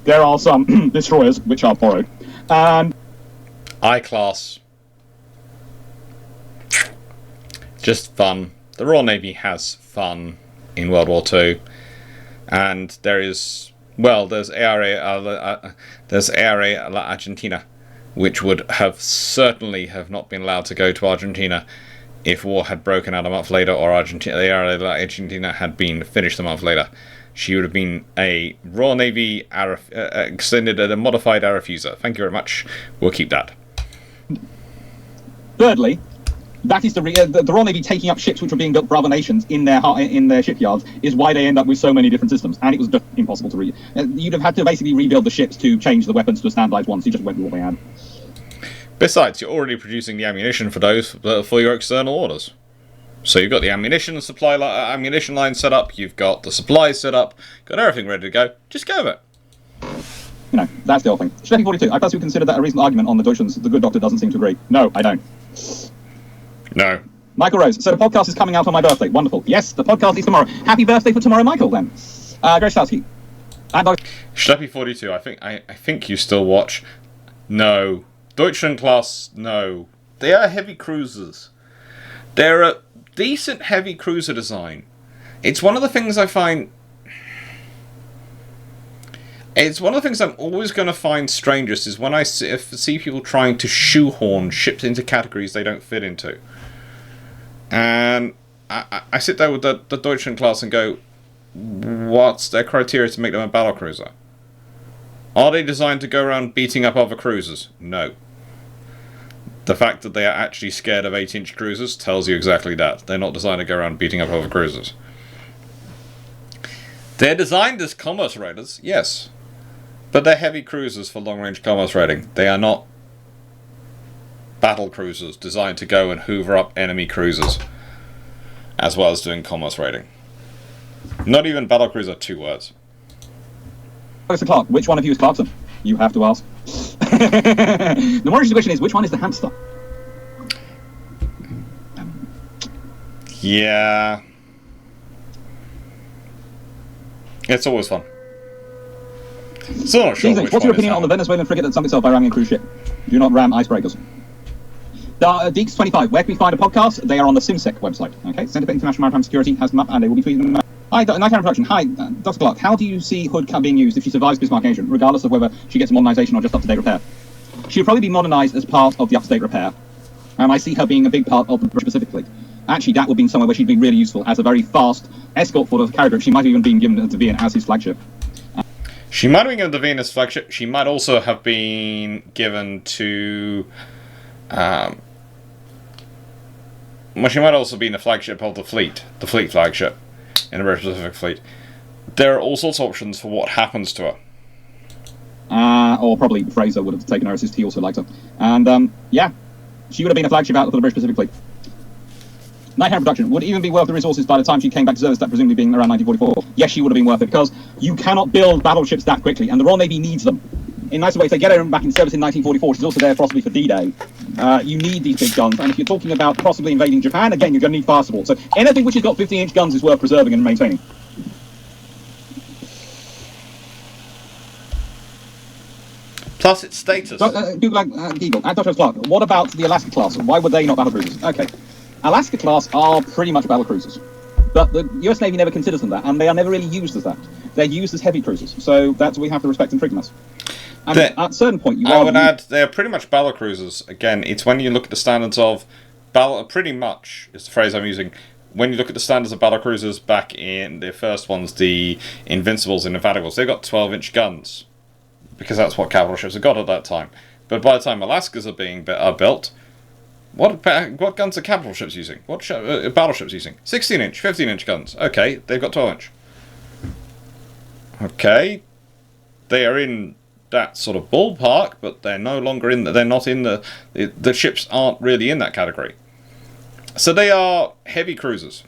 There are some destroyers which are borrowed. And I-class. Just fun. The Royal Navy has fun in World War II. And there's ARA La Argentina, which would certainly have not been allowed to go to Argentina if war had broken out a month later, or the ARA La Argentina had been finished a month later. She would have been a Royal Navy extended a modified Arafuser. Thank you very much. We'll keep that. Thirdly, that is the Royal Navy taking up ships which were being built for other nations in their shipyards is why they end up with so many different systems, and it was just impossible to read. You'd have had to basically rebuild the ships to change the weapons to a standardized one, so you just went with what they had. Besides, you're already producing the ammunition for those for your external orders. So you've got the ammunition line set up, you've got the supplies set up, got everything ready to go. Just go with it. That's the whole thing. Schleppy 42. I personally consider that a recent argument on the Deutschlands. The good doctor doesn't seem to agree. No, I don't. No. Michael Rose. So the podcast is coming out on my birthday. Wonderful. Yes, the podcast is tomorrow. Happy birthday for tomorrow, Michael, then. Grace Starsky. Schleppy 42. I think you still watch. No. Deutschland class, no. They are heavy cruisers. They're a decent heavy cruiser design. It's one of the things I find... It's one of the things I'm always going to find strangest is when I see people trying to shoehorn ships into categories they don't fit into. And I sit there with the Deutschland class and go, what's their criteria to make them a battlecruiser? Are they designed to go around beating up other cruisers? No. The fact that they are actually scared of 8-inch cruisers tells you exactly that. They're not designed to go around beating up other cruisers. They're designed as commerce raiders, yes. But they're heavy cruisers for long-range commerce raiding. They are not battle cruisers designed to go and hoover up enemy cruisers, as well as doing commerce raiding. Not even battle cruiser, 2 words. Mr. Clarke, which one of you is Clarkson? You have to ask. The more interesting question is, which one is the hamster? Yeah. It's always fun. Still not sure. What's your opinion on the Venezuelan frigate that sunk itself by ramming a cruise ship? Do not ram icebreakers. Deeks25, where can we find a podcast? They are on the SimSec website. Okay, Centre for International Maritime Security has them up, and they will be tweeting them out. Hi, Nighttime Production. Hi, Dr. Clarke. How do you see Hood being used if she survives Bismarck Agent, regardless of whether she gets modernisation or just up-to-date repair? She'll probably be modernised as part of the up-to-date repair. I see her being a big part of the Pacific Fleet. Actually, that would be somewhere where she'd be really useful as a very fast escort for the carrier group. She might have even been given to Vian as his flagship. She might have been given to Vian as flagship. She might also have been given to... well, she might also be the flagship of the fleet flagship in the British Pacific Fleet. there are all sorts of options for what happens to her. Or probably Fraser would have taken her assist. He also liked her. And, yeah, she would have been a flagship out for the British Pacific Fleet. Nighthawk production would even be worth the resources by the time she came back to service, that presumably being around 1944. Yes, she would have been worth it, because you cannot build battleships that quickly, and the Royal Navy needs them. In nicer ways, they get her back in service in 1944. She's also there possibly for D-Day. You need these big guns, and if you're talking about possibly invading Japan, again, you're going to need fire support. So anything which has got 15-inch guns is worth preserving and maintaining. Plus its status. So, Google, at Dr. Clarke, what about the Alaska class? Why were they not battlecruisers? Okay. Alaska class are pretty much battlecruisers. But the US Navy never considers them that, and they are never really used as that. They're used as heavy cruisers. So that's what we have to respect and treat them as. And at a certain point, I would add, they're pretty much battlecruisers. Again, it's when you look at the standards of pretty much is the phrase I'm using. When you look at the standards of battlecruisers back in the first ones, the Invincibles and Infatigables, they've got 12-inch guns, because that's what capital ships have got at that time. But by the time Alaskas are built, what guns are capital ships using? What battleships using? 16-inch, 15-inch guns. Okay, they've got 12-inch. Okay, they are in that sort of ballpark, but they're no longer in. They're not in the ships aren't really in that category. So they are heavy cruisers.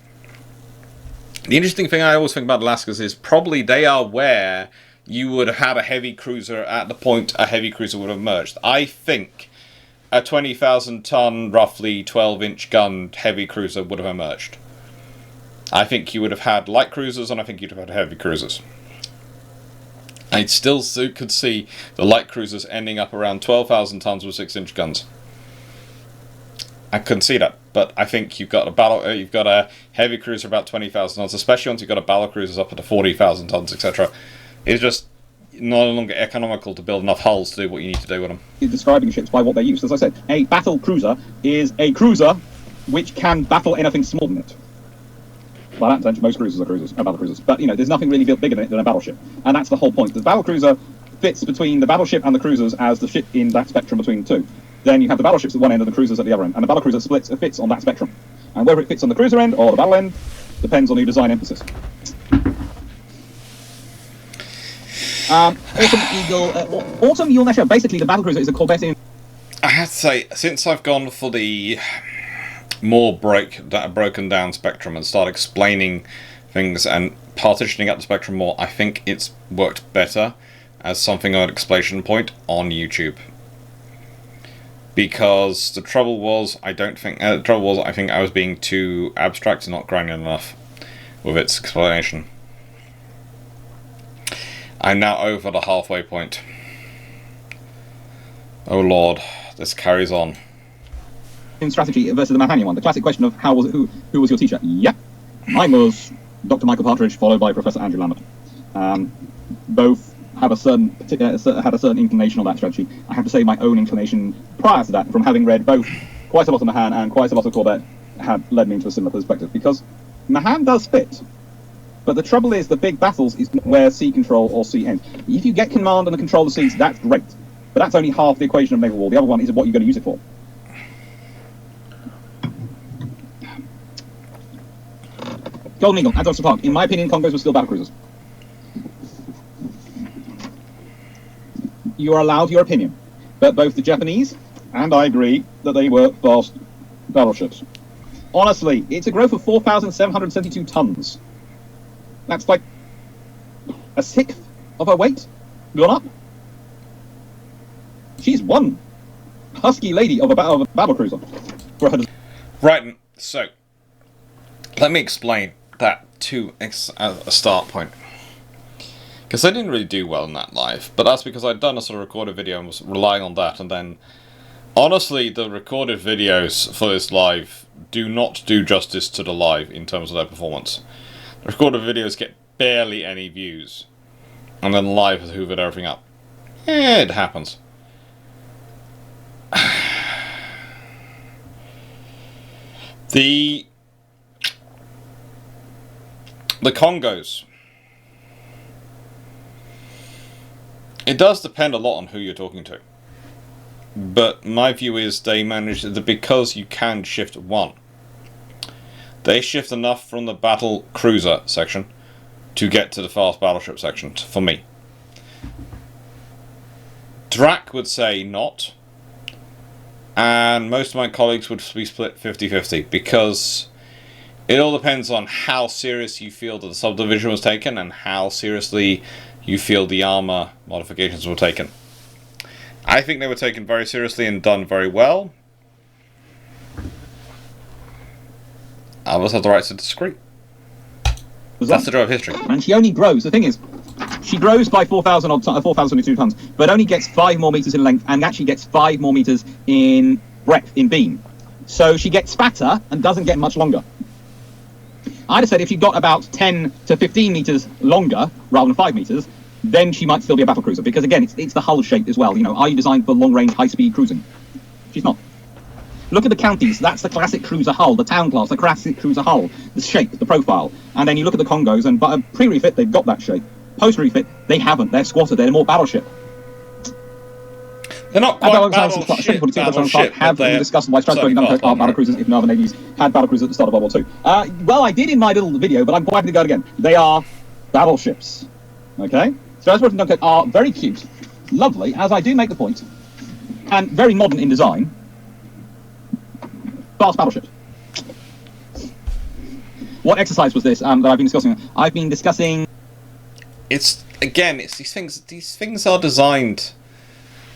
The interesting thing I always think about Alaskas is probably they are where you would have had a heavy cruiser at the point a heavy cruiser would have emerged. I think a 20,000-ton, roughly 12-inch gun heavy cruiser would have emerged. I think you would have had light cruisers, and I think you'd have had heavy cruisers. I still could see the light cruisers ending up around 12,000 tons with 6-inch guns. I couldn't see that, but I think you've got a heavy cruiser about 20,000 tons, especially once you've got a battle cruisers up to 40,000 tons, etc. It's just no longer economical to build enough hulls to do what you need to do with them. You're describing ships by what they use. As I said, a battle cruiser is a cruiser which can battle anything small than it. By that sense, most cruisers are battle cruisers. But, there's nothing really built bigger than it than a battleship. And that's the whole point. The battle cruiser fits between the battleship and the cruisers as the ship in that spectrum between the two. Then you have the battleships at one end and the cruisers at the other end. And the battle cruiser fits on that spectrum. And whether it fits on the cruiser end or the battle end depends on your design emphasis. Autumn Eagle Nesher. Basically, the battle cruiser is a corvette in... I have to say, since I've gone for the more broken down spectrum and start explaining things and partitioning up the spectrum more, I think it's worked better as something of an explanation point on YouTube. Because the trouble was, I think I was being too abstract and not granular enough with its explanation. I'm now over the halfway point. Oh Lord, this carries on. In strategy versus the Manhattan one, the classic question of who was your teacher? Yep, mine was Dr. Michael Partridge, followed by Professor Andrew Lambert. Both have had a certain inclination on that strategy. I have to say my own inclination prior to that, from having read both quite a lot of Mahan and quite a lot of Corvette, had led me into a similar perspective, because Mahan does fit. But the trouble is, the big battles is where sea control or sea ends. If you get command and the control of the seas, that's great. But that's only half the equation of naval war. The other one is what you're going to use it for. Golden Eagle, at Dr. Clarke. In my opinion, Congos were still battlecruisers. You are allowed your opinion. But both the Japanese, and I agree, that they were fast battleships. Honestly, it's a growth of 4,772 tons. That's like a sixth of her weight gone up. She's one husky lady of a battlecruiser. Right, so let me explain that to a start point. Because I didn't really do well in that live, but that's because I'd done a sort of recorded video and was relying on that, and then honestly the recorded videos for this live do not do justice to the live in terms of their performance. The recorded videos get barely any views, and then live has hoovered everything up. It happens. The Congos. It does depend a lot on who you're talking to. But my view is they manage that because you can shift one. They shift enough from the battle cruiser section to get to the fast battleship section, for me. Drac would say not, and most of my colleagues would be split 50-50, because it all depends on how serious you feel that the subdivision was taken and how seriously you feel the armor modifications were taken. I think they were taken very seriously and done very well. Others have the right to disagree. That's the joy of history. And she only grows. The thing is, she grows by 4,002 tons, but only gets 5 more meters in length and actually gets 5 more meters in breadth, in beam. So she gets fatter and doesn't get much longer. I'd have said if she got about 10 to 15 meters longer, rather than 5 meters, then she might still be a battlecruiser. Because again, it's the hull shape as well. You know, are you designed for long-range, high-speed cruising? She's not. Look at the counties. That's the classic cruiser hull, the town class, the classic cruiser hull, the shape, the profile. And then you look at the Congos, and by pre-refit, they've got that shape. Post-refit, they haven't. They're squatted. They're more battleship. They're not quite battleship, have been discussed why Strasbourg and Dunkirk are battlecruisers if no other navies had battlecruisers at the start of World War II. Well, I did in my little video, but I'm quite happy to go again. They are battleships. Okay? Strasbourg and Dunkirk are very cute, lovely, as I do make the point, and very modern in design. Fast battleships. What exercise was this that I've been discussing? I've been discussing... It's these things. These things are designed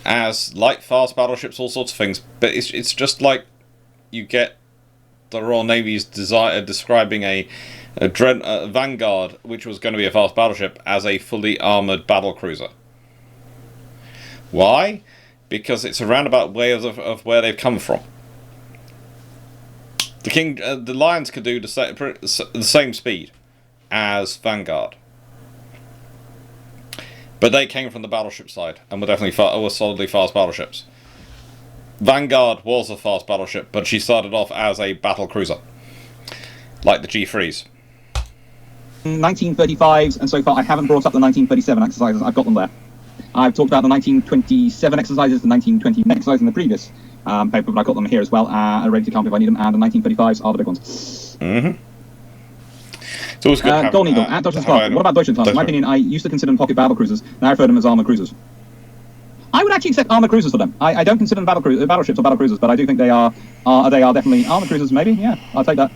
as light, fast battleships, all sorts of things. But it's just like you get the Royal Navy's describing a Vanguard, which was going to be a fast battleship, as a fully armoured battlecruiser. Why? Because it's a roundabout way of where they've come from. The Lions could do the same speed as Vanguard, but they came from the battleship side and were definitely solidly fast battleships. Vanguard was a fast battleship, but she started off as a battle cruiser, like the G3s. 1935s, and so far I haven't brought up the 1937 exercises. I've got them there. I've talked about the 1927 exercises, the 1920 exercises in the previous paper, but I've got them here as well, ready to count if I need them, and the 1935s are the big ones. Mm-hmm. It's always good. Golden Eagle, at Deutschland Clarke. What about Deutschland class? In my opinion, I used to consider them pocket battle cruisers. Now I refer to them as armor cruisers. I would actually accept armor cruisers for them. I don't consider them battleships or battle cruisers, but I do think they are definitely armor cruisers. Maybe, yeah, I'll take that.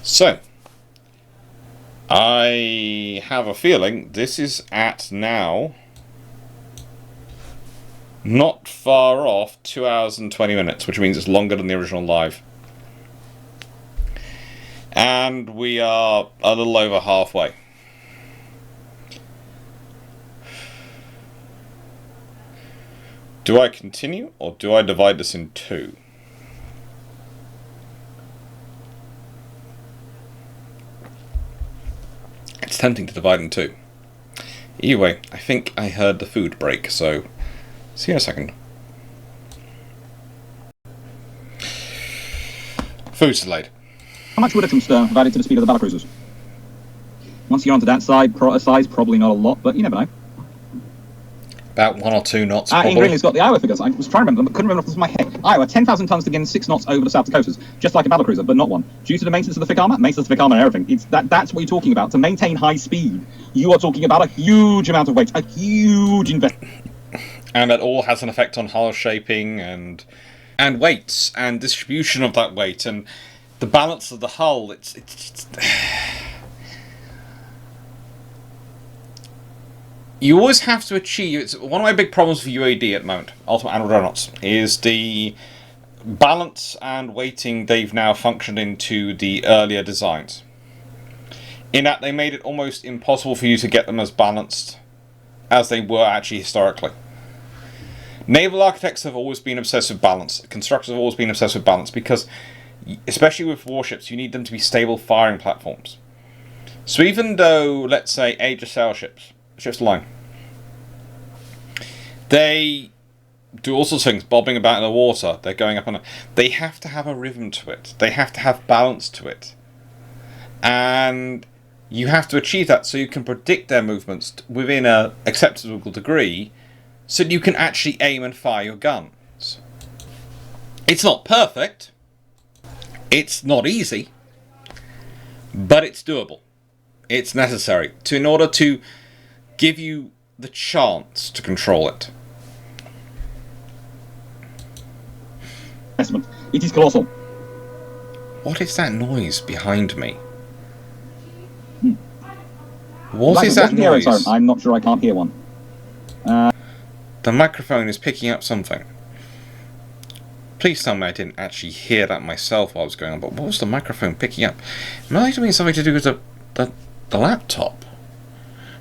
So, I have a feeling this is at now not far off 2 hours and 20 minutes, which means it's longer than the original live. And we are a little over halfway. Do I continue, or do I divide this in two? It's tempting to divide in two. Either way, I think I heard the food break, so see you in a second. Food's delayed. How much would a stern have added to the speed of the battlecruisers? Once you're onto that size, probably not a lot, but you never know. About 1 or 2 knots, probably. Ian Greenley's got the Iowa figures. I was trying to remember them, but couldn't remember off the top of my head. Iowa, 10,000 tons to gain 6 knots over the South Dakotas, just like a battlecruiser, but not one. Due to the maintenance of the thick armor, maintenance of the thick armor and everything. That's what you're talking about. To maintain high speed, you are talking about a huge amount of weight, a huge investment. And that all has an effect on hull shaping and weights and distribution of that weight and the balance of the hull. It's you always have to achieve. It's one of my big problems for UAD at the moment, Ultimate Animal Dreadnoughts, is the balance and weighting they've now functioned into the earlier designs. In that they made it almost impossible for you to get them as balanced as they were actually historically. Naval architects have always been obsessed with balance. Constructors have always been obsessed with balance because, especially with warships, you need them to be stable firing platforms. So even though, let's say, Age of Sail ships line, they do all sorts of things, bobbing about in the water, they're going up on they have to have a rhythm to it. They have to have balance to it. And you have to achieve that so you can predict their movements within an acceptable degree so that you can actually aim and fire your guns. It's not perfect, It's not easy, but it's doable. It's necessary in order to give you the chance to control it. It is colossal. What is that noise behind me? What is that noise? I'm not sure, I can't hear one. The microphone is picking up something. Please tell me I didn't actually hear that myself while I was going on, but what was the microphone picking up? It might have been something to do with the laptop.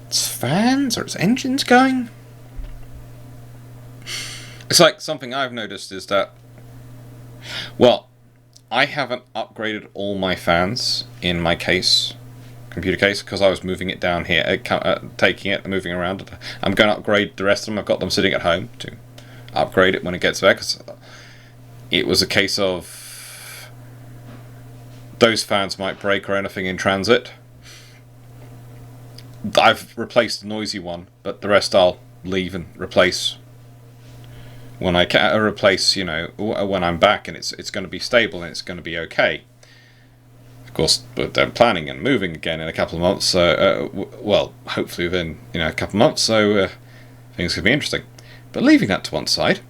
Its fans or its engines going? It's like something I've noticed is that, well, I haven't upgraded all my fans in my computer case, because I was moving it down here, taking it and moving around. I'm going to upgrade the rest of them. I've got them sitting at home to upgrade it when it gets there, because it was a case of those fans might break or anything in transit. I've replaced the noisy one, but the rest I'll leave and replace when I can replace, you know, when I'm back, and it's going to be stable and it's going to be okay. Of course, but I'm planning and moving again in a couple of months. Well, hopefully within a couple of months. So things could be interesting. But leaving that to one side,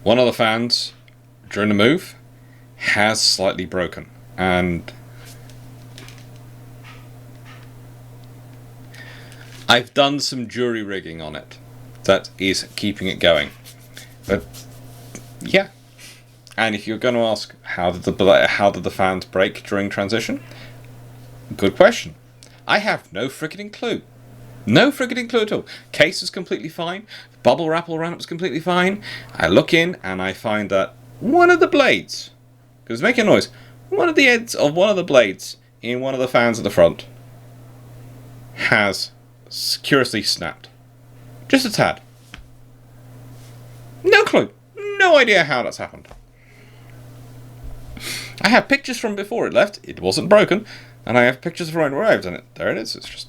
one of the fans during the move has slightly broken, and I've done some jury rigging on it that is keeping it going. But yeah, and if you're going to ask how did the fans break during transition, good question. I have no frickin' clue. No frickin' clue at all. Case is completely fine. Bubble wrap all around it was completely fine. I look in and I find that one of the blades, because it's making a noise, one of the ends of one of the blades in one of the fans at the front has curiously snapped. Just a tad. No clue. No idea how that's happened. I have pictures from before it left. It wasn't broken. And I have pictures from when it arrived, and there it is. It's just...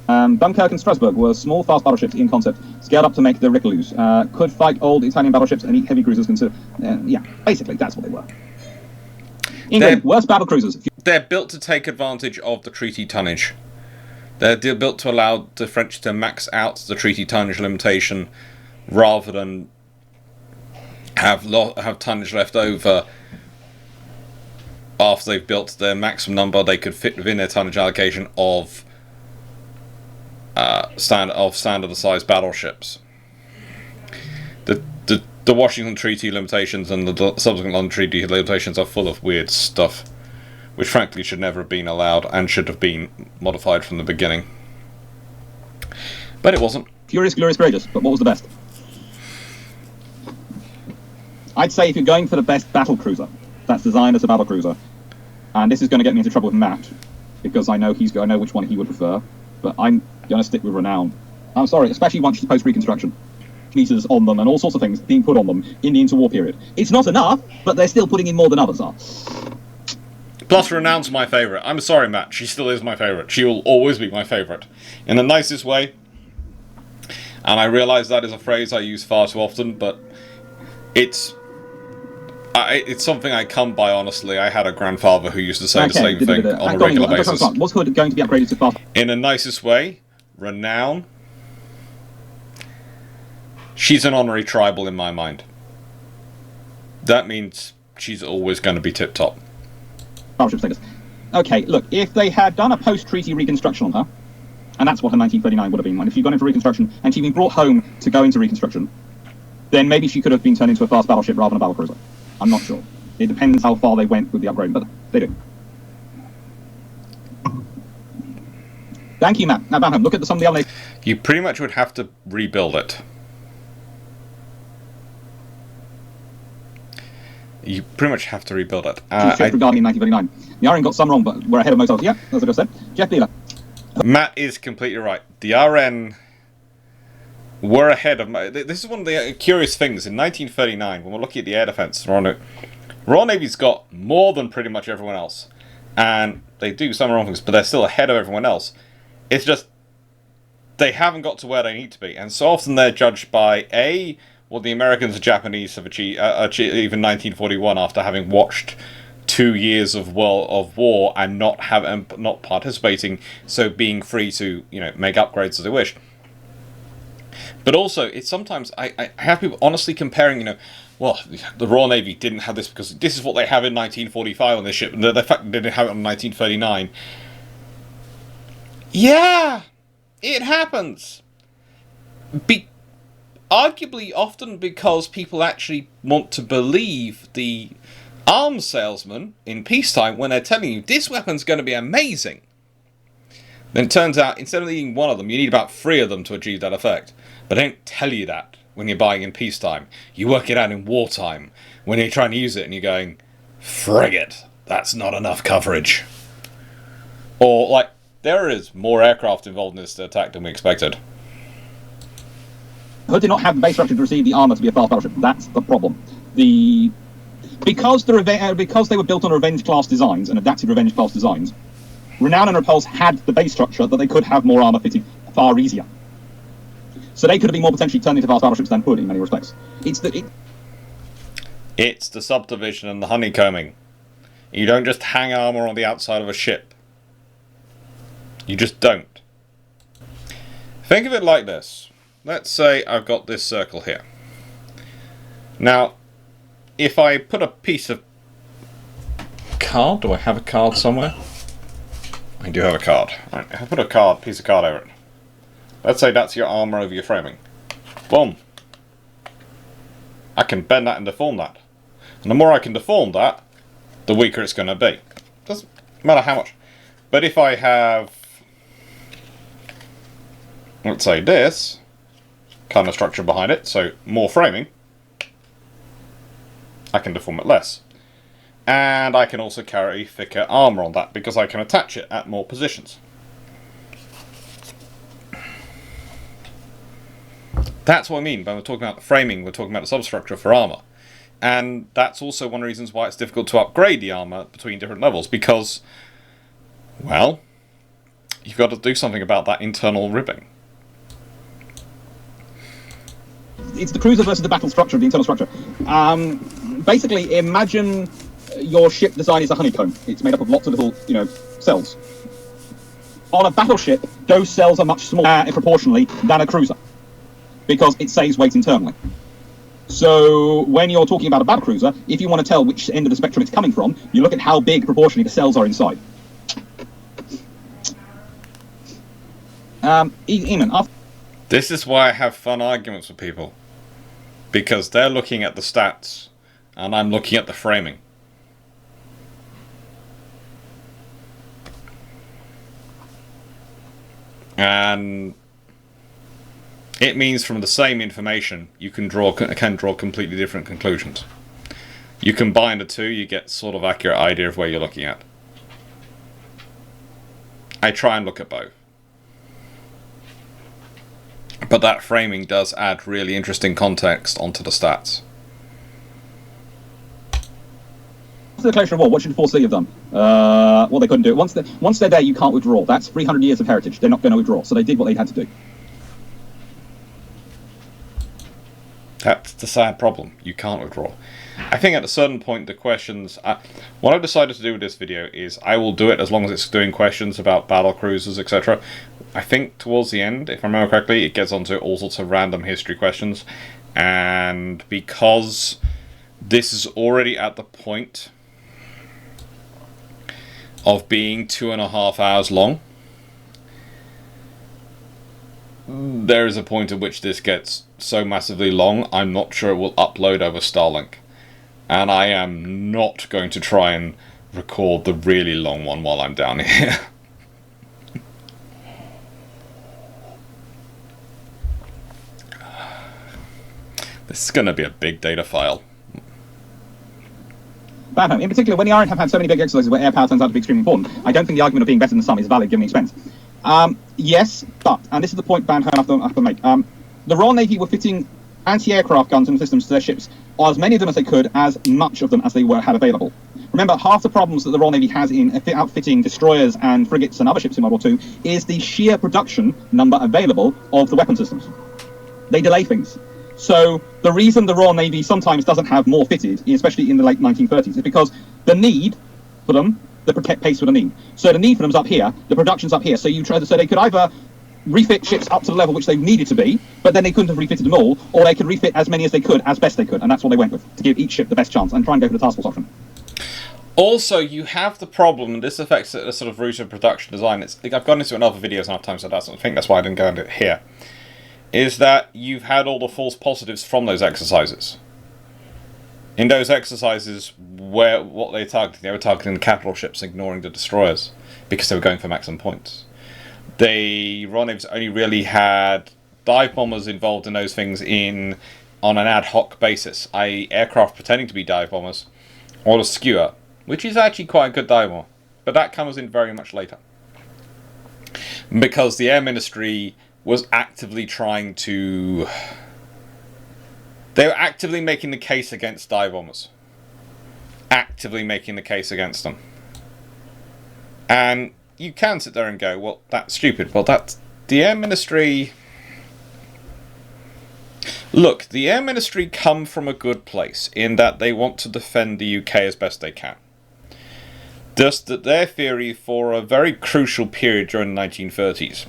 Dunkirk and Strasbourg were small, fast battleships in concept, scaled up to make the Ricolus. Could fight old Italian battleships and eat heavy cruisers. Yeah, basically, that's what they were. England, worst battle cruisers. They're built to take advantage of the treaty tonnage. They're built to allow the French to max out the treaty tonnage limitation, rather than have tonnage left over after they've built their maximum number they could fit within their tonnage allocation of standard-sized battleships. The Washington Treaty limitations and the subsequent London Treaty limitations are full of weird stuff, which frankly should never have been allowed and should have been modified from the beginning. But it wasn't. Furious, Glorious, Courageous, but what was the best? I'd say if you're going for the best battle cruiser, that's designed as a battle cruiser, and this is going to get me into trouble with Matt, because I know which one he would prefer, but I'm going to stick with Renown. I'm sorry, especially once she's post-Reconstruction. Meters on them and all sorts of things being put on them in the interwar period. It's not enough, but they're still putting in more than others are. Plus, Renown's my favourite. I'm sorry, Matt. She still is my favourite. She will always be my favourite. In the nicest way. And I realise that is a phrase I use far too often, but it's something I come by, honestly. I had a grandfather who used to say the same thing on a regular basis. Was Hood going to be upgraded to fast? In the nicest way, Renown... she's an honorary tribal in my mind. That means she's always going to be tip-top. Battleship status. Okay, look, if they had done a post-treaty reconstruction on her, and that's what her 1939 would have been, and if she'd gone in for reconstruction and she'd been brought home to go into reconstruction, then maybe she could have been turned into a fast battleship rather than a battlecruiser. I'm not sure. It depends how far they went with the upgrade, but they do. Thank you, Matt. Now, Banham, look at some of the other... You pretty much would have to rebuild it. You pretty much have to rebuild it. Regarding in 1939. The RN got some wrong, but we're ahead of most others. Yeah, as I just said. Jeff Beeler. Matt is completely right. The RN were ahead of... This is one of the curious things. In 1939, when we're looking at the air defence, Royal Navy's got more than pretty much everyone else. And they do some wrong things, but they're still ahead of everyone else. It's just... they haven't got to where they need to be. And so often they're judged by, A, what the Americans and Japanese have achieved in 1941 after having watched 2 years of war and not participating, so being free to make upgrades as they wish. But also, it's sometimes I have people honestly comparing, well, the Royal Navy didn't have this because this is what they have in 1945 on this ship, and the fact they didn't have it in 1939. Yeah, it happens. Arguably often because people actually want to believe the arms salesman in peacetime when they're telling you this weapon's going to be amazing. Then it turns out instead of needing one of them, you need about 3 of them to achieve that effect. But they don't tell you that when you're buying in peacetime. You work it out in wartime when you're trying to use it and you're going, frigate, that's not enough coverage. Or, like, there is more aircraft involved in this attack than we expected. Hood did not have the base structure to receive the armour to be a fast battleship. That's the problem. Because they were built on Revenge class designs and adapted Revenge class designs, Renown and Repulse had the base structure that they could have more armour fitted far easier. So they could have been more potentially turned into fast battleships than Hood in many respects. It's the subdivision and the honeycombing. You don't just hang armour on the outside of a ship. You just don't. Think of it like this. Let's say I've got this circle here. Now, if I put a piece of card, do I have a card somewhere? I do have a card. Right, if I put a piece of card over it. Let's say that's your armour over your framing. Boom. I can bend that and deform that. And the more I can deform that, the weaker it's going to be. Doesn't matter how much. But if I have, let's say this kind of structure behind it, so more framing, I can deform it less. And I can also carry thicker armour on that because I can attach it at more positions. That's what I mean when we're talking about the framing, we're talking about the substructure for armour. And that's also one of the reasons why it's difficult to upgrade the armour between different levels, because, well, you've got to do something about that internal ribbing. It's the cruiser versus the battle structure, the internal structure. Basically, imagine your ship design is a honeycomb. It's made up of lots of little, cells. On a battleship, those cells are much smaller proportionally than a cruiser, because it saves weight internally. So when you're talking about a battlecruiser, if you want to tell which end of the spectrum it's coming from, you look at how big proportionally the cells are inside. Eamon, this is why I have fun arguments with people. Because they're looking at the stats, and I'm looking at the framing. And it means from the same information, you can draw completely different conclusions. You combine the two, you get sort of accurate idea of where you're looking at. I try and look at both. But that framing does add really interesting context onto the stats. After the declaration of war, what should the 4C have done? Well, they couldn't do it. Once they're there, you can't withdraw. That's 300 years of heritage. They're not going to withdraw. So they did what they had to do. That's the sad problem. You can't withdraw. I think at a certain point the questions... what I've decided to do with this video is I will do it as long as it's doing questions about battle cruisers, etc. I think towards the end, if I remember correctly, it gets onto all sorts of random history questions. And because this is already at the point of being 2.5 hours long, there is a point at which this gets so massively long, I'm not sure it will upload over Starlink. And I am not going to try and record the really long one while I'm down here. This is going to be a big data file. Bad. In particular, when the Iron have had so many big exercises where air power turns out to be extremely important, I don't think the argument of being better than some is valid given the expense. Yes, but, and this is the point Banham have to make, the Royal Navy were fitting anti-aircraft guns and systems to their ships, or as many of them as they could, as much of them as they had available. Remember, half the problems that the Royal Navy has in outfitting destroyers and frigates and other ships in World War II is the sheer production number available of the weapon systems. They delay things. So the reason the Royal Navy sometimes doesn't have more fitted, especially in the late 1930s, is because the need for them, the pace for the need. So the need for them's up here, the production's up here. So so they could either refit ships up to the level which they needed to be, but then they couldn't have refitted them all, or they could refit as many as they could, as best they could, and that's what they went with, to give each ship the best chance and try and go for the task force option. Also, you have the problem, and this affects the sort of route of production design. I've gone into it in other videos enough times, so I think that's why I didn't go into it here. Is that you've had all the false positives from those exercises. In those exercises, what they were targeting the capital ships, ignoring the destroyers, because they were going for maximum points. The Royal Navy's only really had dive bombers involved in those things on an ad hoc basis, i.e. aircraft pretending to be dive bombers, or the skewer, which is actually quite a good dive bomber, but that comes in very much later. Because the Air Ministry was actively trying to... They were actively making the case against dive bombers. Actively making the case against them. And you can sit there and go, well, that's stupid. Well, that's... The Air Ministry... Look, the Air Ministry come from a good place in that they want to defend the UK as best they can. Just that their theory for a very crucial period during the 1930s,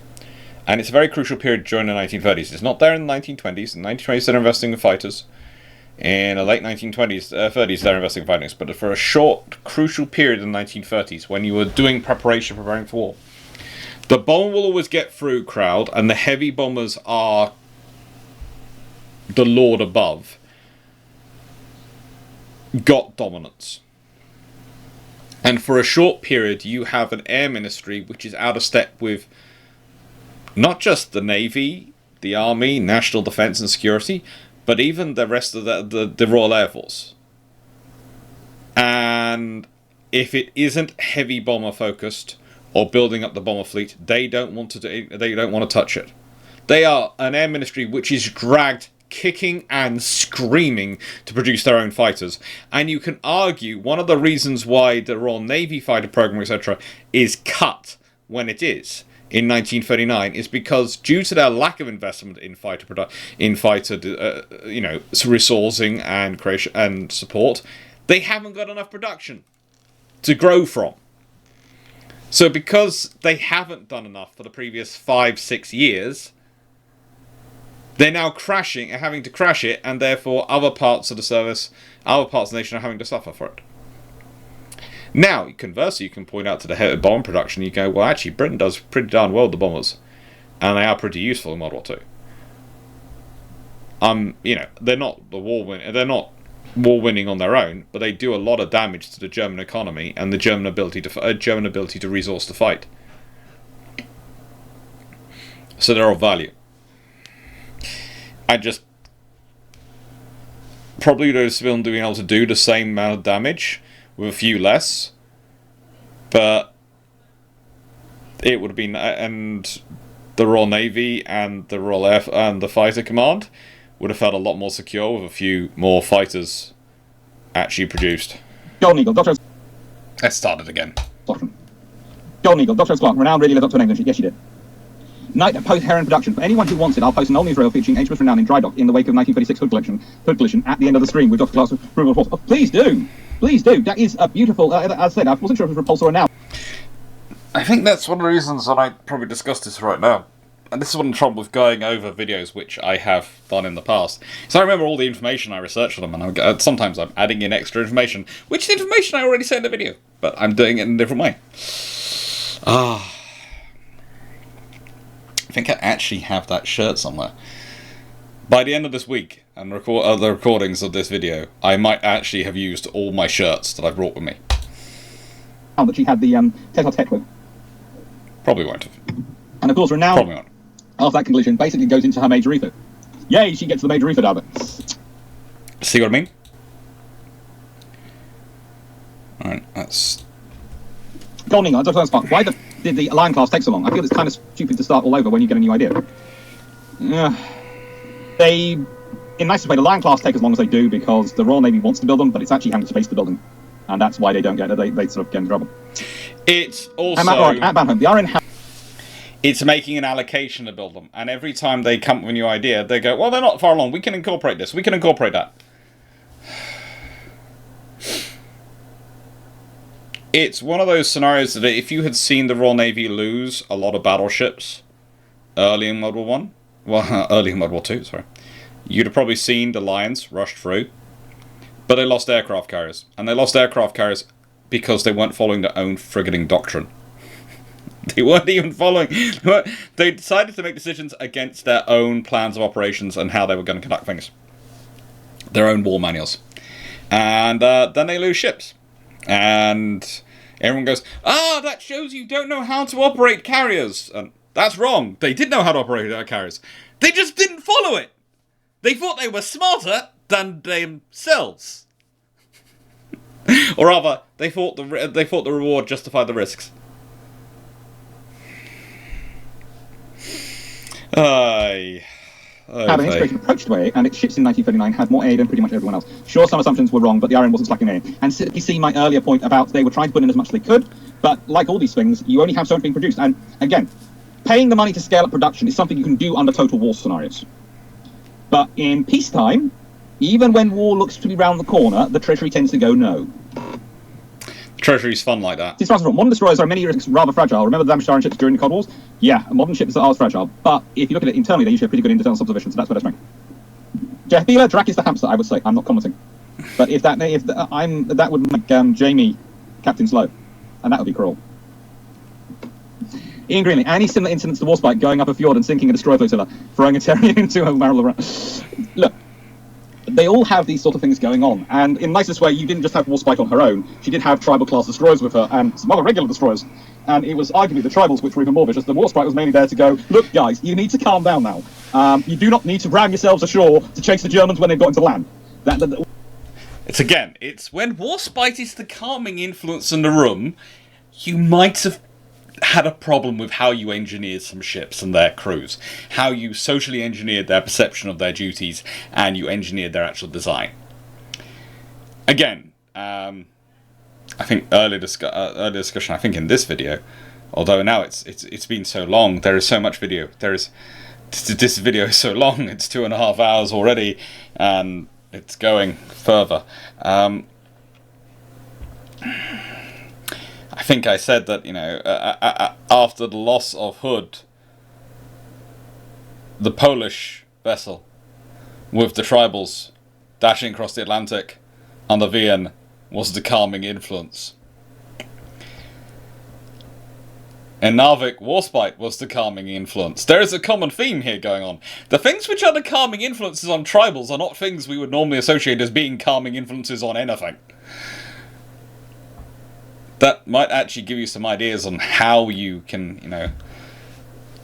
and it's a very crucial period during the 1930s. It's not there in the 1920s. In the 1920s, they're investing in fighters. In the late 1920s, 30s, they're investing in fighters. But for a short, crucial period in the 1930s, when you were doing preparing for war, the bomber will always get through crowd, and the heavy bombers are the lord above, got dominance. And for a short period, you have an Air Ministry which is out of step with not just the Navy, the Army, National Defence and Security, but even the rest of the Royal Air Force. And if it isn't heavy bomber focused or building up the bomber fleet, they don't want to touch it. They are an Air Ministry which is dragged kicking and screaming to produce their own fighters. And you can argue one of the reasons why the Royal Navy fighter program, etc., is cut when it is in 1939 is because due to their lack of investment in resourcing and creation and support, they haven't got enough production to grow from. So because they haven't done enough for the previous 5-6 years, they're now crashing and having to crash it, and therefore other parts of the service, other parts of the nation are having to suffer for it. Now, conversely, you can point out to the head of bomb production, you go, well, actually, Britain does pretty darn well with the bombers, and they are pretty useful in World War II. They're not war winning on their own, but they do a lot of damage to the German economy and the German ability to resource to fight. So they're of value. And just probably those still being able to do the same amount of damage with a few less, but it would have been, and the Royal Navy and the Royal Air and the Fighter Command would have felt a lot more secure with a few more fighters actually produced. Golden Eagle, Dr. Let's start it again. Golden Eagle, Dr. Clarke, renowned really lived up to an English. Yes, you did. Night post Heron production. For anyone who wants it, I'll post an all newsreel featuring HMS Renown in dry dock in the wake of 1936 hood collision at the end of the stream with Dr. Clarke's approval of force. Oh, please do! Please do! That is a beautiful, as I said, I wasn't sure if it was Repulsor or now. I think that's one of the reasons that I probably discussed this right now. And this is one of the trouble with going over videos which I have done in the past. So I remember all the information I researched on them, and sometimes I'm adding in extra information, which is information I already said in the video, but I'm doing it in a different way. I think I actually have that shirt somewhere. By the end of this week, and the recordings of this video, I might actually have used all my shirts that I brought with me. That she had the tete-a-tete with. Probably won't have. And of course, Renown, Probably won't. after that collision, basically goes into her major refit. Yay, she gets the major refit out of it. See what I mean? Alright, that's... Golden Eagle, Dr. Clarke, why did the Lion class take so long? I feel it's kind of stupid to start all over when you get a new idea. They, in nicest way, the Lion class take as long as they do because the Royal Navy wants to build them, but it's actually having to space the building. And that's why they don't get, they sort of get in trouble. It's also... At Banham, the RN It's making an allocation to build them. And every time they come up with a new idea, they go, well, they're not far along. We can incorporate this. We can incorporate that. It's one of those scenarios that if you had seen the Royal Navy lose a lot of battleships early in World War One, well, early in World War Two, sorry, you'd have probably seen the Lions rush through. But they lost aircraft carriers. And they lost aircraft carriers because they weren't following their own frigating doctrine. They weren't even following. They decided to make decisions against their own plans of operations and how they were going to conduct things. Their own war manuals. And then they lose ships. And everyone goes, that shows you don't know how to operate carriers. And that's wrong. They did know how to operate carriers. They just didn't follow it. They thought they were smarter than themselves. Or rather, they thought the reward justified the risks. Had an integrated approach to it, and its ships in 1939 had more air than pretty much everyone else. Sure, some assumptions were wrong, but the RN wasn't slacking air. And you see my earlier point about they were trying to put in as much as they could, but like all these things, you only have so much being produced. And again, paying the money to scale up production is something you can do under total war scenarios. But in peacetime, even when war looks to be round the corner, the Treasury tends to go no. Treasury's fun like that. Modern destroyers are many years rather fragile. Remember the damage to iron ships during the Cold Wars? Yeah, modern ships are fragile. But if you look at it internally, they usually have pretty good internal subdivision, so that's where they're strong. Jeff Beeler, Drac is the hamster, I would say. I'm not commenting. But that would make Jamie Captain Slow, and that would be cruel. Ian Greenley, any similar incidents to Warspite, going up a fjord and sinking a destroyer flotilla, throwing a Terrier into a barrel around. Look, they all have these sort of things going on, and in the nicest way, you didn't just have Warspite on her own. She did have tribal class destroyers with her, and some other regular destroyers. And it was arguably the tribals which were even more vicious. The Warspite was mainly there to go, look guys, you need to calm down now. You do not need to ram yourselves ashore to chase the Germans when they've got into land. It's when Warspite is the calming influence in the room, you might have had a problem with how you engineered some ships and their crews, how you socially engineered their perception of their duties, and you engineered their actual design. Again, I think earlier discussion, I think in this video, although now it's been so long, there is so much video. This video is so long, it's 2.5 hours already, and it's going further. I think I said that, after the loss of Hood, the Polish vessel with the tribals dashing across the Atlantic on the Vian was the calming influence. In Narvik, Warspite was the calming influence. There is a common theme here going on. The things which are the calming influences on tribals are not things we would normally associate as being calming influences on anything. That might actually give you some ideas on how you can,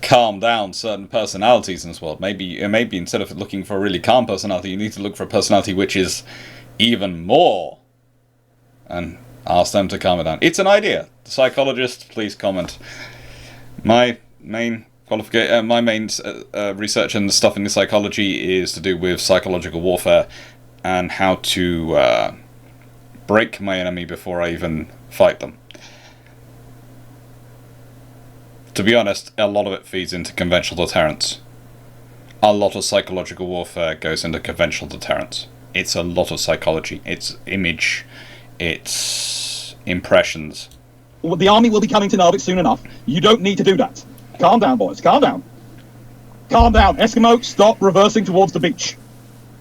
calm down certain personalities in this world. Maybe instead of looking for a really calm personality, you need to look for a personality which is even more, and ask them to calm it down. It's an idea. The psychologist, please comment. My main research and stuff in the psychology is to do with psychological warfare and how to break my enemy before I even fight them. To be honest, a lot of it feeds into conventional deterrence. A lot of psychological warfare goes into conventional deterrence. It's a lot of psychology. It's image. It's impressions. Well, the army will be coming to Narvik soon enough. You don't need to do that. Calm down, boys. Calm down. Calm down. Eskimo, stop reversing towards the beach.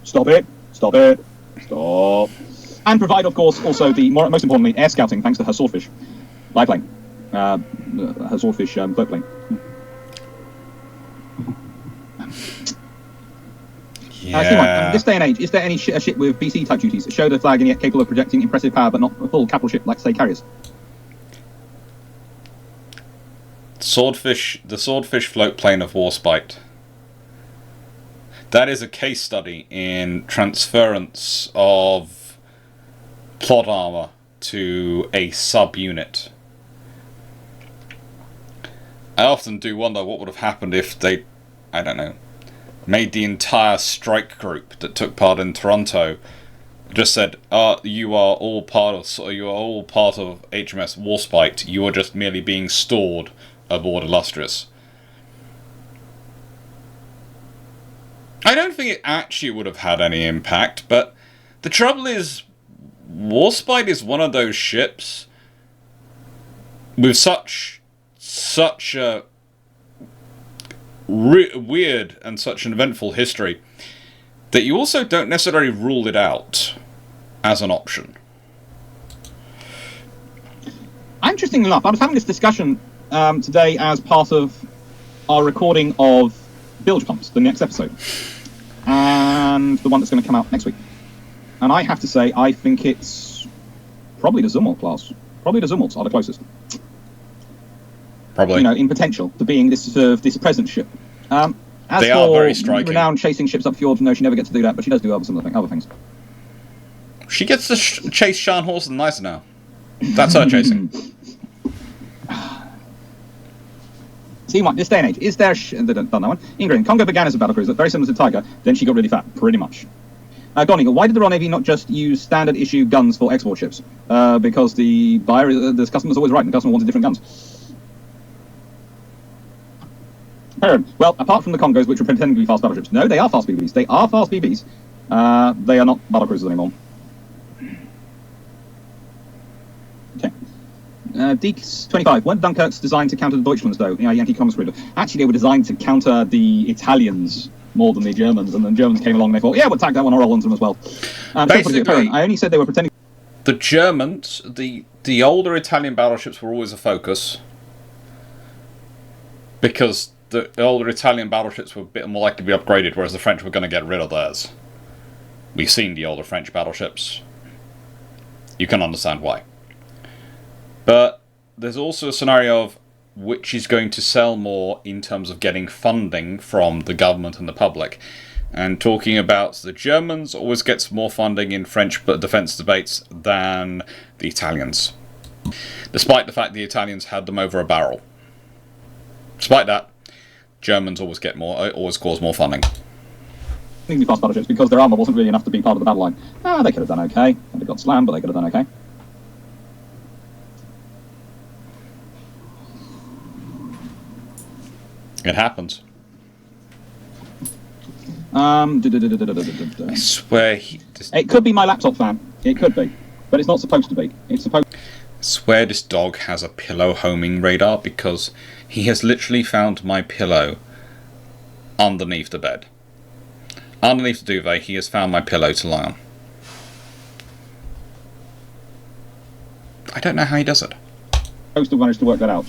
Stop it. Stop it. Stop. And provide, of course, also the most importantly, air scouting, thanks to her swordfish biplane, her swordfish boat plane. Yeah. In this day and age, is there any a ship with BC type duties, show the flag and yet capable of projecting impressive power, but not a full capital ship like, say, carriers? The swordfish float plane of Warspite. That is a case study in transference of plot armor to a subunit. I often do wonder what would have happened if they, made the entire strike group that took part in Toronto just said, you are all part of HMS Warspite. You are just merely being stored aboard Illustrious. I don't think it actually would have had any impact, but the trouble is, Warspite is one of those ships with such a weird and such an eventful history that you also don't necessarily rule it out as an option. Interestingly enough, I was having this discussion today as part of our recording of Bilge Pumps, the next episode, and the one that's going to come out next week. And I have to say, I think it's probably the Zumwalt class. Probably the Zumwalts are the closest. Probably. You know, in potential to being this present ship. As they are very striking. Renown chasing ships up fjords, no, she never gets to do that, but she does do other things. She gets to chase Scharnhorst and Nice now. That's her chasing. See what, this day and age, is there... They done that one. Ingrid, Congo began as a battlecruiser, very similar to Tiger, then she got really fat, pretty much. Gonigal, why did the Royal Navy not just use standard issue guns for export ships? Because the customer's always right, and the customer wanted different guns. Well, apart from the Congos, which are pretending to be fast battleships. No, they are fast BBs. They are fast BBs. They are not battlecruisers anymore. Deeks 25. Weren't Dunkirks designed to counter the Deutschlands, though? Yeah, Yankee Commerce Cruiser. Actually, they were designed to counter the Italians more than the Germans, and then the Germans came along and they thought, yeah, we'll tag that one or roll onto them as well. Basically, I only said they were pretending. The Germans, the older Italian battleships were always a focus, because the older Italian battleships were a bit more likely to be upgraded, whereas the French were going to get rid of theirs. We've seen the older French battleships. You can understand why. But there's also a scenario of which is going to sell more in terms of getting funding from the government and the public. And talking about the Germans always gets more funding in French defence debates than the Italians. Despite the fact the Italians had them over a barrel. Despite that, Germans always cause more funding. Fast battleships because their armour wasn't really enough to be part of the battle line. They could have done okay. They got slammed, but they could have done okay. It happens. I swear it could be my laptop fan. It could be, but it's not supposed to be. It's supposed. I swear this dog has a pillow homing radar, because he has literally found my pillow underneath the bed. Underneath the duvet, he has found my pillow to lie on. I don't know how he does it. Supposed to manage to work that out,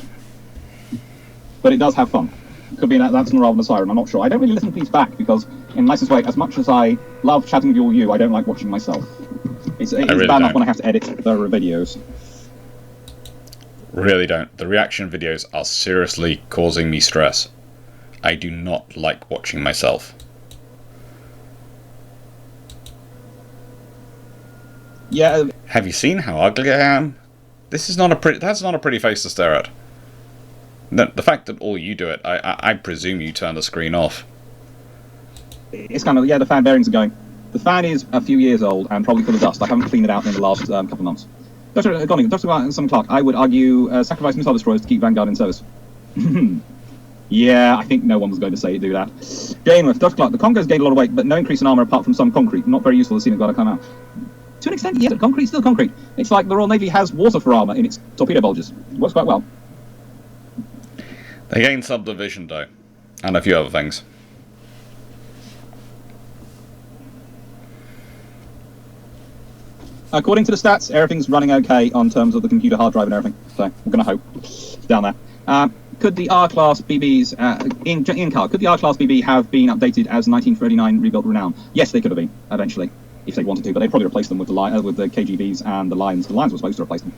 but it does have fun. Could be that's rather than a siren, I'm not sure. I don't really listen to these back because, in the nicest way, as much as I love chatting with all you, I don't like watching myself. It's really bad enough when I have to edit the videos. Really don't. The reaction videos are seriously causing me stress. I do not like watching myself. Yeah. Have you seen how ugly I am? That's not a pretty face to stare at. The fact that all you do it, I presume you turn the screen off. It's kind of, yeah, the fan bearings are going. The fan is a few years old and probably full of dust. I haven't cleaned it out in the last couple of months. Dr. Clarke, I would argue sacrifice missile destroyers to keep Vanguard in service. Yeah, I think no one was going to say do that. Janewith, Dr. Clarke, the Congos gained a lot of weight, but no increase in armour apart from some concrete. Not very useful to see them got to come out. To an extent, yes, but concrete's still concrete. It's like the Royal Navy has water for armour in its torpedo bulges. It works quite well. They gained subdivision, though, and a few other things. According to the stats, everything's running okay on terms of the computer hard drive and everything. So we're going to hope down there. Could the R-class BBs in car? Could the R-class BB have been updated as 1939 rebuilt Renown? Yes, they could have been eventually, if they wanted to, but they'd probably replace them with the KGBs and the Lions. The Lions were supposed to replace them.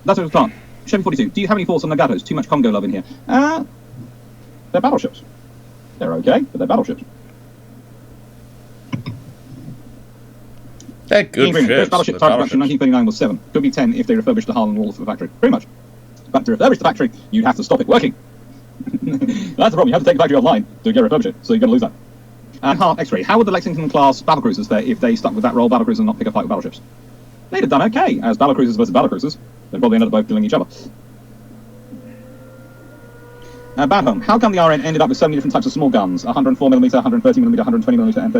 That's what it's done. Chevy 42, do you have any thoughts on Nagatos? Too much Congo love in here. They're battleships. They're okay, but they're battleships. They're good ships. First battleship target production in 1939 was 7. Could be 10 if they refurbished the hull and walls of the factory. Pretty much. But to refurbish the factory, you'd have to stop it working. That's the problem. You have to take the factory offline to get refurbish it, so you're going to lose that. And Hart X-ray. How would the Lexington-class battlecruisers fare if they stuck with that role battlecruisers and not pick a fight with battleships? They'd have done okay as battlecruisers versus battlecruisers. They'd probably ended up both killing each other. Bad Home. How come the RN ended up with so many different types of small guns? 104mm, 130mm, 120mm, and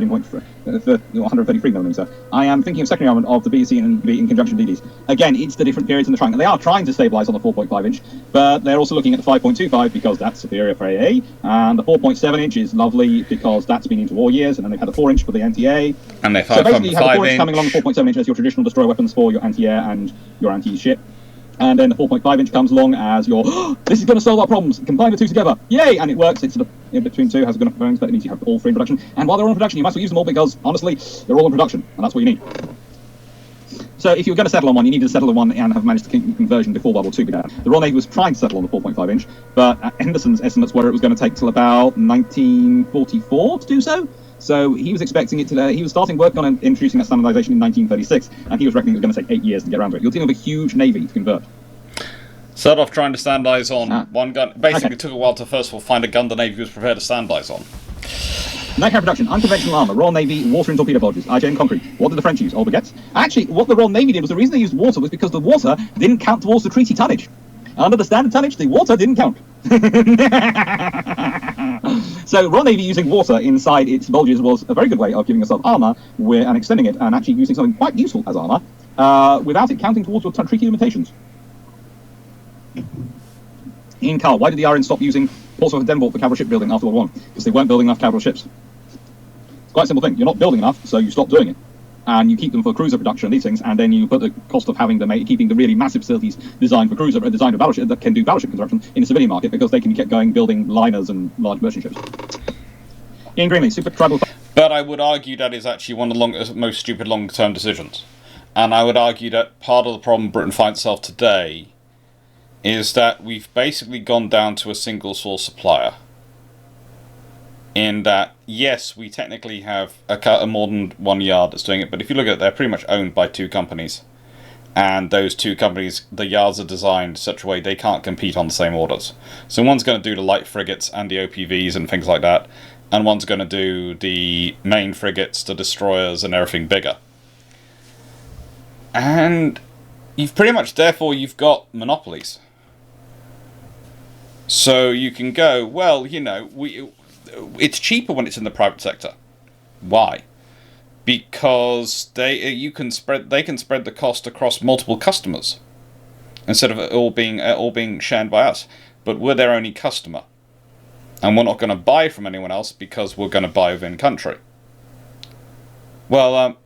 133mm. I am thinking of secondary armament of the BC and B in conjunction with DDs. Again, it's the different periods in the trunk. They are trying to stabilise on the 4.5 inch, but they're also looking at the 5.25 because that's superior for AA, and the 4.7 inch is lovely because that's been into war years, and then they've had the 4 inch for the NTA. And they So basically, you have the 4 inch inch coming along the 4.7 inch as your traditional destroyer weapons for your anti-air and your anti-ship. And then the 4.5 inch comes along as your, this is going to solve our problems, combine the two together, yay! And it works, it's sort of in between two, has a good enough components, but it means you have all three in production. And while they're all in production, you might as well use them all because, honestly, they're all in production, and that's what you need. So if you were going to settle on one, you needed to settle on one and have managed to conversion before World War II began. The Royal Navy was trying to settle on the 4.5 inch, but Henderson's estimates were it was going to take till about 1944 to do so. So he was expecting it to, he was starting work on introducing that standardization in 1936, and he was reckoning it was going to take 8 years to get around to it. You're dealing with a huge navy to convert. Started off trying to standardise on one gun. Basically, it took a while to first of all find a gun the Navy was prepared to standardise on. Nightcap production, unconventional armour, Royal Navy, water and torpedo bulges, IJM concrete. What did the French use? Old baguettes? Actually, what the Royal Navy did was the reason they used water was because the water didn't count towards the treaty tonnage. Under the standard tonnage, the water didn't count. So Royal Navy using water inside its bulges was a very good way of giving yourself armour and extending it and actually using something quite useful as armour without it counting towards your treaty limitations. Ian Carl, why did the RN stop using Portsmouth and Denmark for cavalry shipbuilding after World War I? Because they weren't building enough cavalry ships. It's quite a simple thing. You're not building enough, so you stop doing it. And you keep them for cruiser production and these things, and then you put the cost of having them, keeping the really massive facilities designed for cruiser, designed for battleship, that can do battleship construction in the civilian market, because they can get going building liners and large merchant ships. Ian Greenlee, super tribal... But I would argue that is actually one of the most stupid long-term decisions. And I would argue that part of the problem Britain finds itself today is that we've basically gone down to a single source supplier. In that, yes, we technically have a more than one yard that's doing it, but if you look at it, they're pretty much owned by two companies. And those two companies, the yards are designed such a way they can't compete on the same orders. So one's going to do the light frigates and the OPVs and things like that, and one's going to do the main frigates, the destroyers, and everything bigger. And you've pretty much, therefore, you've got monopolies. So you can go, well, you know, it's cheaper when it's in the private sector. Why? Because they can spread the cost across multiple customers instead of it all being shared by us. But we're their only customer, and we're not going to buy from anyone else because we're going to buy within country. Well,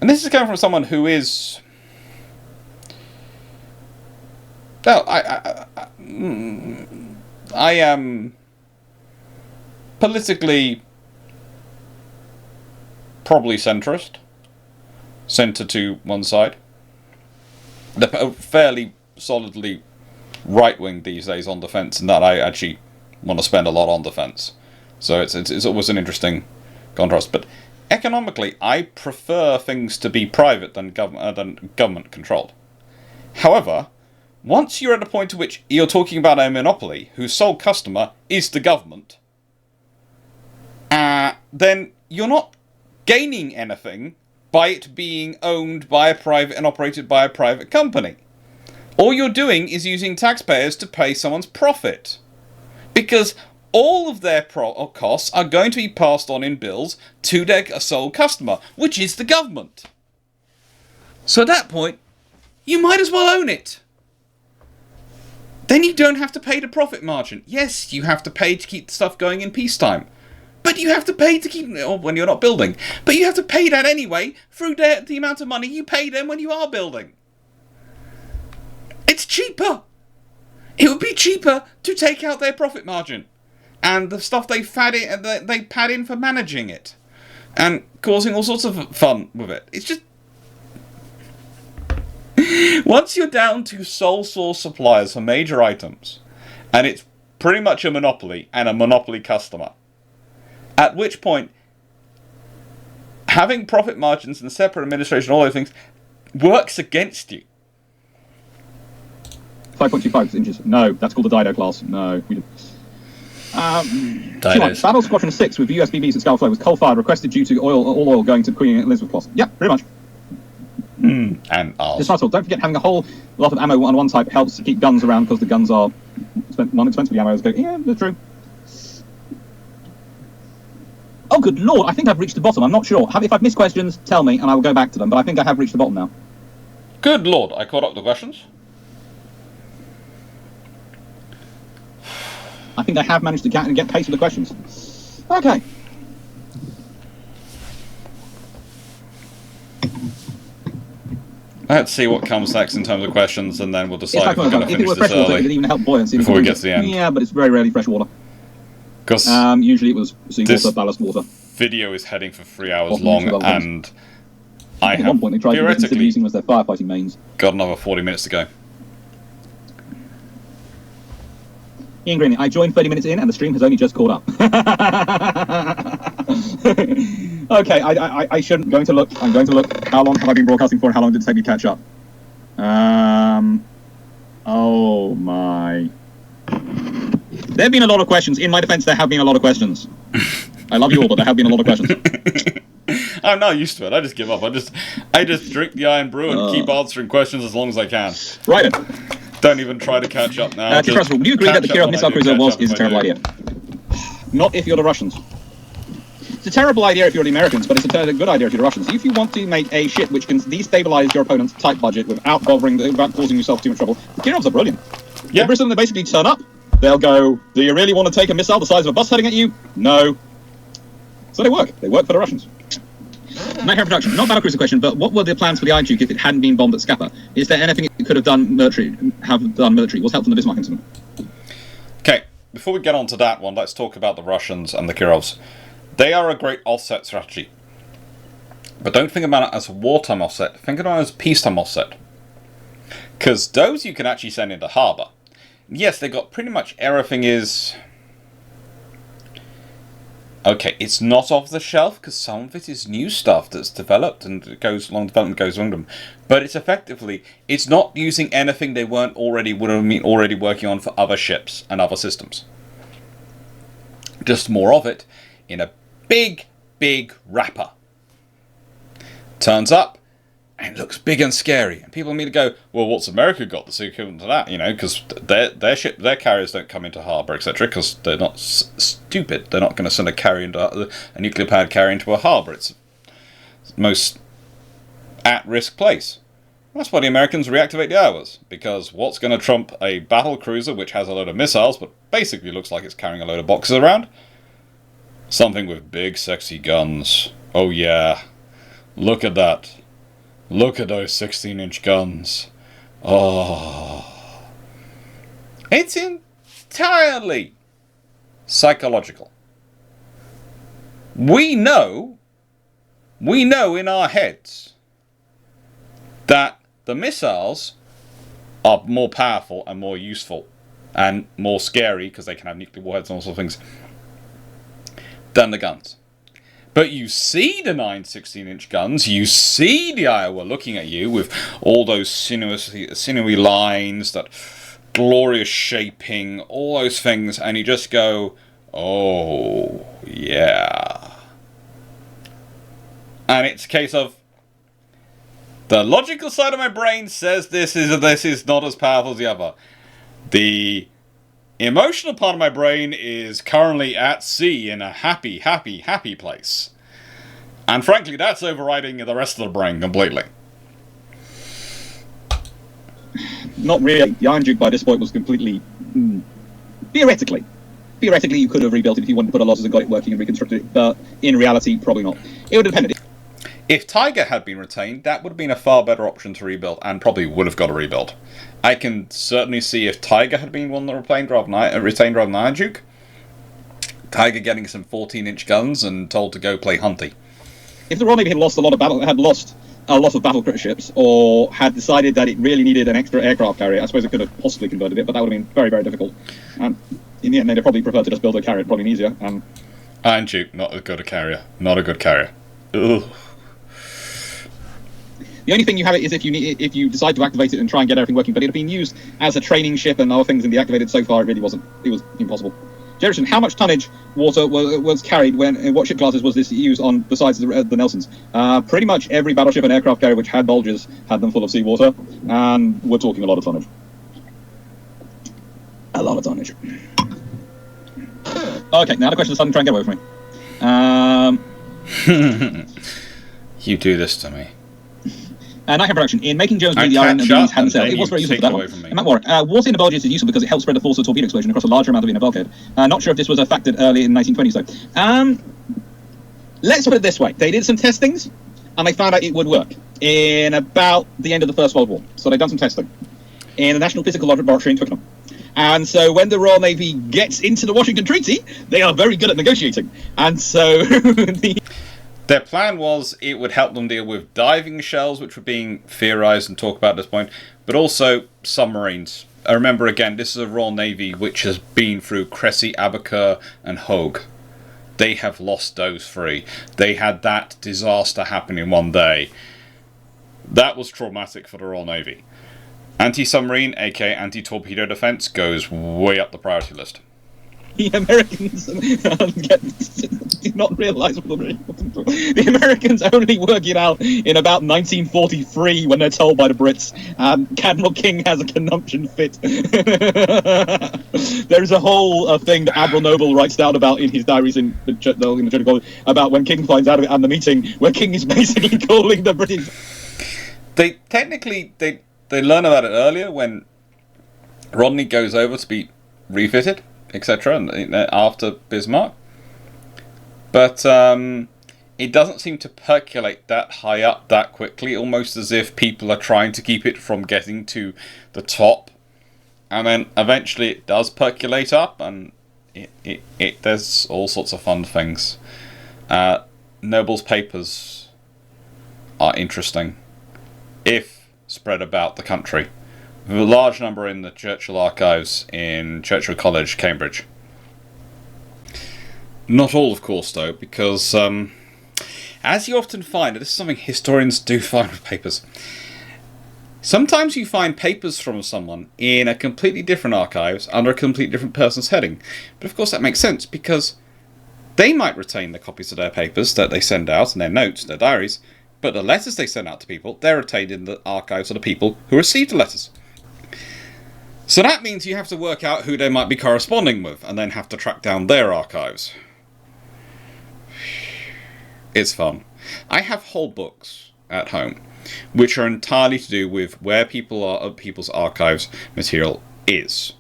and this is coming from someone who is. No, I am politically probably centrist, centre to one side. They're fairly solidly right-wing these days on defence, and that I actually want to spend a lot on defence. So it's always an interesting contrast. But economically, I prefer things to be private than government controlled. However, once you're at a point at which you're talking about a monopoly whose sole customer is the government, then you're not gaining anything by it being owned by a private and operated by a private company. All you're doing is using taxpayers to pay someone's profit. Because all of their costs are going to be passed on in bills to their sole customer, which is the government. So at that point, you might as well own it. Then you don't have to pay the profit margin. Yes, you have to pay to keep the stuff going in peacetime. But you have to pay to keep it when you're not building. But you have to pay that anyway through the amount of money you pay them when you are building. It's cheaper. It would be cheaper to take out their profit margin and the stuff they pad in for managing it and causing all sorts of fun with it. It's just once you're down to sole source suppliers for major items, and it's pretty much a monopoly and a monopoly customer, at which point having profit margins and separate administration, all those things, works against you. 5.25 inches. No, that's called the Dido class. No, we didn't. Battle Squadron 6 with USBBs at Scalflow was coal-fired, requested due to all oil going to Queen Elizabeth class. Yep, pretty much. And Don't forget, having a whole lot of ammo on one type helps to keep guns around because the guns are non-expensively ammo is good. Yeah, that's true. Oh, good lord, I think I've reached the bottom. I'm not sure. If I've missed questions, tell me, and I will go back to them. But I think I have reached the bottom now. Good lord, I caught up the questions. I think I have managed to get pace with the questions. Okay. Let's see what comes next in terms of questions, and then we'll decide if we're going to if it finish were this fresh water, it early would even help buoyancy before we get to the end. Yeah, but it's very rarely fresh water. Because usually it was seawater, ballast water. Video is heading for 3 hours long, and I have at one point they tried to theoretically using as their firefighting mains. Got another 40 minutes to go. Ian Green, I joined 30 minutes in, and the stream has only just caught up. Okay, I shouldn't. I'm going to look. How long have I been broadcasting for, and how long did it take me to catch up? Oh my. There have been a lot of questions. In my defense, there have been a lot of questions. I love you all, but there have been a lot of questions. I'm not used to it. I just give up. I just drink the iron brew and keep answering questions as long as I can. Right then. Don't even try to catch up now. First of all, do you agree that the Kirov missile cruiser is a terrible idea? Not if you're the Russians. It's a terrible idea if you're the Americans, but it's a good idea if you're the Russians. If you want to make a ship which can destabilize your opponent's tight budget without causing yourself too much trouble, the Kirovs are brilliant. Yeah. They basically turn up. They'll go, do you really want to take a missile the size of a bus heading at you? No. So they work. They work for the Russians. Nightmare production. Not battlecruiser question, but what were the plans for the Iron Duke if it hadn't been bombed at Scapa? Is there anything it could have done military? What's helped from the Bismarck incident? Okay, before we get on to that one, let's talk about the Russians and the Kirovs. They are a great offset strategy. But don't think about it as a wartime offset. Think about it as a peacetime offset. Because those you can actually send into harbour. Yes, they got pretty much everything is... Okay, it's not off the shelf, because some of it is new stuff that's developed, and it goes along, development goes along them. But it's effectively, it's not using anything they would have been already working on for other ships and other systems. Just more of it in a big, big wrapper. Turns up, and looks big and scary. And people immediately go, well, what's America got that's equivalent to that? You know, because their carriers don't come into harbour, etc. Because they're not stupid. They're not going to send a nuclear-powered carrier into a harbour. It's the most at-risk place. That's why the Americans reactivate the Iowas. Because what's going to trump a battle cruiser which has a load of missiles, but basically looks like it's carrying a load of boxes around? Something with big, sexy guns. Oh yeah. Look at that. Look at those 16-inch guns. Oh. It's entirely psychological. We know in our heads that the missiles are more powerful and more useful and more scary, because they can have nuclear warheads and all sorts of things, than the guns. But you see the 9 16-inch guns, you see the Iowa looking at you with all those sinewy lines, that glorious shaping, all those things, and you just go, oh, yeah. And it's a case of, the logical side of my brain says this is not as powerful as the other. The emotional part of my brain is currently at sea in a happy, happy, happy place. And frankly, that's overriding the rest of the brain completely. Not really. The Iron Duke by this point was completely... Theoretically, you could have rebuilt it if you wanted to put a losses and got it working and reconstructed it, but in reality, probably not. It would have depended. If Tiger had been retained, that would have been a far better option to rebuild, and probably would have got a rebuild. I can certainly see if Tiger had been one that retained rather than Iron Duke, Tiger getting some 14-inch guns and told to go play Hunty. If the Royal Navy had lost a lot of battle cruiser ships, or had decided that it really needed an extra aircraft carrier, I suppose it could have possibly converted it, but that would have been very, very difficult. In the end, they'd probably prefer to just build a carrier, probably easier. Iron Duke, not a good carrier. Not a good carrier. Ugh. The only thing you have it is if you decide to activate it and try and get everything working, but it had been used as a training ship and other things in the activated so far, it really wasn't. It was impossible. Jerison, how much tonnage water was carried in what ship classes was this used on besides the Nelsons? Pretty much every battleship and aircraft carrier which had bulges had them full of seawater, and we're talking a lot of tonnage. A lot of tonnage. Okay, now the question is suddenly trying to get away from me. You do this to me. Night production. In making Jones believe the iron of these hadn't sailed, it was very useful for that one. Matt Warwick. War's in is useful because it helps spread the force of torpedo explosion across a larger amount of inner bulkhead. Not sure if this was a factor early in 1920s though. Let's put it this way. They did some testings, and they found out it would work in about the end of the First World War. So they've done some testing in the National Physical Laboratory in Twickenham. And so when the Royal Navy gets into the Washington Treaty, they are very good at negotiating. And so their plan was it would help them deal with diving shells, which were being theorised and talked about at this point, but also submarines. I remember, again, this is a Royal Navy which has been through Cressy, Abaca and Hogue. They have lost those three. They had that disaster happen in one day. That was traumatic for the Royal Navy. Anti-submarine, aka anti-torpedo defence, goes way up the priority list. The Americans did not realise what the Americans only work it out in about 1943 when they're told by the Brits, Admiral King has a consumption fit. There's a whole thing that Admiral Noble writes down about in his diaries in the Junior College about when King finds out of it and the meeting where King is basically calling the British. They learn about it earlier when Rodney goes over to be refitted, etc., after Bismarck. But it doesn't seem to percolate that high up that quickly, almost as if people are trying to keep it from getting to the top. And then eventually it does percolate up, and there's all sorts of fun things. Noble's papers are interesting, if spread about the country. A large number in the Churchill archives in Churchill College, Cambridge. Not all, of course, though, because as you often find, this is something historians do find with papers. Sometimes you find papers from someone in a completely different archives under a completely different person's heading. But of course that makes sense, because they might retain the copies of their papers that they send out, and their notes, their diaries, but the letters they send out to people, they're retained in the archives of the people who received the letters. So that means you have to work out who they might be corresponding with, and then have to track down their archives. It's fun. I have whole books at home, which are entirely to do with where people's archives material is.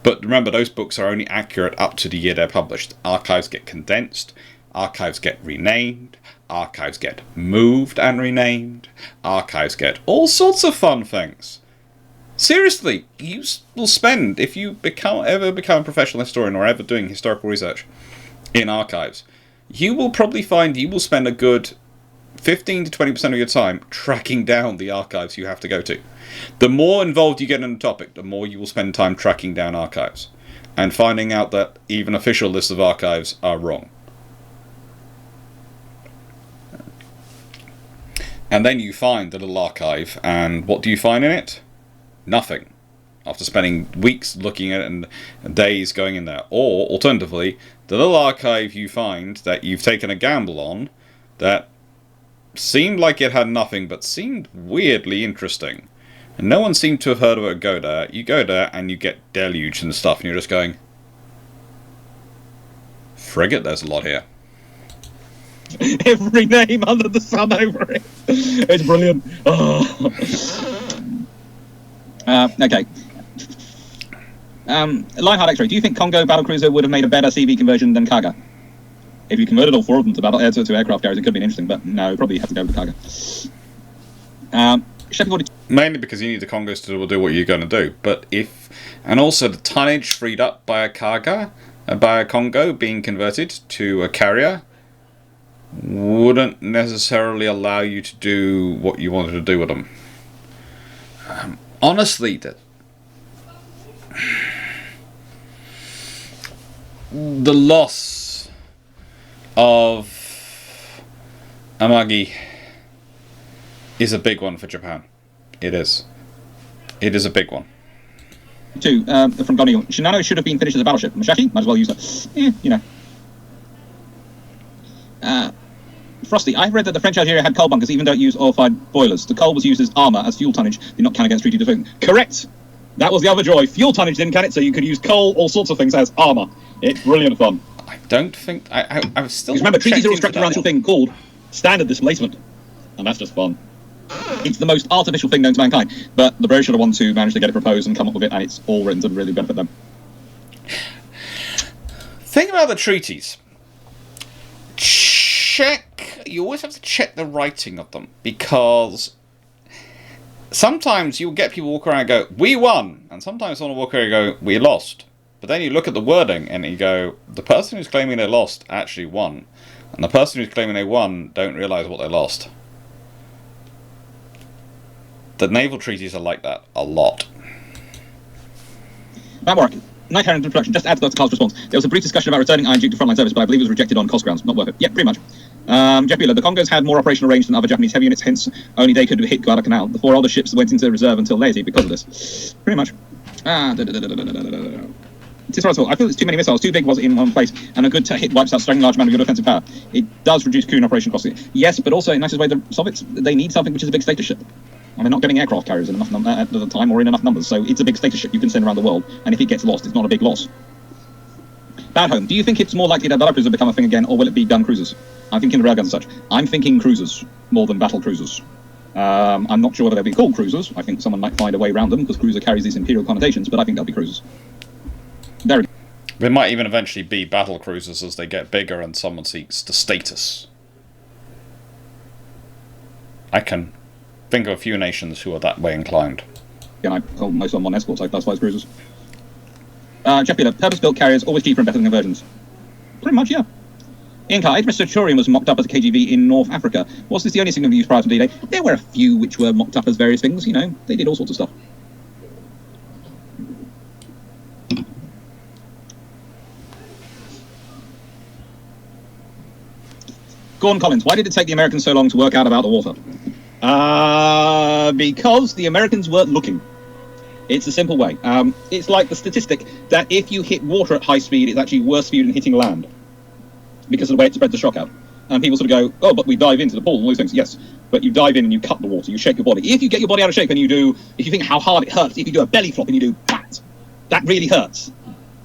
But remember, those books are only accurate up to the year they're published. Archives get condensed, archives get renamed, archives get moved and renamed, archives get all sorts of fun things. Seriously, you will spend, if you ever become a professional historian or ever doing historical research in archives, you will probably find you will spend a good 15 to 20% of your time tracking down the archives you have to go to. The more involved you get in the topic, the more you will spend time tracking down archives and finding out that even official lists of archives are wrong. And then you find the little archive, and what do you find in it? Nothing. After spending weeks looking at it and days going in there. Or, alternatively, the little archive you find that you've taken a gamble on that seemed like it had nothing, but seemed weirdly interesting. And no one seemed to have heard of it go there. You go there and you get deluged and stuff, and you're just going, frigate, there's a lot here. Every name under the sun over it. It's brilliant. Oh. Okay. Lionheart X-Ray, do you think Congo battlecruiser would have made a better CV conversion than Kaga? If you converted all four of them to aircraft carriers, it could have been interesting, but no, probably have to go with Kaga. Mainly because you need the Congos to do what you're going to do. But and also the tonnage freed up by a Kaga, by a Congo being converted to a carrier, wouldn't necessarily allow you to do what you wanted to do with them. Honestly, the loss of Amagi is a big one for Japan. It is. It is a big one. Two, from Donnie. Shinano should have been finished as a battleship. Musashi, might as well use that. You know. Frosty, I've read that the French Algeria had coal bunkers even though it used oil-fired boilers. The coal was used as armour, as fuel tonnage, did not count against treaty defeat. Correct! That was the other joy. Fuel tonnage didn't, can it? So you could use coal, all sorts of things as armour. It's brilliant fun. I don't think... I was still... Because remember, treaties are all structured around a thing called standard displacement. And that's just fun. It's the most artificial thing known to mankind. But the British are the ones who managed to get it proposed and come up with it, and it's all written to really benefit them. Think about the treaties. You always have to check the writing of them, because sometimes you'll get people walk around and go, we won, and sometimes someone will walk around and go, we lost. But then you look at the wording and you go, the person who's claiming they lost actually won, and the person who's claiming they won don't realise what they lost. The naval treaties are like that a lot. That work. Night Herring introduction. Just to add to Dr. Carl's response, there was a brief discussion about returning Iron Duke to frontline service, but I believe it was rejected on cost grounds. Not worth it. Yeah, pretty much. Jeff Bueller, the Congos had more operational range than other Japanese heavy units, hence only they could hit Guadalcanal. The 4 other ships went into reserve until later because of this. Pretty much. I feel it's too many missiles, too big was it in one place, and a good hit wipes out a large amount of good offensive power. It does reduce coup and operation costs. Yes, but also in nicest way, the Soviets, they need something which is a big status ship. And they're not getting aircraft carriers in enough at the time or in enough numbers, so it's a big status ship you can send around the world, and if it gets lost, it's not a big loss. Bad Home, do you think it's more likely that battle cruisers will become a thing again, or will it be gun cruisers? I'm thinking railguns and such. I'm thinking cruisers more than battle cruisers. I'm not sure whether they'll be called cruisers. I think someone might find a way around them, because cruiser carries these imperial connotations, but I think they'll be cruisers. There we go. They might even eventually be battle cruisers as they get bigger and someone seeks the status. I can think of a few nations who are that way inclined. Yeah, I call most of them on escorts, I classify as cruisers. Jeff Bueller, purpose-built carriers always cheaper and better than conversions. Pretty much, yeah. Ian Clarke, HMS Centurion was mocked up as a KGV in North Africa. Was this the only signal used prior to D-Day? There were a few which were mocked up as various things, you know. They did all sorts of stuff. Gordon Collins, why did it take the Americans so long to work out about the water? Because the Americans weren't looking. It's a simple way. It's like the statistic that if you hit water at high speed, it's actually worse for you than hitting land, because of the way it spreads the shock out. And people sort of go, oh, but we dive into the pool and all these things. Yes, but you dive in and you cut the water, you shake your body. If you get your body out of shape and you do, if you think how hard it hurts, if you do a belly flop and you do that really hurts.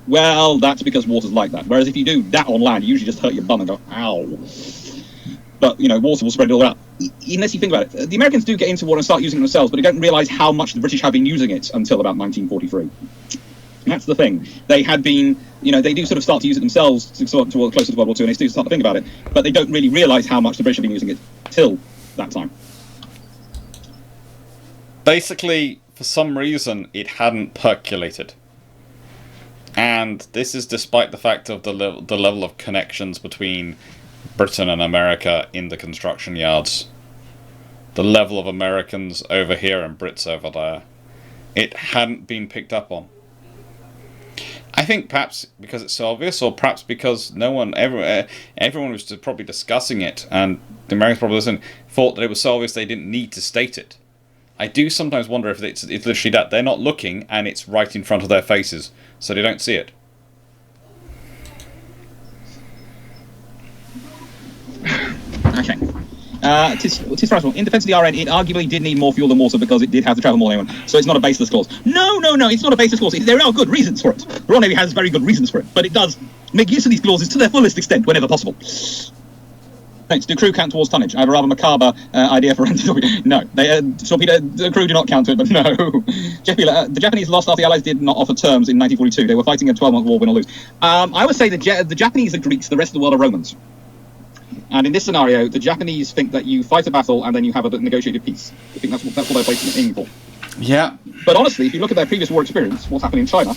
Well, that's because water's like that. Whereas if you do that on land, you usually just hurt your bum and go, ow. But, you know, water will spread it all out. Unless you think about it. The Americans do get into water and start using it themselves, but they don't realise how much the British have been using it until about 1943. That's the thing. They had been, you know, they do sort of start to use it themselves towards closer to World War II, and they do start to think about it. But they don't really realise how much the British have been using it till that time. Basically, for some reason, it hadn't percolated. And this is despite the fact of the level of connections between Britain and America in the construction yards. The level of Americans over here and Brits over there. It hadn't been picked up on. I think perhaps because it's so obvious, or perhaps because everyone was probably discussing it, and the Americans probably thought that it was so obvious they didn't need to state it. I do sometimes wonder if it's literally that they're not looking and it's right in front of their faces, so they don't see it. Okay. Tis frightful. In defense of the RN, it arguably did need more fuel than water because it did have to travel more than anyone. So it's not a baseless clause. No, it's not a baseless clause. There are good reasons for it. The Royal Navy has very good reasons for it, but it does make use of these clauses to their fullest extent whenever possible. Thanks. Do crew count towards tonnage? I have a rather macabre idea for torpedo. No, the crew do not count to it, but no. Jeff Bueller, the Japanese lost after the Allies did not offer terms in 1942. They were fighting a 12-month war, win or lose. I would say the Japanese are Greeks, the rest of the world are Romans. And in this scenario, the Japanese think that you fight a battle and then you have a negotiated peace. I think that's what they're basically aiming for. Yeah. But honestly, if you look at their previous war experience, what's happened in China,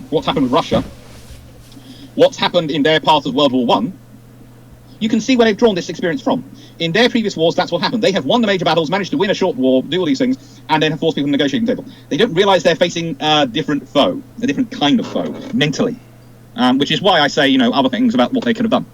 what's happened with Russia, what's happened in their part of World War I, you can see where they've drawn this experience from. In their previous wars, that's what happened. They have won the major battles, managed to win a short war, do all these things, and then have forced people to the negotiating table. They don't realise they're facing a different foe, a different kind of foe, mentally. Which is why I say, other things about what they could have done.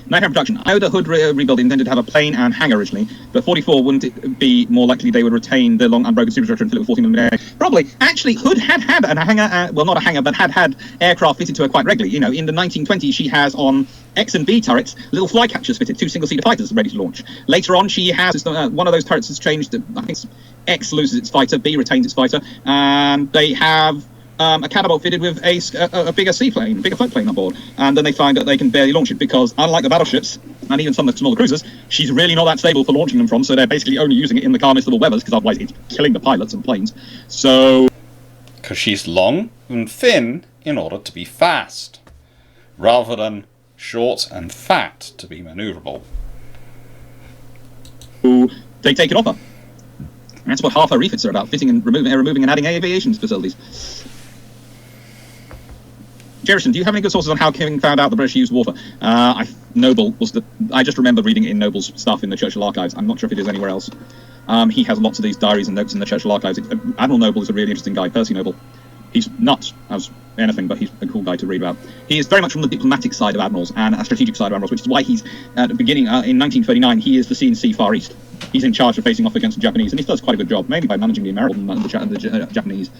Nightmare production. I know the hood rebuild intended to have a plane and hangar originally, but 44 wouldn't it be more likely they would retain the long unbroken superstructure and fill it with 14mm? Probably. Actually, Hood had a hangar, well, not a hangar, but had aircraft fitted to her quite regularly. You know, in the 1920s, she has on X and B turrets little flycatchers fitted, 2 single-seater fighters ready to launch. Later on, she has one of those turrets has changed. I think X loses its fighter, B retains its fighter, and they have a catapult fitted with a bigger seaplane, bigger float plane on board, and then they find that they can barely launch it because, unlike the battleships and even some of the smaller cruisers, she's really not that stable for launching them from. So they're basically only using it in the calmest of all weathers because otherwise it's killing the pilots and planes. So, because she's long and thin in order to be fast, rather than short and fat to be manoeuvrable. They take it off her. That's what half her refits are about: fitting and removing and adding aviation facilities. Jerison, do you have any good sources on how King found out the British used warfare? Noble was I just remember reading it in Noble's stuff in the Churchill Archives. I'm not sure if it is anywhere else. He has lots of these diaries and notes in the Churchill Archives. Admiral Noble is a really interesting guy, Percy Noble. He's nuts as anything, but he's a cool guy to read about. He is very much from the diplomatic side of admirals and a strategic side of admirals, which is why he's, at the beginning, in 1939, he is the C&C Far East. He's in charge of facing off against the Japanese, and he does quite a good job, mainly by managing the American and the Japanese.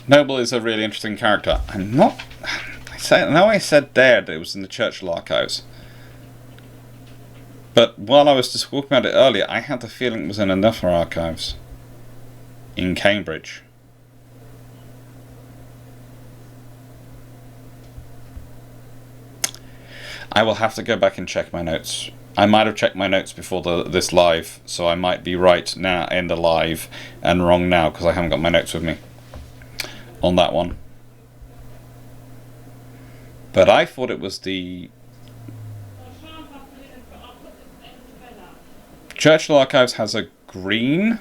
Noble is a really interesting character. I said there that it was in the Churchill Archives. But while I was just talking about it earlier, I had the feeling it was in another archives in Cambridge. I will have to go back and check my notes. I might have checked my notes before this live, so I might be right now in the live and wrong now because I haven't got my notes with me on that one. But I thought it was the Churchill Archives has a green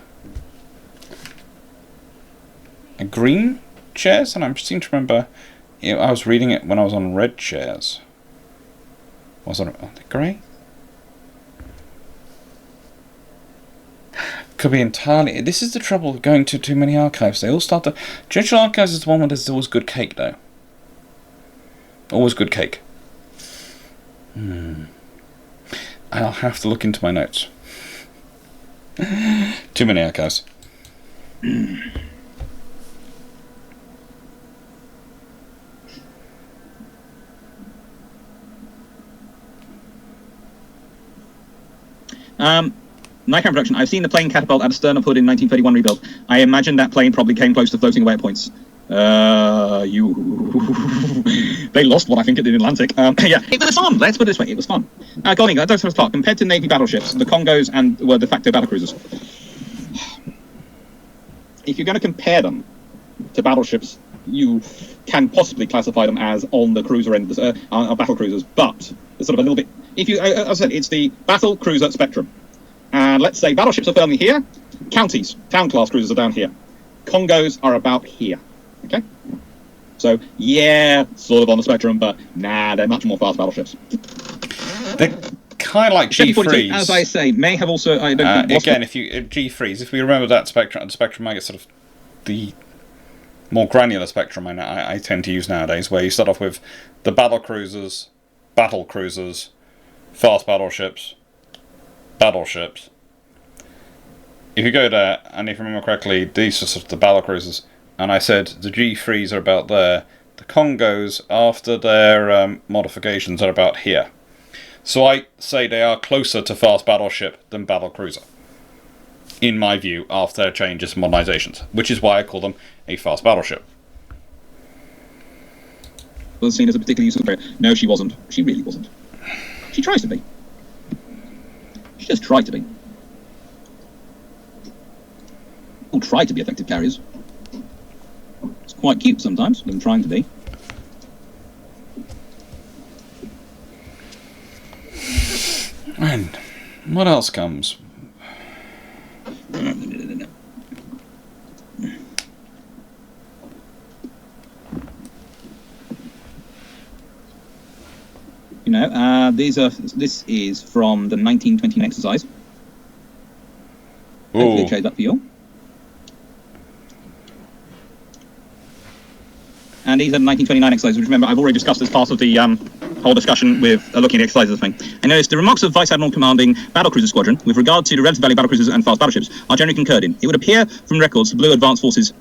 chairs, and I seem to remember, you know, I was reading it when I was on red chairs. Was it grey? Could be entirely. This is the trouble of going to too many archives. They all start to. Churchill Archives is the one where there's always good cake, though. Always good cake. I'll have to look into my notes. Too many archives. Nikon production. I've seen the plane catapult at a stern of Hood in 1931 rebuild. I imagine that plane probably came close to floating away at points. They lost what I think it did in Atlantic. Yeah, it was fun. Let's put it this way: it was fun. Golding, Clarke, compared to Navy battleships, the Congos were de facto battlecruisers. If you're going to compare them to battleships, you can possibly classify them as on the cruiser end, battle cruisers. But it's sort of a little bit. If you, as I said, it's the battle cruiser spectrum. And let's say battleships are firmly here, counties, town class cruisers are down here. Congos are about here. Okay? So, yeah, sort of on the spectrum, but nah, they're much more fast battleships. They're kind of like G3s. As I say, may have also... again, if you G3s, if we remember that spectrum, the spectrum I get sort of the more granular spectrum I tend to use nowadays, where you start off with the battle cruisers, fast battleships. If you go there, and if you remember correctly, these are sort of the battle cruisers, and I said the G3s are about there, the Congos, after their modifications, are about here. So I say they are closer to fast battleship than battle cruiser, in my view, after their changes and modernizations, which is why I call them a fast battleship. Was seen as a particularly useful player. No, she wasn't. She really wasn't. She tries to be. She just tried to be. People try to be effective carriers. It's quite cute sometimes, them trying to be. And what else comes? You know, this is from the 1929 exercise. Hopefully, trade that for you. And these are the 1929 exercises, which remember I've already discussed as part of the whole discussion with looking at the exercises thing. I noticed the remarks of Vice Admiral commanding Battlecruiser Squadron with regard to the relative value of battlecruisers and fast battleships are generally concurred in. It would appear from records the Blue Advanced Forces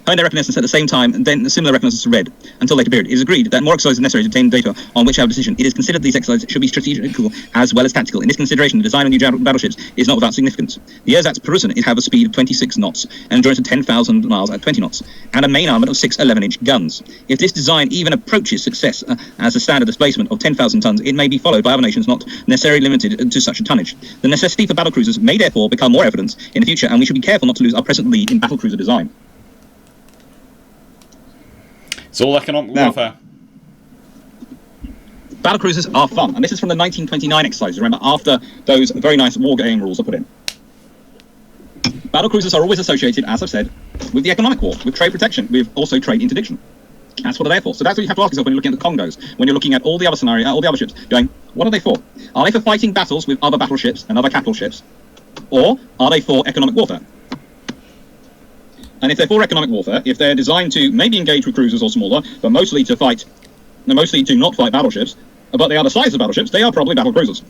honed their reconnaissance at the same time, and then similar reconnaissance to Red, until later period. It is agreed that more exercises are necessary to obtain data on which to have a decision. It is considered these exercises should be strategical as well as tactical. In this consideration, the design of new battleships is not without significance. The ersatz Perusan have a speed of 26 knots, and endurance of 10,000 miles at 20 knots, and a main armament of 6 11-inch guns. If this design even approaches success as a standard displacement of 10,000 tons, it may be followed by other nations not necessarily limited to such a tonnage. The necessity for battlecruisers may therefore become more evident in the future, and we should be careful not to lose our present lead in battlecruiser design. It's all economic warfare. Battlecruisers are fun, and this is from the 1929 exercises. Remember, after those very nice war game rules are put in. Battlecruisers are always associated, as I've said, with the economic war, with trade protection, with also trade interdiction. That's what they're there for. So that's what you have to ask yourself when you're looking at the Congos, when you're looking at all the other scenarios, all the other ships, going, what are they for? Are they for fighting battles with other battleships and other capital ships, or are they for economic warfare? And if they're for economic warfare, if they're designed to maybe engage with cruisers or smaller, but mostly to fight, mostly to not fight battleships, but they are the size of battleships, they are probably battle cruisers.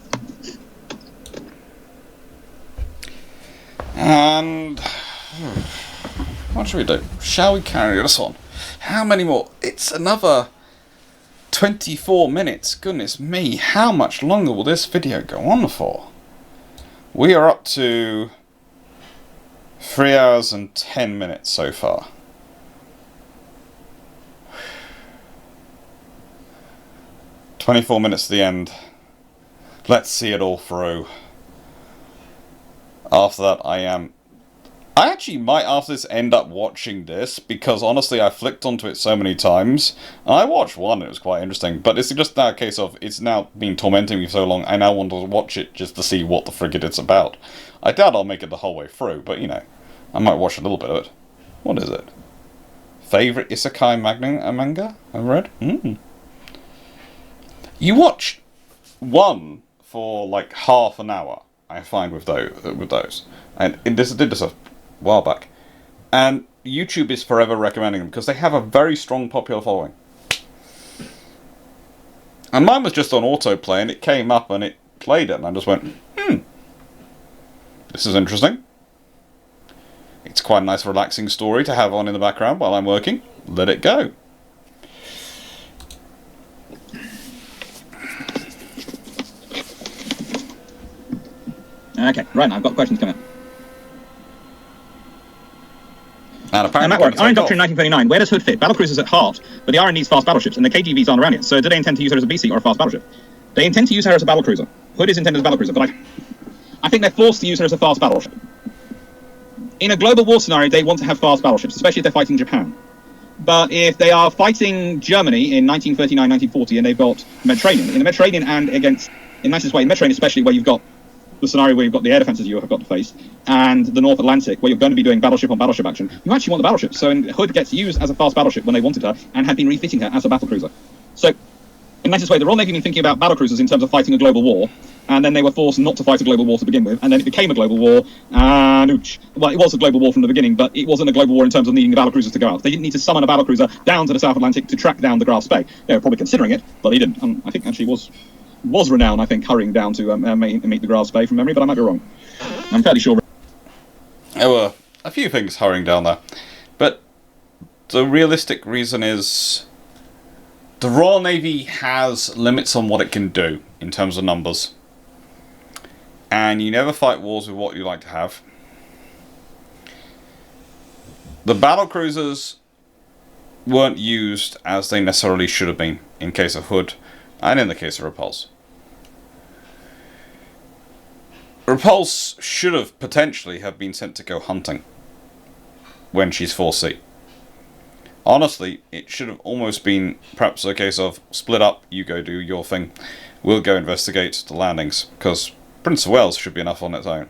And what should we do? Shall we carry this on? How many more? It's another 24 minutes. Goodness me, how much longer will this video go on for? We are up to 3 hours and 10 minutes so far. "24 minutes to the end. Let's see it all through. After that, I actually might after this end up watching this, because honestly I flicked onto it so many times. I watched one, it was quite interesting, but it's just now a case of it's now been tormenting me for so long, I now want to watch it just to see what the frigate it's about. I doubt I'll make it the whole way through, but you know, I might watch a little bit of it. What is it? Favorite Isekai manga I've read? You watch one for like half an hour, I find, with those. And I did this a while back. And YouTube is forever recommending them because they have a very strong popular following. And mine was just on autoplay and it came up and it played it and I just went, this is interesting. It's quite a nice relaxing story to have on in the background while I'm working. Let it go. Okay, right now I've got questions coming up. And apparently, Iron Doctrine 1939. Where does Hood fit? Battlecruisers at heart, but the Iron needs fast battleships, and the KGVs aren't around yet. So do they intend to use her as a BC or a fast battleship? They intend to use her as a battlecruiser. Hood is intended as a battlecruiser, but I think they're forced to use her as a fast battleship. In a global war scenario, they want to have fast battleships, especially if they're fighting Japan. But if they are fighting Germany in 1939, 1940, and they've got Mediterranean, in the Mediterranean and against, in nicest way, in Mediterranean especially, where you've got the scenario where you've got the air defences you have got to face, and the North Atlantic, where you're going to be doing battleship on battleship action, you actually want the battleship. So Hood gets used as a fast battleship when they wanted her, and had been refitting her as a battlecruiser. So, in nicest way, the Royal Navy have been thinking about battlecruisers in terms of fighting a global war, and then they were forced not to fight a global war to begin with, and then it became a global war, and well, it was a global war from the beginning, but it wasn't a global war in terms of needing the battlecruisers to go out. They didn't need to summon a battlecruiser down to the South Atlantic to track down the Graf Spee. They were probably considering it, but they didn't. I think actually was renowned, I think, hurrying down to meet the Graf Spee from memory, but I might be wrong. I'm fairly sure. There were a few things hurrying down there, but the realistic reason is the Royal Navy has limits on what it can do in terms of numbers. And you never fight wars with what you like to have. The battlecruisers weren't used as they necessarily should have been in case of Hood and in the case of Repulse. Repulse should have potentially have been sent to go hunting when she's 4C. Honestly, it should have almost been perhaps a case of split up, you go do your thing, we'll go investigate the landings, because Prince of Wales should be enough on its own.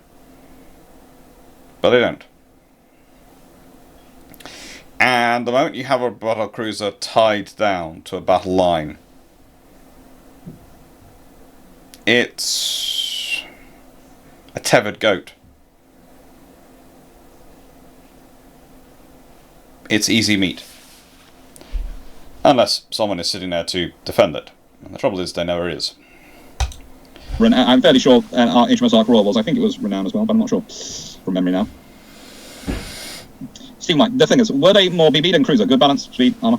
But they don't. And the moment you have a battlecruiser tied down to a battle line, it's a tethered goat. It's easy meat. Unless someone is sitting there to defend it, And the trouble is, there never is. I'm fairly sure HMS Ark Royal was. I think it was Renown as well, but I'm not sure from memory now. Steve Mike, the thing is, were they more BB than cruiser? Good balance, speed, armor?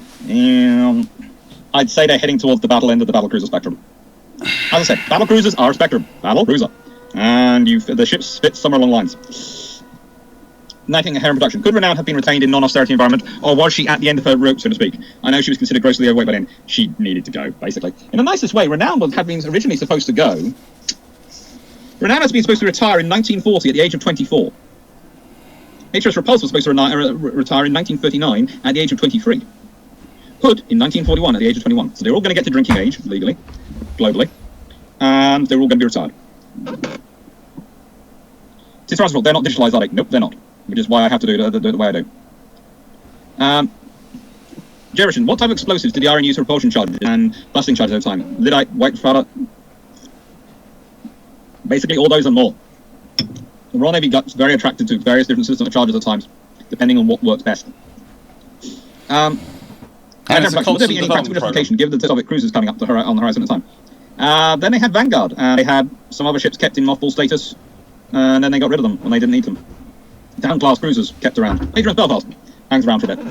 I'd say they're heading towards the battle end of the battle cruiser spectrum. As I said, battle cruisers are a spectrum. Battle cruiser. And the ships fit somewhere along lines. Knighting a harem production. Could Renown have been retained in non-austerity environment, or was she at the end of her rope, so to speak? I know she was considered grossly overweight, but then she needed to go, basically. In the nicest way, Renown had been originally supposed to go. Renown has been supposed to retire in 1940 at the age of 24. HMS Repulse was supposed to retire in 1939 at the age of 23. Hood in 1941 at the age of 21. So they're all going to get to drinking age, legally, globally, and they're all going to be retired. They're not digitalised, are they? Nope, they're not. Which is why I have to do it the way I do. Jerison, what type of explosives did the RN use for repulsion charges and blasting charges over time? Lyddite, white powder. Basically all those and more. The Royal Navy got very attracted to various different systems of charges at times, depending on what works best. Would there be any practical justification given the Soviet cruisers coming up on the horizon at the time? Then they had Vanguard, and they had some other ships kept in mothball status, and then they got rid of them when they didn't need them. Down-class cruisers kept around. HMS Belfast hangs around for a bit.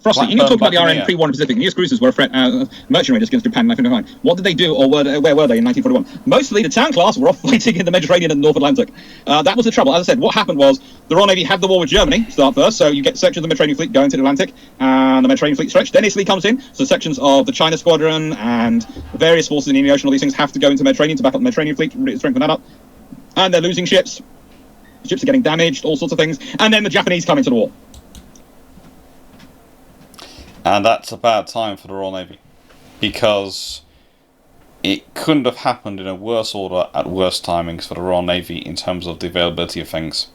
Frosty, you need to talk about the RN pre-war in the Pacific. These cruisers were a threat, merchant raiders against Japan in 1959. What did they do, or where were they in 1941? Mostly the Town class were off fighting in the Mediterranean and North Atlantic. That was the trouble. As I said, what happened was the Royal Navy had the war with Germany start first, so you get sections of the Mediterranean fleet going to the Atlantic, and the Mediterranean fleet stretch. Then Italy comes in, so sections of the China squadron and various forces in the Indian Ocean, all these things have to go into the Mediterranean to back up the Mediterranean fleet, strengthen that up. And they're losing ships. Ships are getting damaged, all sorts of things. And then the Japanese come into the war. And that's a bad time for the Royal Navy, because it couldn't have happened in a worse order at worse timings for the Royal Navy in terms of the availability of things.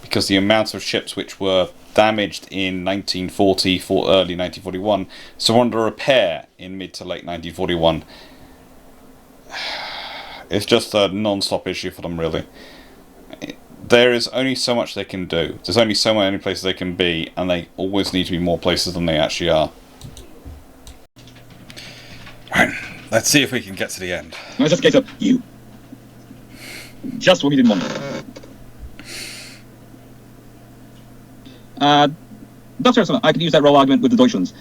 Because the amount of ships which were damaged in 1940 for early 1941, so under repair in mid to late 1941, it's just a non-stop issue for them, really. There is only so much they can do. There's only so many places they can be, and they always need to be more places than they actually are. Right, let's see if we can get to the end. No, it's just a case of you. Just what we didn't want. Dr. I could use that role argument with the Deutschlands.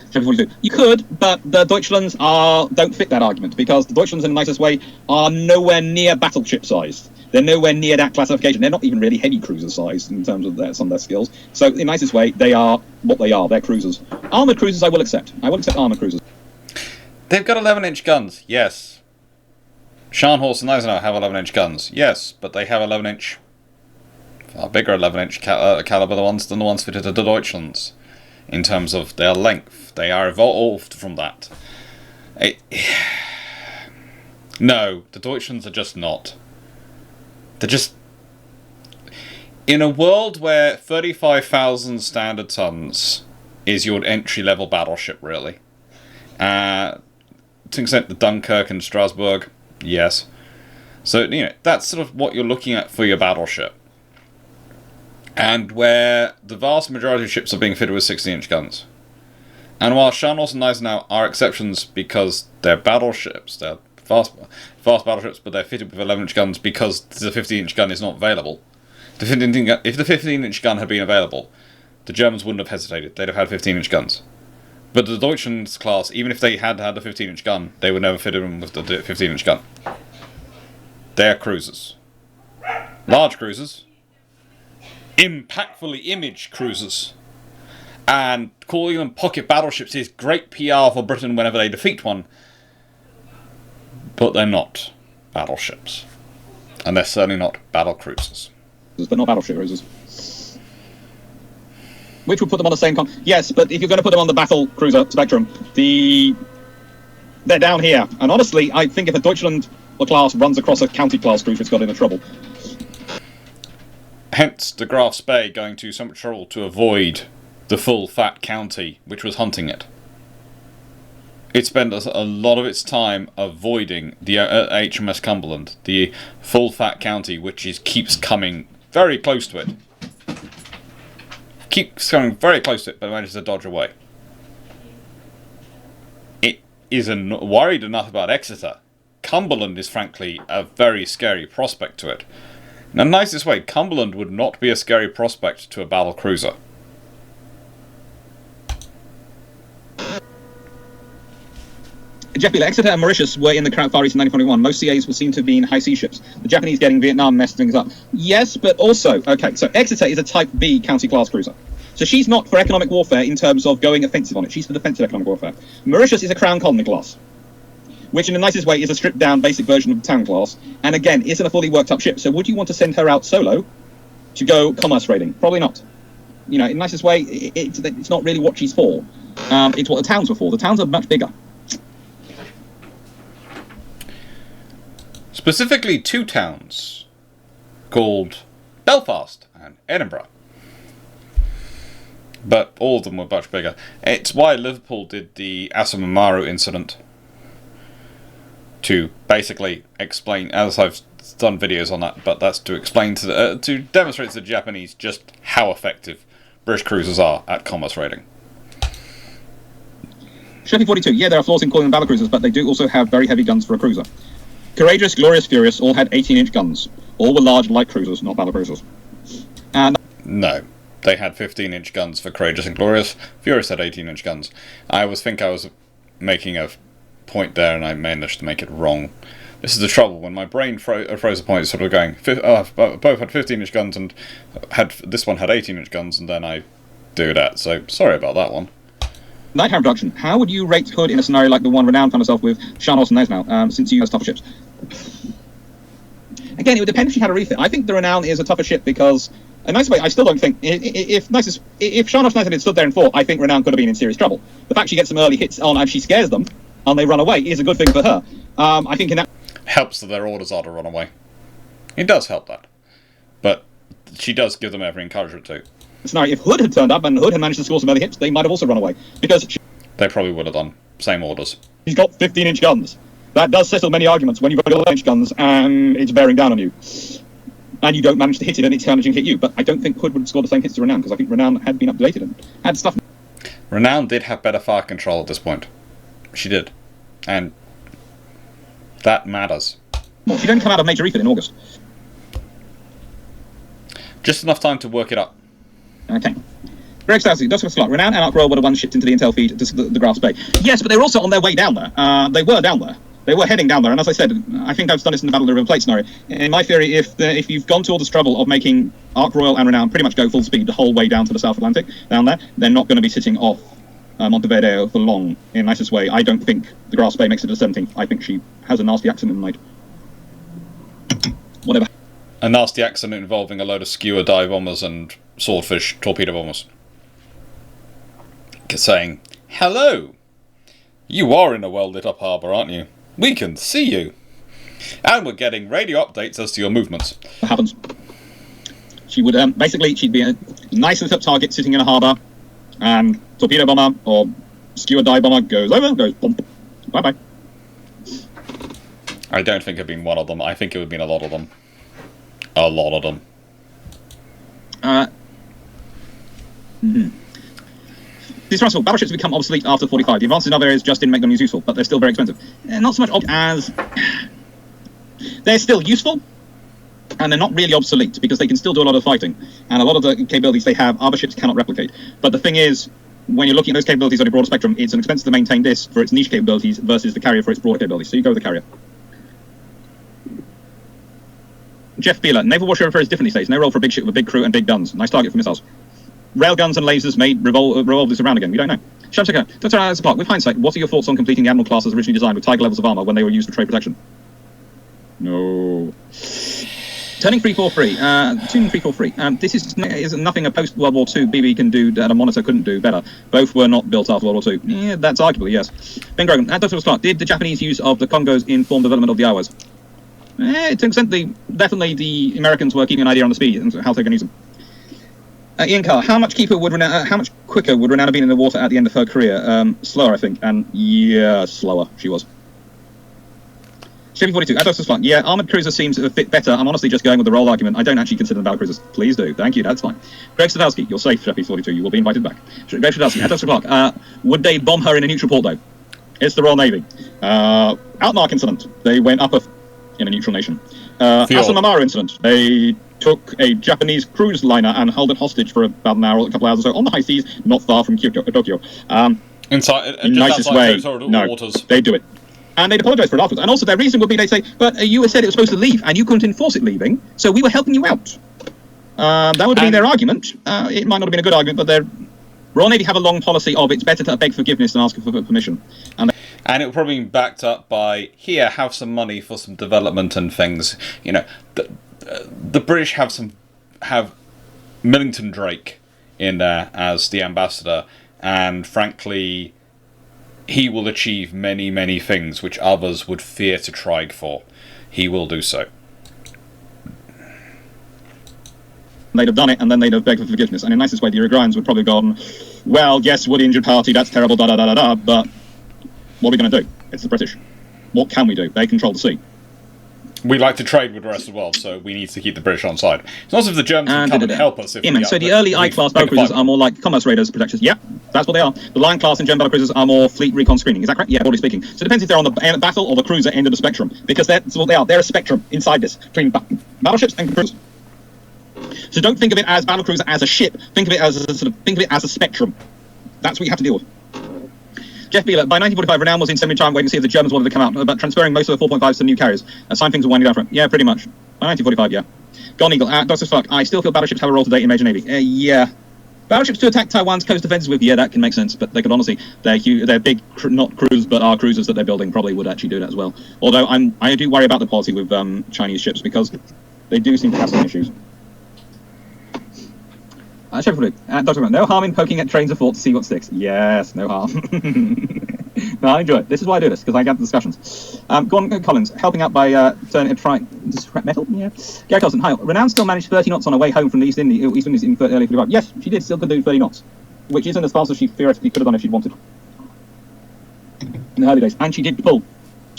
You could, but the Deutschlands don't fit that argument, because the Deutschlands, in the nicest way, are nowhere near battleship sized. They're nowhere near that classification. They're not even really heavy cruiser sized in terms of some of their skills. So, in the nicest way, they are what they are. They're cruisers. Armoured cruisers, I will accept. I will accept armoured cruisers. They've got 11-inch guns, yes. Scharnhorst and Eisenhower have 11-inch guns, yes, but they have 11-inch, far bigger 11-inch caliber than the ones fitted to the Deutschlands. In terms of their length, they are evolved from that. No, the Deutschlands are just not. They're just... In a world where 35,000 standard tons is your entry-level battleship, really. To an extent, the Dunkirk and Strasbourg, yes. So, that's sort of what you're looking at for your battleship. And where the vast majority of ships are being fitted with 16-inch guns. And while Scharnhorst and Eisenhower are exceptions because they're battleships, they're fast battleships, but they're fitted with 11-inch guns because the 15-inch gun is not available. If the 15-inch gun had been available, the Germans wouldn't have hesitated. They'd have had 15-inch guns. But the Deutschlands class, even if they had the 15-inch gun, they would never fit them with the 15-inch gun. They're cruisers. Large cruisers. Impactfully imaged cruisers. And calling them pocket battleships is great PR for Britain whenever they defeat one. But they're not battleships. And they're certainly not battle cruisers. But not battleship cruisers. Which would put them on the same yes, but if you're going to put them on the battle cruiser spectrum, they're down here. And honestly, I think if a Deutschland class runs across a county class cruiser, it's got into trouble. Hence the Graf Spee going to so much trouble to avoid the full fat county which was hunting it. It spent a lot of its time avoiding the HMS Cumberland, the full fat county, which keeps coming very close to it. Keeps coming very close to it, but manages to dodge away. It isn't worried enough about Exeter. Cumberland is frankly a very scary prospect to it. In the nicest way, Cumberland would not be a scary prospect to a battle cruiser. Jeff Beeler, Exeter and Mauritius were in the Far East in 1941. Most CAs were seen to have been high sea ships. The Japanese getting Vietnam messed things up. Yes, but also, okay, so Exeter is a Type B county class cruiser. So she's not for economic warfare in terms of going offensive on it. She's for defensive economic warfare. Mauritius is a Crown Colony class, which in the nicest way is a stripped down basic version of the Town class, and again, isn't a fully worked up ship. So would you want to send her out solo to go commerce raiding? Probably not. You know, in the nicest way, it's not really what she's for. It's what the Towns were for. The Towns are much bigger. Specifically 2 towns called Belfast and Edinburgh. But all of them were much bigger. It's why Liverpool did the Asomamaru incident, to basically explain, as I've done videos on that, but that's to explain to demonstrate to the Japanese just how effective British cruisers are at commerce raiding. Sheppy 42, yeah, there are flaws in calling them battle cruisers, but they do also have very heavy guns for a cruiser. Courageous, Glorious, Furious all had 18-inch guns. All were large light cruisers, not battle cruisers. And no, they had 15-inch guns for Courageous and Glorious. Furious had 18-inch guns. I think I was making a point there, and I managed to make it wrong. This is the trouble when my brain froze a point, sort of going, both had 15-inch guns, and this one had 18-inch guns, and then I do that. So sorry about that one. Night Harrow production. How would you rate Hood in a scenario like the one Renown found herself with Sharnos and Nesnow, since you use tougher ships? Again, it would depend if she had a refit. I think the Renown is a tougher ship because, a nice way, I still don't think, if Sharnos Nesnow had stood there and fought, I think Renown could have been in serious trouble. The fact she gets some early hits on and she scares them, and they run away, is a good thing for her. I think in that... Helps that their orders are to run away. It does help that. But she does give them every encouragement to. Scenario, if Hood had turned up and Hood had managed to score some early hits, they might have also run away. Because they probably would have done. Same orders. She's got 15-inch guns. That does settle many arguments when you've got 11-inch guns and it's bearing down on you. And you don't manage to hit it and it's managing to hit you. But I don't think Hood would score the same hits to Renown, because I think Renown had been updated and had stuff. Renown did have better fire control at this point. She did. And that matters. Well, she didn't come out of major refit in August. Just enough time to work it up. Okay. Greg Stousley, Dr. Clarke, Renown and Ark Royal were the ones shipped into the intel feed to the Graphs Bay. Yes, but they were also on their way down there. They were down there. They were heading down there, and as I said, I think I've done this in the Battle of the River Plate scenario. In my theory, if you've gone to all this trouble of making Ark Royal and Renown pretty much go full speed the whole way down to the South Atlantic, down there, they're not going to be sitting off Montevideo for long, in the nicest way. I don't think the Graphs Bay makes it to the 17th. I think she has a nasty accident in the night. Whatever. A nasty accident involving a load of skewer dive bombers and swordfish torpedo bombers. Saying, hello! You are in a well-lit up harbour, aren't you? We can see you! And we're getting radio updates as to your movements. What happens? She would, basically, she'd be a nice lit up target sitting in a harbour, and torpedo bomber or skewer dive bomber goes over, goes bump, bye-bye. I don't think it'd been one of them. I think it would have been a lot of them. A lot of them. These Russell battleships become obsolete after 45. The advances in other areas just didn't make them useful, but they're still very expensive. Not so much as... They're still useful, and they're not really obsolete, because they can still do a lot of fighting. And a lot of the capabilities they have, other ships cannot replicate. But the thing is, when you're looking at those capabilities on a broader spectrum, it's an expense to maintain this for its niche capabilities versus the carrier for its broader capabilities. So you go with the carrier. Jeff Beeler, naval warfare refers differently these days. No role for a big ship with a big crew and big guns. Nice target for missiles. Railguns and lasers made revolve this around again. We don't know. Shamsaka, Dr. Clarke, with hindsight, what are your thoughts on completing the Admiral class as originally designed with Tiger levels of armour when they were used for trade protection? No. Turning 343. Tuning 343. This is nothing a post-World War II BB can do that a monitor couldn't do better. Both were not built after World War II. Yeah, that's arguable, yes. Ben Grogan, Dr. Clarke, did the Japanese use of the Congos inform development of the Iowas? To an extent, definitely the Americans were keeping an idea on the speed and how they're going to use them. Ian Carr, how much quicker would Renown have been in the water at the end of her career? Slower, I think. And yeah, slower she was. Chevy 42, Dr. Clarke, yeah, armoured cruiser seems to fit better. I'm honestly just going with the role argument. I don't actually consider them battle cruisers. Please do. Thank you, that's fine. Greg Sadowski, you're safe, Chevy 42. You will be invited back. Greg Sadowski, Dr. Clarke, would they bomb her in a neutral port, though? It's the Royal Navy. Outmark incident. They went up in a neutral nation. Asamamara incident. They took a Japanese cruise liner and held it hostage for about an hour, a couple of hours or so on the high seas, not far from Tokyo. Inside, nicest way. No, waters. they do it. And they'd apologise for it afterwards. And also their reason would be, they'd say, but you said it was supposed to leave and you couldn't enforce it leaving, so we were helping you out. That would have been their argument. It might not have been a good argument, but their Royal Navy have a long policy of it's better to beg forgiveness than ask for permission. And it will probably be backed up by, here, have some money for some development and things. You know, the British have Millington Drake in there as the ambassador, and frankly, he will achieve many, many things which others would fear to try for. He will do so. They'd have done it, and then they'd have begged for forgiveness. And in the nicest way, the Uruguayans would probably have gone, well, yes, would injured party, that's terrible, da-da-da-da-da, but what are we going to do? It's the British. What can we do? They control the sea. We like to trade with the rest of the world, so we need to keep the British on side. It's not as if the Germans can come and help us. So the early I-class battlecruisers are more like commerce raiders, protectors. Yeah, that's what they are. The Lion class and Gem battlecruisers are more fleet recon screening. Is that correct? Yeah, broadly speaking. So it depends if they're on the battle or the cruiser end of the spectrum, because that's what they are. They're a spectrum inside this between battleships and cruisers. So don't think of it as battlecruiser as a ship. Think of it as a spectrum. That's what you have to deal with. Jeff Beeler, by 1945, renown was in semi-time waiting to see if the Germans wanted to come out, but transferring most of the 4.5s to new carriers. Sign things were winding down for it. Yeah, pretty much. By 1945, yeah. Gone Eagle, Dr. Fuck, I still feel battleships have a role today in major navy. Yeah. Battleships to attack Taiwan's coast defenses with, yeah, that can make sense, but they could honestly, they're big, not cruisers, but our cruisers that they're building probably would actually do that as well. Although I do worry about the policy with Chinese ships, because they do seem to have some issues. Dr. No harm in poking at trains of thought to see what sticks. Yes, no harm. No, I enjoy it. This is why I do this, because I get the discussions. Gordon Collins, helping out by trying scrap metal. Yeah. Gary Carlson, hi. Renown still managed 30 knots on her way home from the East Indies in early 45. Yes, she did. Still could do 30 knots, which isn't as fast as she theoretically could have done if she'd wanted. In the early days, and she did pull.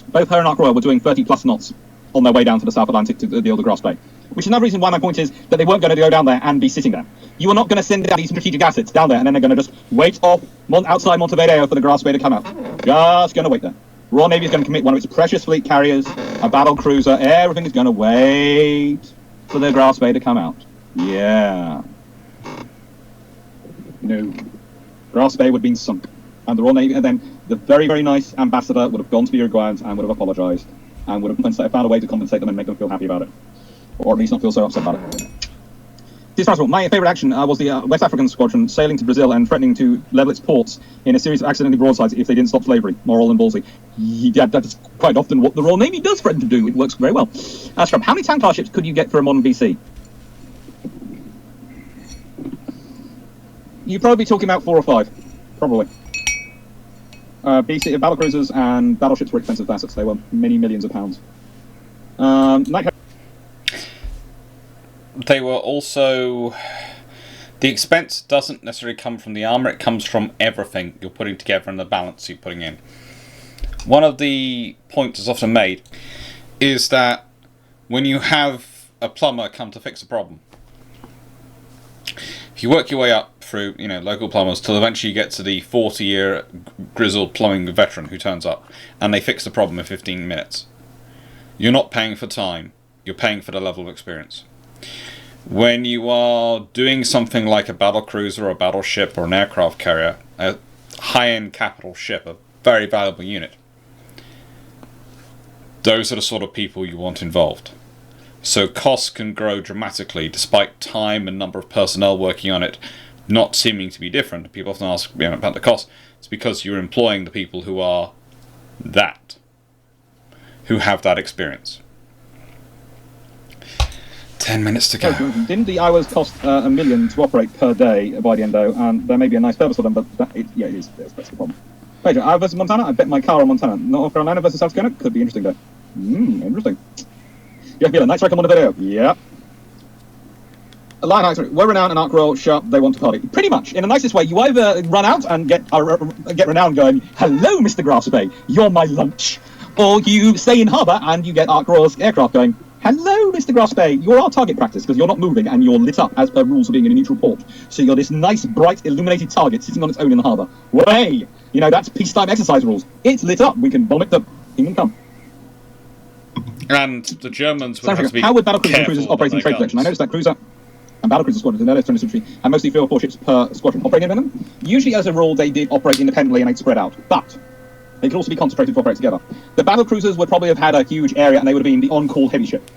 Both her and Ark Royal were doing 30+ knots on their way down to the South Atlantic to the Ile de Grasse Bay. Which is another reason why my point is that they weren't going to go down there and be sitting there. You are not going to send down these strategic assets down there and then they're going to just wait off outside Montevideo for the Grasse Bay to come out. Just going to wait there. Royal Navy is going to commit one of its precious fleet carriers, a battle cruiser, everything is going to wait for the Grasse Bay to come out. Yeah. No. Grasse Bay would have been sunk. And the Royal Navy, and then the very, very nice ambassador would have gone to the Uruguayans and would have apologised and would have found a way to compensate them and make them feel happy about it. Or at least not feel so upset about it. My favourite action was the West African squadron sailing to Brazil and threatening to level its ports in a series of accidental broadsides if they didn't stop slavery. Moral and ballsy. Yeah, that's quite often what the Royal Navy does threaten to do. It works very well. Astrop, how many tank class ships could you get for a modern BC? You'd probably be talking about 4 or 5. Probably. BC battlecruisers and battleships were expensive assets. They were many millions of pounds. They were also... The expense doesn't necessarily come from the armour, it comes from everything you're putting together and the balance you're putting in. One of the points that's often made is that when you have a plumber come to fix a problem, if you work your way up through, local plumbers till eventually you get to the 40-year grizzled plumbing veteran who turns up and they fix the problem in 15 minutes. You're not paying for time, you're paying for the level of experience. When you are doing something like a battle cruiser or a battleship or an aircraft carrier, a high-end capital ship, a very valuable unit, those are the sort of people you want involved. So costs can grow dramatically despite time and number of personnel working on it not seeming to be different. People often ask about the cost. It's because you're employing the people who are that, who have that experience. 10 minutes to go. Didn't the hours cost $1 million to operate per day by the endo? And there may be a nice purpose for them, but it is. That's the problem. Pedro, Iowa versus Montana? I bet my car on Montana. North Carolina versus South Carolina? Could be interesting though. Interesting. Yeah, Beeler, nice record on the video. Yeah. Lion Actor, we're Renown and Ark Royal sharp, they want to party. Pretty much. In the nicest way, you either run out and get Renown going, hello, Mr. Grasse Bay, you're my lunch. Or you stay in harbour and you get Ark Royal's aircraft going, Hello, Mr. Grosbay. You're our target practice because you're not moving and you're lit up as per rules for being in a neutral port. So you're this nice, bright, illuminated target sitting on its own in the harbour. Way! You know, that's peacetime exercise rules. It's lit up. We can bomb it to kingdom come. And the Germans would have to be how would battlecruisers and cruisers careful operate in about trade their collection? I guns. noticed that cruiser and battlecruiser squadrons in the early 20th century had mostly 3 or 4 ships per squadron operating in them. Usually, as a rule, they did operate independently and they'd spread out. But they could also be concentrated to operate together. The battlecruisers would probably have had a huge area and they would have been the on-call heavy ship.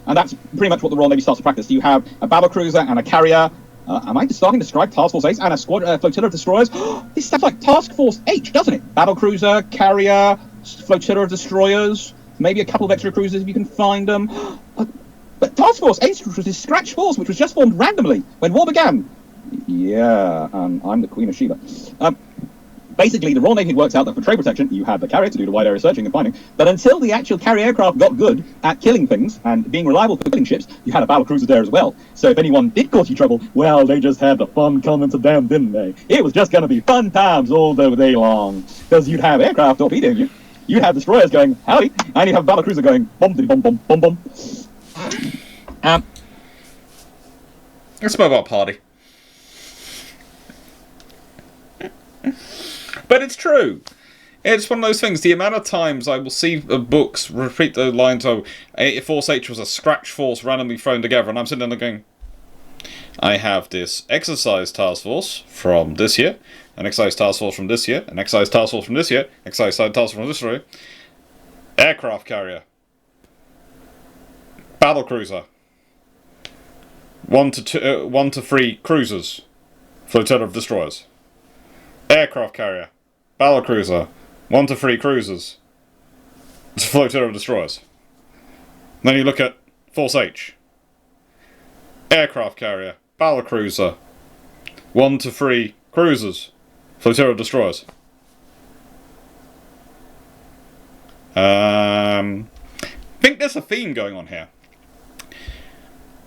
And that's pretty much what the Royal Navy starts to practice. You have a battlecruiser and a carrier. Am I starting to describe Task Force H and a flotilla of destroyers? This sounds like Task Force H, doesn't it? Battlecruiser, carrier, flotilla of destroyers, maybe a couple of extra cruisers if you can find them. But Task Force H was this scratch force which was just formed randomly when war began. Yeah, I'm the Queen of Sheba. Basically, the Royal Navy had worked out that for trade protection, you had the carrier to do the wide area searching and finding. But until the actual carrier aircraft got good at killing things and being reliable for killing ships, you had a battlecruiser there as well. So if anyone did cause you trouble, well, they just had the fun coming to them, didn't they? It was just going to be fun times all the day long. Because you'd have aircraft torpedoing you, you'd have destroyers going, howdy, and you'd have a battlecruiser going, bom, bom, bom, bom, bom. It's a mobile party. But it's true. It's one of those things. The amount of times I will see books repeat the lines of Force H was a scratch force randomly thrown together, and I'm sitting there going, I have this exercise task force from this year, an exercise task force from this year, an exercise task force from this year, exercise task force from this year, aircraft carrier, battlecruiser, 1 to 3 cruisers, flotilla of destroyers, aircraft carrier, battlecruiser, 1 to 3 cruisers, flotilla of destroyers. Then you look at Force H, aircraft carrier, battlecruiser, 1 to 3 cruisers, flotilla of destroyers. I think there's a theme going on here.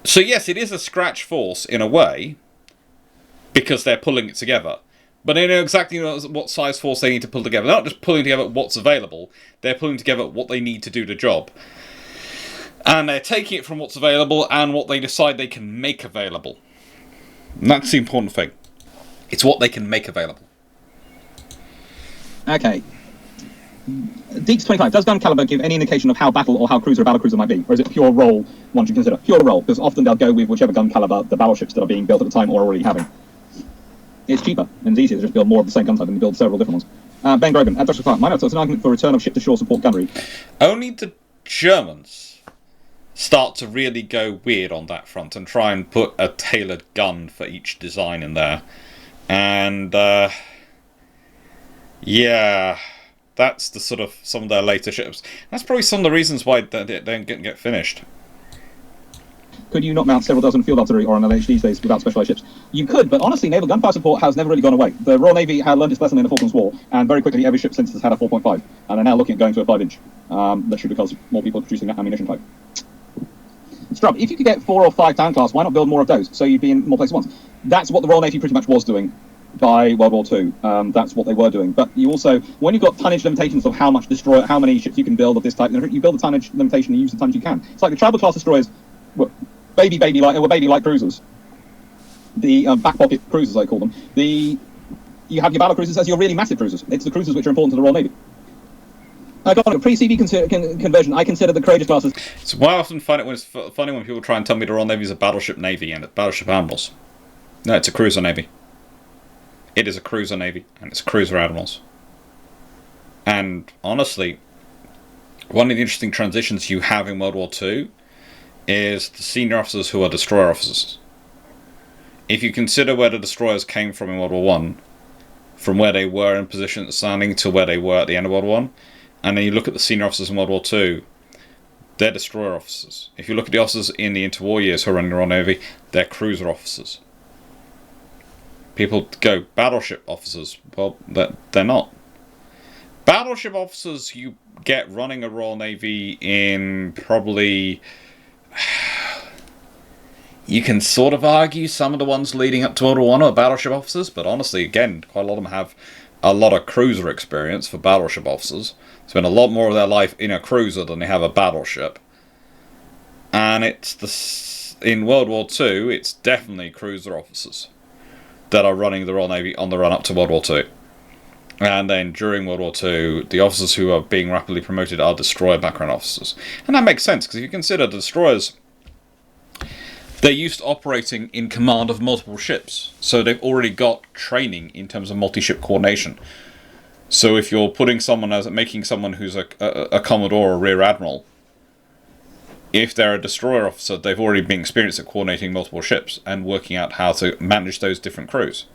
So yes, it is a scratch force in a way, because they're pulling it together. But they know exactly what size force they need to pull together. They're not just pulling together what's available, they're pulling together what they need to do the job. And they're taking it from what's available and what they decide they can make available. And that's the important thing. It's what they can make available. Okay. Deeks 25, does gun caliber give any indication of how battle or how cruiser or battlecruiser might be? Or is it pure roll one should consider? Pure roll, because often they'll go with whichever gun caliber the battleships that are being built at the time or already having. It's cheaper and it's easier to just build more of the same gun type than to build several different ones. Ben Grogan, Dr. Clarke, my notes, it's an argument for return of ship-to-shore support gunnery. Only the Germans start to really go weird on that front and try and put a tailored gun for each design in there. And, yeah, that's the sort of some of their later ships. That's probably some of the reasons why they don't get finished. Could you not mount several dozen field artillery or an LH these days without specialised ships? You could, but honestly, naval gunfire support has never really gone away. The Royal Navy had learned its lesson in the Falklands War, and very quickly every ship since has had a 4.5, and they're now looking at going to a 5-inch. That should because more people are producing that ammunition type. Strub, if you could get 4 or 5 town class, why not build more of those so you'd be in more places at once? That's what the Royal Navy pretty much was doing by World War II. That's what they were doing. But you also, when you've got tonnage limitations of how much destroyer, how many ships you can build of this type, you build the tonnage limitation and use the tonnage you can. It's like the tribal class destroyers were baby light cruisers. The back pocket cruisers, I call them. You have your battle cruisers as your really massive cruisers. It's the cruisers which are important to the Royal Navy. Pre-CV conversion, I consider the courageous classes. So why I often find it when it's funny when people try and tell me the Royal Navy is a battleship navy and it's battleship admirals. No, it's a cruiser navy. It is a cruiser navy and it's cruiser admirals. And honestly, one of the interesting transitions you have in World War II is the senior officers who are destroyer officers. If you consider where the destroyers came from in World War I, from where they were in position standing to where they were at the end of World War I, and then you look at the senior officers in World War II, they're destroyer officers. If you look at the officers in the interwar years who are running the Royal Navy, they're cruiser officers. People go, battleship officers. Well, they're not. Battleship officers you get running a Royal Navy in probably... You can sort of argue some of the ones leading up to World War I are battleship officers, but honestly, again, quite a lot of them have a lot of cruiser experience for battleship officers. Spend a lot more of their life in a cruiser than they have a battleship. And in World War II, it's definitely cruiser officers that are running the Royal Navy on the run up to World War II. And then during World War II, the officers who are being rapidly promoted are destroyer background officers. And that makes sense, because if you consider the destroyers, they're used to operating in command of multiple ships. So they've already got training in terms of multi-ship coordination. So if you're making someone who's a Commodore or a Rear Admiral, if they're a destroyer officer, they've already been experienced at coordinating multiple ships and working out how to manage those different crews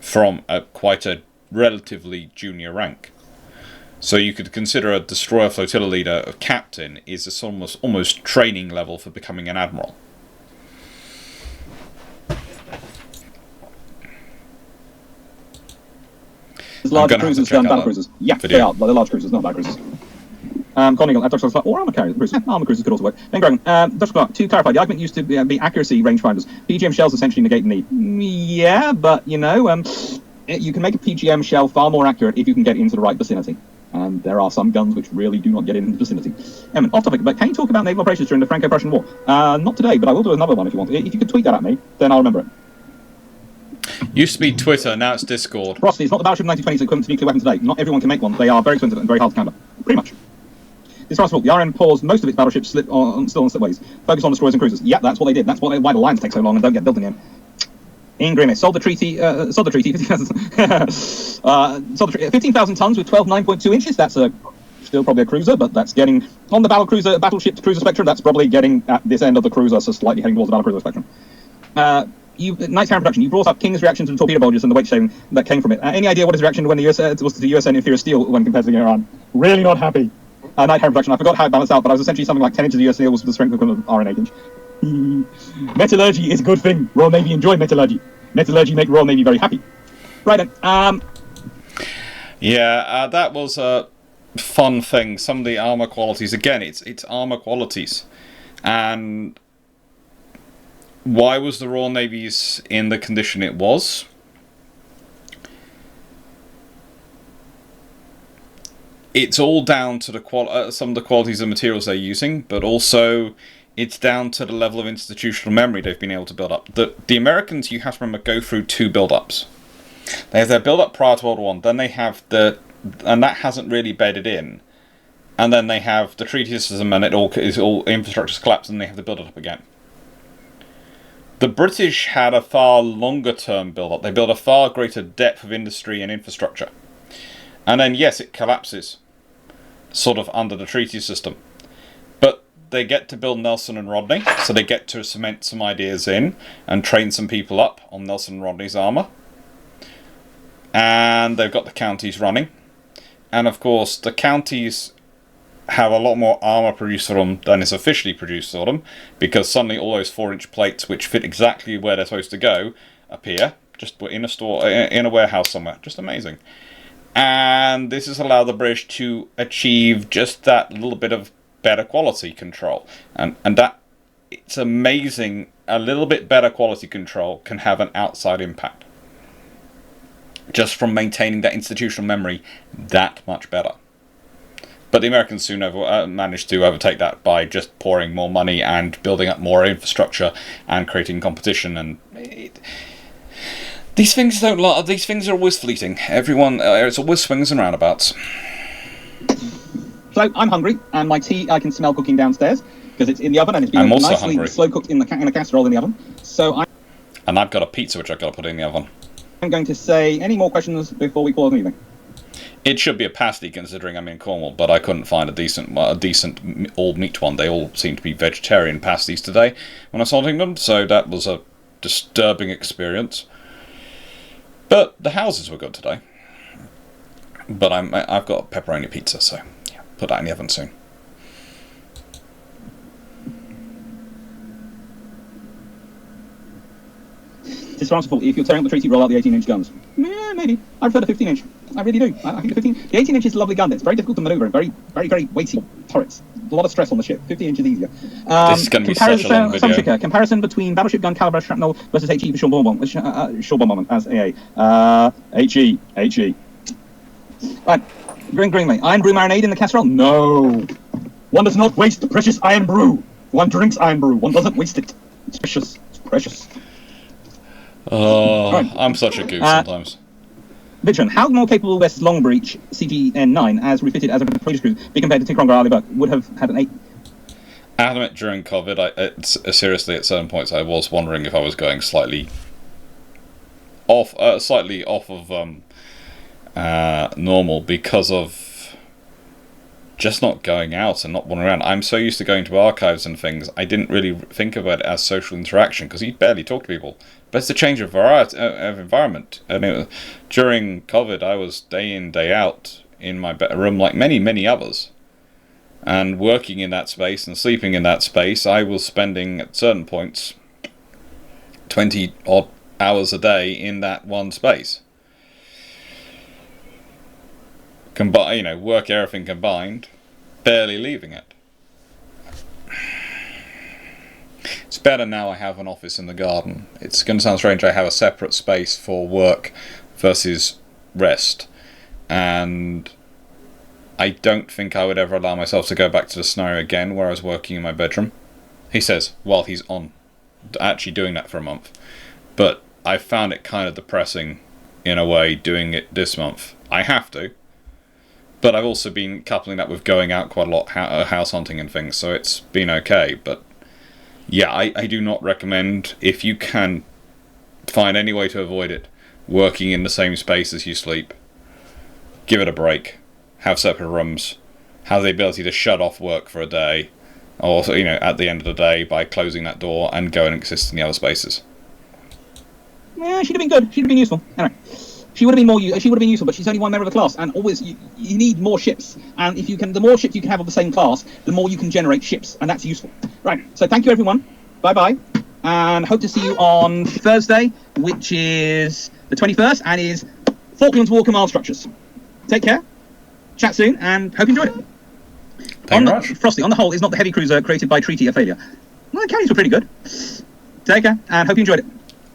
from quite a relatively junior rank. So you could consider a destroyer flotilla leader, a captain, is this almost training level for becoming an admiral. Large cruisers than battle cruisers. Yeah, they are. They're large cruisers, not battle cruisers. Conning Dr. Clarke, or armor carriers. Armor cruisers could also work. Ben Grogan, Dr. Clarke, to clarify, the argument used to be accuracy rangefinders. PGM shells essentially negate the need. Yeah, but, you know, you can make a PGM shell far more accurate if you can get into the right vicinity. And there are some guns which really do not get into the vicinity. Off topic, but can you talk about naval operations during the Franco-Prussian War? Not today, but I will do another one if you want. If you could tweet that at me, then I'll remember it. Used to be Twitter, now it's Discord. Frosty, it's not the battleship 1920s equivalent to nuclear weapons today. Not everyone can make one. They are very expensive and very hard to counter. Pretty much. This last the RN paused most of its battleships still on slipways. Focus on destroyers and cruisers. Yeah, that's what they did. That's why the lines take so long and don't get built in the end. Ian Grimmett, sold the treaty, 15,000 tons with 12 9.2 inches. That's still probably a cruiser, but that's getting on the battleship to cruiser spectrum. That's probably getting at this end of the cruiser, so slightly heading towards the battle cruiser spectrum. Night Tower production. You brought up King's reaction to the torpedo bulges and the weight shaving that came from it. Any idea what his reaction when the US was to the USN inferior steel when compared to Iran? Really not happy. Night Tower production. I forgot how it balanced out, but I was essentially something like 10 inches of US steel was the strength equivalent of RN 8 inch. Metallurgy is a good thing. Royal Navy enjoy metallurgy. Metallurgy make Royal Navy very happy. Right then. That was a fun thing. Some of the armor qualities. Again, it's armor qualities, and why was the Royal Navy's in the condition it was? It's all down to the some of the qualities of materials they're using, but also it's down to the level of institutional memory they've been able to build up. The Americans, you have to remember, go through two build-ups. They have their build-up prior to World War I, then they have and that hasn't really bedded in. And then they have the treaty system, and all infrastructure's collapsed, and they have to build it up again. The British had a far longer-term build-up. They built a far greater depth of industry and infrastructure. And then, yes, it collapses, sort of under the treaty system. But they get to build Nelson and Rodney, so they get to cement some ideas in and train some people up on Nelson and Rodney's armour. And they've got the counties running. And of course, the counties have a lot more armour produced for them than is officially produced for them, because suddenly all those 4-inch plates, which fit exactly where they're supposed to go, appear. Just in a store, in a warehouse somewhere. Just amazing. And this has allowed the British to achieve just that little bit of better quality control. And that, it's amazing, a little bit better quality control can have an outside impact. Just from maintaining that institutional memory that much better. But the Americans soon managed to overtake that by just pouring more money and building up more infrastructure and creating competition. And these things don't last. These things are always fleeting. It's always swings and roundabouts. So I'm hungry, and my tea I can smell cooking downstairs because it's in the oven and it's been nicely slow cooked in a casserole in the oven. And I've got a pizza which I've got to put in the oven. I'm going to say any more questions before we call it an evening. It should be a pasty considering I'm in Cornwall, but I couldn't find a decent all meat one. They all seem to be vegetarian pasties today when I was sorting them, so that was a disturbing experience. But the houses were good today. But I've got pepperoni pizza, so yeah, put that in the oven soon. It's responsible if you're tearing up the treaty, roll out the 18-inch guns. Yeah, maybe. I prefer the 15-inch. I really do. I think the 18-inch is a lovely gun. It's very difficult to manoeuvre. Very, very, very weighty turrets. A lot of stress on the ship. 15 inches easier. This is going to be such a long video. Comparison between battleship gun caliber shrapnel versus HE for shore bombardment as AA. HE. Right. Green, mate. Iron brew marinade in the casserole? No. One does not waste the precious iron brew. One drinks iron brew. One doesn't waste it. It's precious. It's precious. Oh, Right. I'm such a goof sometimes. Vitron, how more capable West's Long Breach CGN-9, as refitted as a British cruise, be compared to Ticonderoga Buck, would have had an 8? I admit during COVID, seriously, at certain points, I was wondering if I was going slightly off of normal because of just not going out and not wandering around. I'm so used to going to archives and things, I didn't really think about it as social interaction because you barely talk to people. But it's a change of variety of environment. And during COVID, I was day in, day out in my room like many others. And working in that space and sleeping in that space, I was spending at certain points 20 odd hours a day in that one space. Work, everything combined, barely leaving it. It's better now I have an office in the garden. It's going to sound strange, I have a separate space for work versus rest. And I don't think I would ever allow myself to go back to the scenario again where I was working in my bedroom. He says, while he's on actually doing that for a month. But I found it kind of depressing in a way doing it this month. I have to. But I've also been coupling that with going out quite a lot, house hunting and things, so it's been okay. But yeah, I do not recommend, if you can find any way to avoid it, working in the same space as you sleep. Give it a break. Have separate rooms. Have the ability to shut off work for a day. Or, at the end of the day by closing that door and go and exist in the other spaces. Yeah, she'd have been good. She'd have been useful. Anyway. She would have been useful, but she's only one member of the class, and always you need more ships. And if you can, the more ships you can have of the same class, the more you can generate ships, and that's useful. Right. So thank you, everyone. Bye bye, and hope to see you on Thursday, which is the 21st, and is Falklands War Command Structures. Take care. Chat soon, and hope you enjoyed it. Thank you very much. Frosty, on the whole, is not the heavy cruiser created by treaty a failure. Well, the carriers were pretty good. Take care, and hope you enjoyed it.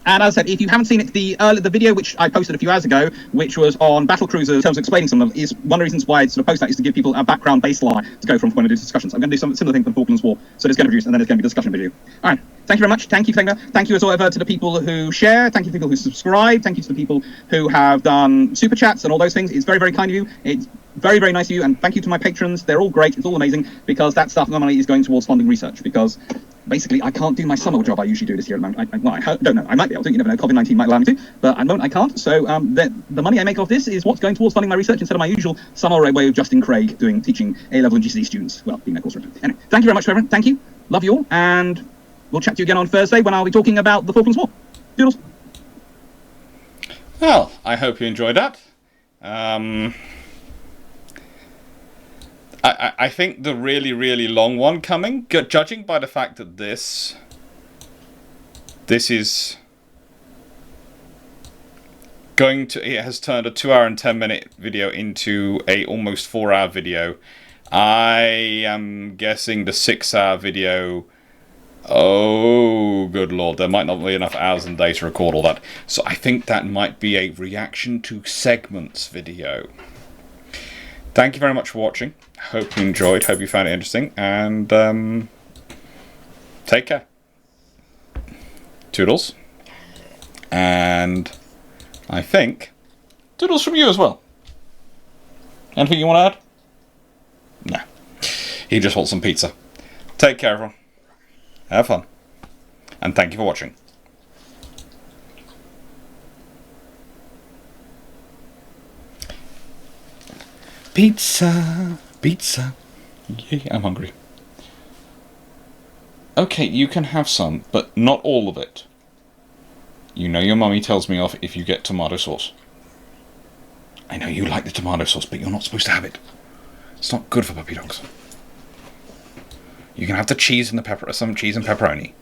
And as I said, if you haven't seen it, the video which I posted a few hours ago, which was on battle cruisers in terms of explaining some of them, is one of the reasons why I sort of post that is to give people a background baseline to go from when I do discussions. I'm going to do some similar thing for the Falklands War. So there's going to be reviews, and then there's going to be a discussion video. All right. Thank you very much. Thank you, Finger. Thank you as ever to the people who share. Thank you to the people who subscribe. Thank you to the people who have done super chats and all those things. It's very, very kind of you. It's very, very nice of you. And thank you to my patrons. They're all great. It's all amazing because that stuff normally is going towards funding research because basically I can't do my summer job I usually do this year. I don't know. I might be able to. You never know. COVID-19 might allow me to. But at the moment I can't. So the money I make off this is what's going towards funding my research instead of my usual summer way of Justin Craig teaching A-level and GCSE students. Well, being a course director. Anyway, thank you very much, everyone. Thank you. Love you all. And we'll chat to you again on Thursday when I'll be talking about the Falklands War. Doodles. Well, I hope you enjoyed that. I think the really, really long one coming, judging by the fact that this is it has turned a 2 hour and 10 minute video into a almost 4 hour video. I am guessing the 6 hour video, oh good lord, there might not be enough hours in the day to record all that. So I think that might be a reaction to segments video. Thank you very much for watching. Hope you enjoyed, hope you found it interesting, and take care. Toodles. And I think toodles from you as well. Anything you want to add? No. He just wants some pizza. Take care, everyone. Have fun. And thank you for watching. Pizza. Pizza. Yeah, I'm hungry. Okay, you can have some, but not all of it. You know your mummy tells me off if you get tomato sauce. I know you like the tomato sauce, but you're not supposed to have it. It's not good for puppy dogs. You can have the cheese and the some cheese and pepperoni.